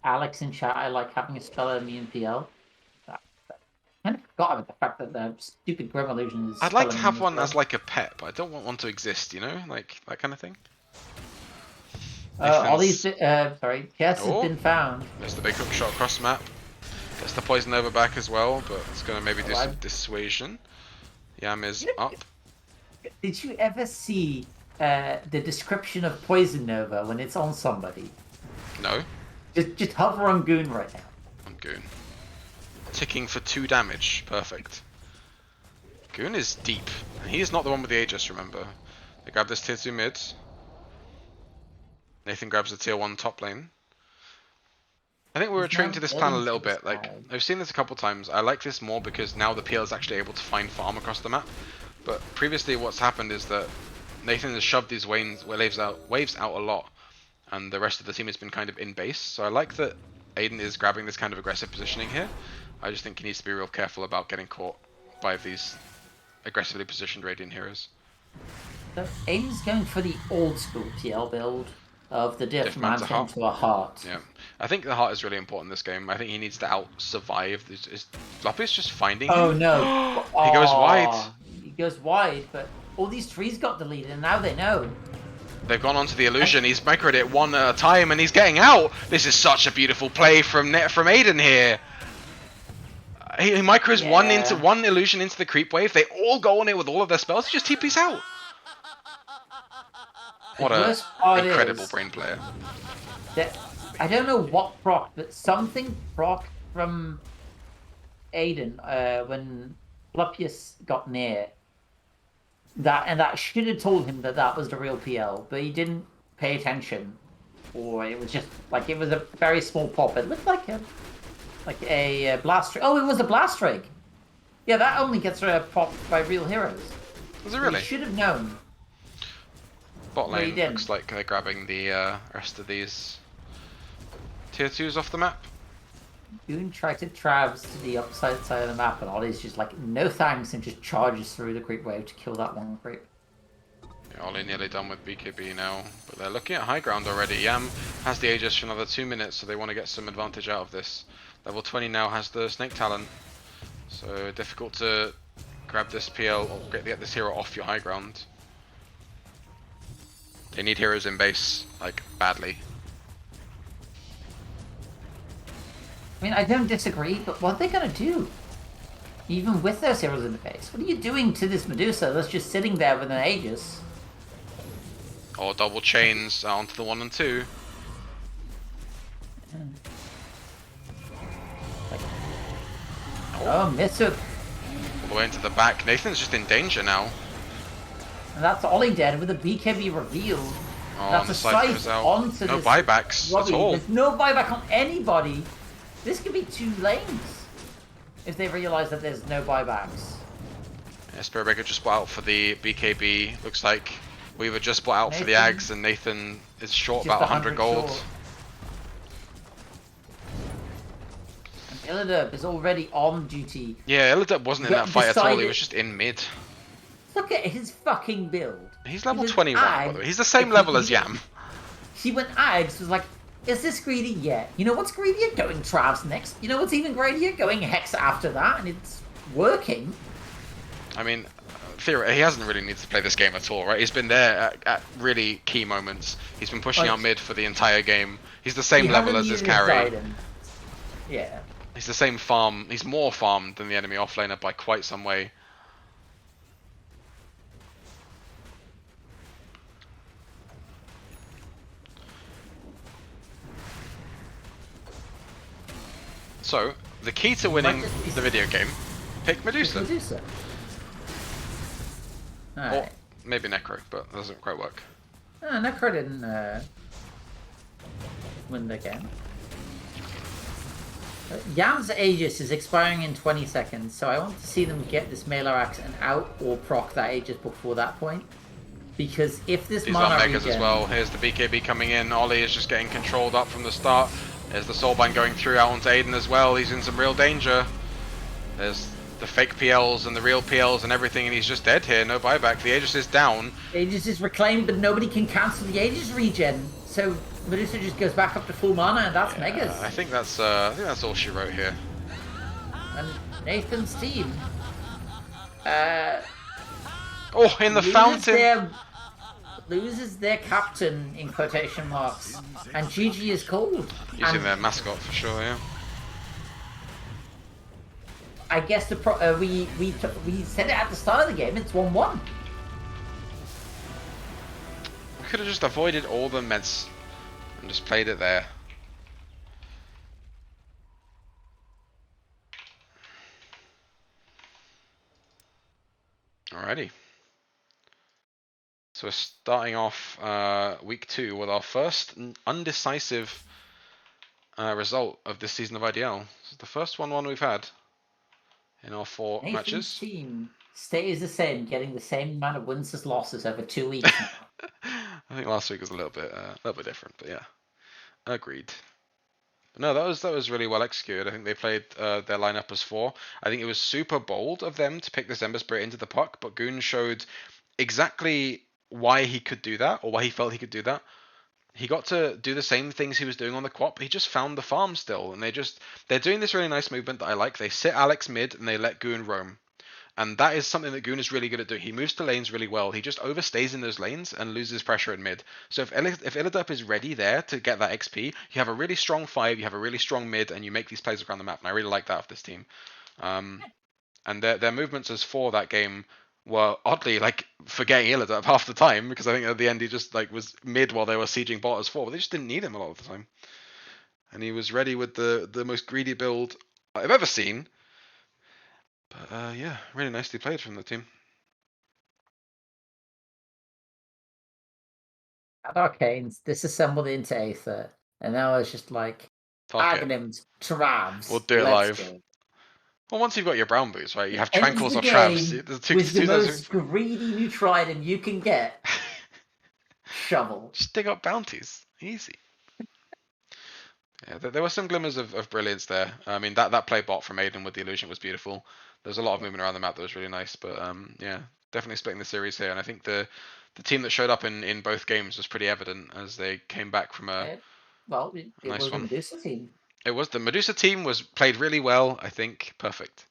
Alex in chat, I like having a spell immune PL. I kind of forgot about the fact that the stupid Grim Illusion is.
I'd like to have one
well.
as like a pet, but I don't want one to exist, you know? Like, that kind of thing.
Ollie's sorry, Jess has been found.
There's the big hook shot across the map. Gets the poison over back as well, but it's going to maybe do some dissuasion. Yam is up.
Did you ever see the description of Poison Nova when it's on somebody?
No.
Just hover on Goon right now.
On Goon. Ticking for 2 damage. Perfect. Goon is deep. And he's not the one with the Aegis, remember. They grab this tier 2 mid. Nathan grabs the tier 1 top lane. I think we're retreating to this plan a little bit. Like, I've seen this a couple times. I like this more because now the PL is actually able to find farm across the map. But previously what's happened is that Nathan has shoved these waves out a lot, and the rest of the team has been kind of in base. So I like that Aiden is grabbing this kind of aggressive positioning here. I just think he needs to be real careful about getting caught by these aggressively positioned Radiant heroes.
So Aiden's going for the old school PL build of the diff man into a heart.
Yeah, I think the heart is really important in this game. I think he needs to out-survive. Is Vlupius just finding him?
Oh no!
He goes wide.
He goes wide, but all these trees got deleted, and now they know.
They've gone onto the illusion. He's microed it one at a time, and he's getting out. This is such a beautiful play from Aiden here. He micros one illusion into the creep wave. They all go on it with all of their spells. He just TP's out. What a incredible brain player.
I don't know what proc, but something proc from Aiden when Vlupius got near. That should have told him that was the real PL, but he didn't pay attention, or it was just like it was a very small pop. It looked like a blast rig. Oh, it was a blast rig. Yeah, that only gets popped by real heroes.
Was it really?
He should have known.
Bot lane looks like they're grabbing the rest of these tier 2s off the map.
Goon tried to travs to the opposite side of the map, and Ollie's just like, no thanks, and just charges through the creep wave to kill that one creep.
Yeah, Ollie nearly done with BKB now, but they're looking at high ground already. Yam has the Aegis for another 2 minutes, so they want to get some advantage out of this. Level 20 now has the Snake Talon, so difficult to grab this PL or get this hero off your high ground. They need heroes in base, like, badly.
I mean, I don't disagree, but what are they gonna do? Even with those heroes in the base? What are you doing to this Medusa that's just sitting there with an Aegis?
Or double chains onto the 1 and 2.
Oh, Mishook.
All the way into the back. Nathan's just in danger now.
And that's Ollie dead with a BKB revealed.
Oh,
That's a scythe onto
no
this
buybacks
Robbie.
at all.
There's no buyback on anybody. This could be 2 lanes if they realise that there's no buybacks.
Yeah, Spirit Breaker just bought out for the BKB. Looks like Weaver just bought out for the Ags, and Nathan is short about 100 gold.
Short. And illiderp is already on duty.
Yeah, illiderp wasn't in that fight at all. He was just in mid.
Look at his fucking build.
He's level 21, by the way. He's the same level as Yam.
He went Ags, was like, is this greedy? Yeah. You know what's greedier? Going Travs next. You know what's even greedier? Going Hex after that, and it's working.
I mean, he hasn't really needed to play this game at all, right? He's been there at really key moments. He's been pushing out mid for the entire game. He's the same level as his carry.
Yeah.
He's the same farm. He's more farmed than the enemy offlaner by quite some way. So, the key to
You might
winning
just be-
the video game, pick Medusa.
Medusa.
Or
Alright.
maybe Necro, but that doesn't quite work.
Necro didn't win the game. Yam's Aegis is expiring in 20 seconds, so I want to see them get this Mailer Axe and out or proc that Aegis before that point. Because if this
These are
mana
Megas
regen...
as well. Here's the BKB coming in. Ollie is just getting controlled up from the start. There's the Soulbind going through out onto Aiden as well. He's in some real danger. There's the fake PLs and the real PLs and everything, and he's just dead here. No buyback. The Aegis is down.
Aegis is reclaimed, but nobody can cancel the Aegis regen. So Medusa just goes back up to full mana, and that's Megas.
I think that's all she wrote here.
And Nathan's team
Oh, in the fountain.
Loses their captain in quotation marks, and GG is called.
Using
And
their mascot for sure, yeah.
I guess we said it at the start of the game. It's 1-1.
We could have just avoided all the meds and just played it there. Alrighty. So we're starting off week 2 with our first undecisive result of this season of IDL. It's the first 1-1 we've had in our 4
Nathan's
matches.
team stays the same, getting the same amount of wins as losses over 2 weeks now.
I think last week was a little bit different, but yeah, agreed. But no, that was really well executed. I think they played their lineup as 4. I think it was super bold of them to pick this Ember Spirit into the puck, but Goon showed exactly why he could do that, or why he felt he could do that. He got to do the same things he was doing on the Quap, but he just found the farm still, and they're doing this really nice movement that I like. They sit Alex mid and they let Goon roam. And that is something that Goon is really good at doing. He moves to lanes really well. He just overstays in those lanes and loses pressure in mid. So if illiderp is ready there to get that XP, you have a really strong 5, you have a really strong mid, and you make these plays around the map. And I really like that of this team. And their movements as for that game were oddly like forgetting illiderp half the time, because I think at the end he just like was mid while they were sieging bot as 4, but they just didn't need him a lot of the time. And he was ready with the most greedy build I've ever seen. But yeah, really nicely played from the team.
At Arcanes, disassembled into Aether, and now it's just like Aghanim's Travs.
We'll do it
Let's
live.
go.
Well, once you've got your brown boots, right? You have
Ends
Tranquils
the
or Travs.
game
The two,
with the
two
most greedy neutral item you can get. Shovel.
Just dig up bounties. Easy. Yeah, there were some glimmers of brilliance there. I mean, that play bot from Aiden with the illusion was beautiful. There's a lot of movement around the map that was really nice. But yeah, definitely splitting the series here. And I think the team that showed up in both games was pretty evident as they came back from a
it
nice
was
one.
the Medusa team.
It was the Medusa team was played really well. I think perfect.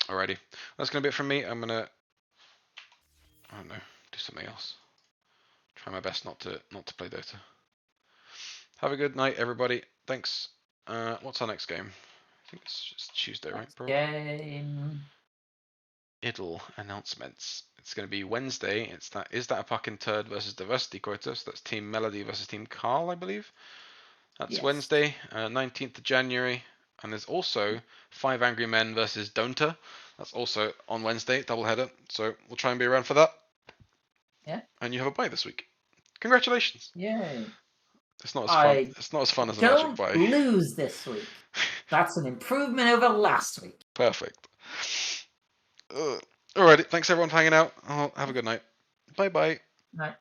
Alrighty, that's gonna be it from me. I'm gonna, I don't know, do something else. Try my best not to play Dota. Have a good night, everybody. Thanks. What's our next game? I think it's just Tuesday, right, bro?
Game.
Idle announcements. It's going to be Wednesday. Is that a puck in Turd versus Diversity quota? So that's Team Melody versus Team Carl, I believe. That's
Yes.
Wednesday, 19th of January. And there's also 5 Angry Men versus Don'ta. That's also on Wednesday, doubleheader. So we'll try and be around for that.
Yeah.
And you have a bye this week. Congratulations.
Yay.
It's not as fun. It's not as fun as a Magic bye.
Don't lose this week. That's an improvement over last week.
Perfect. Alrighty, thanks everyone for hanging out. Have a good night. Bye bye.
Night.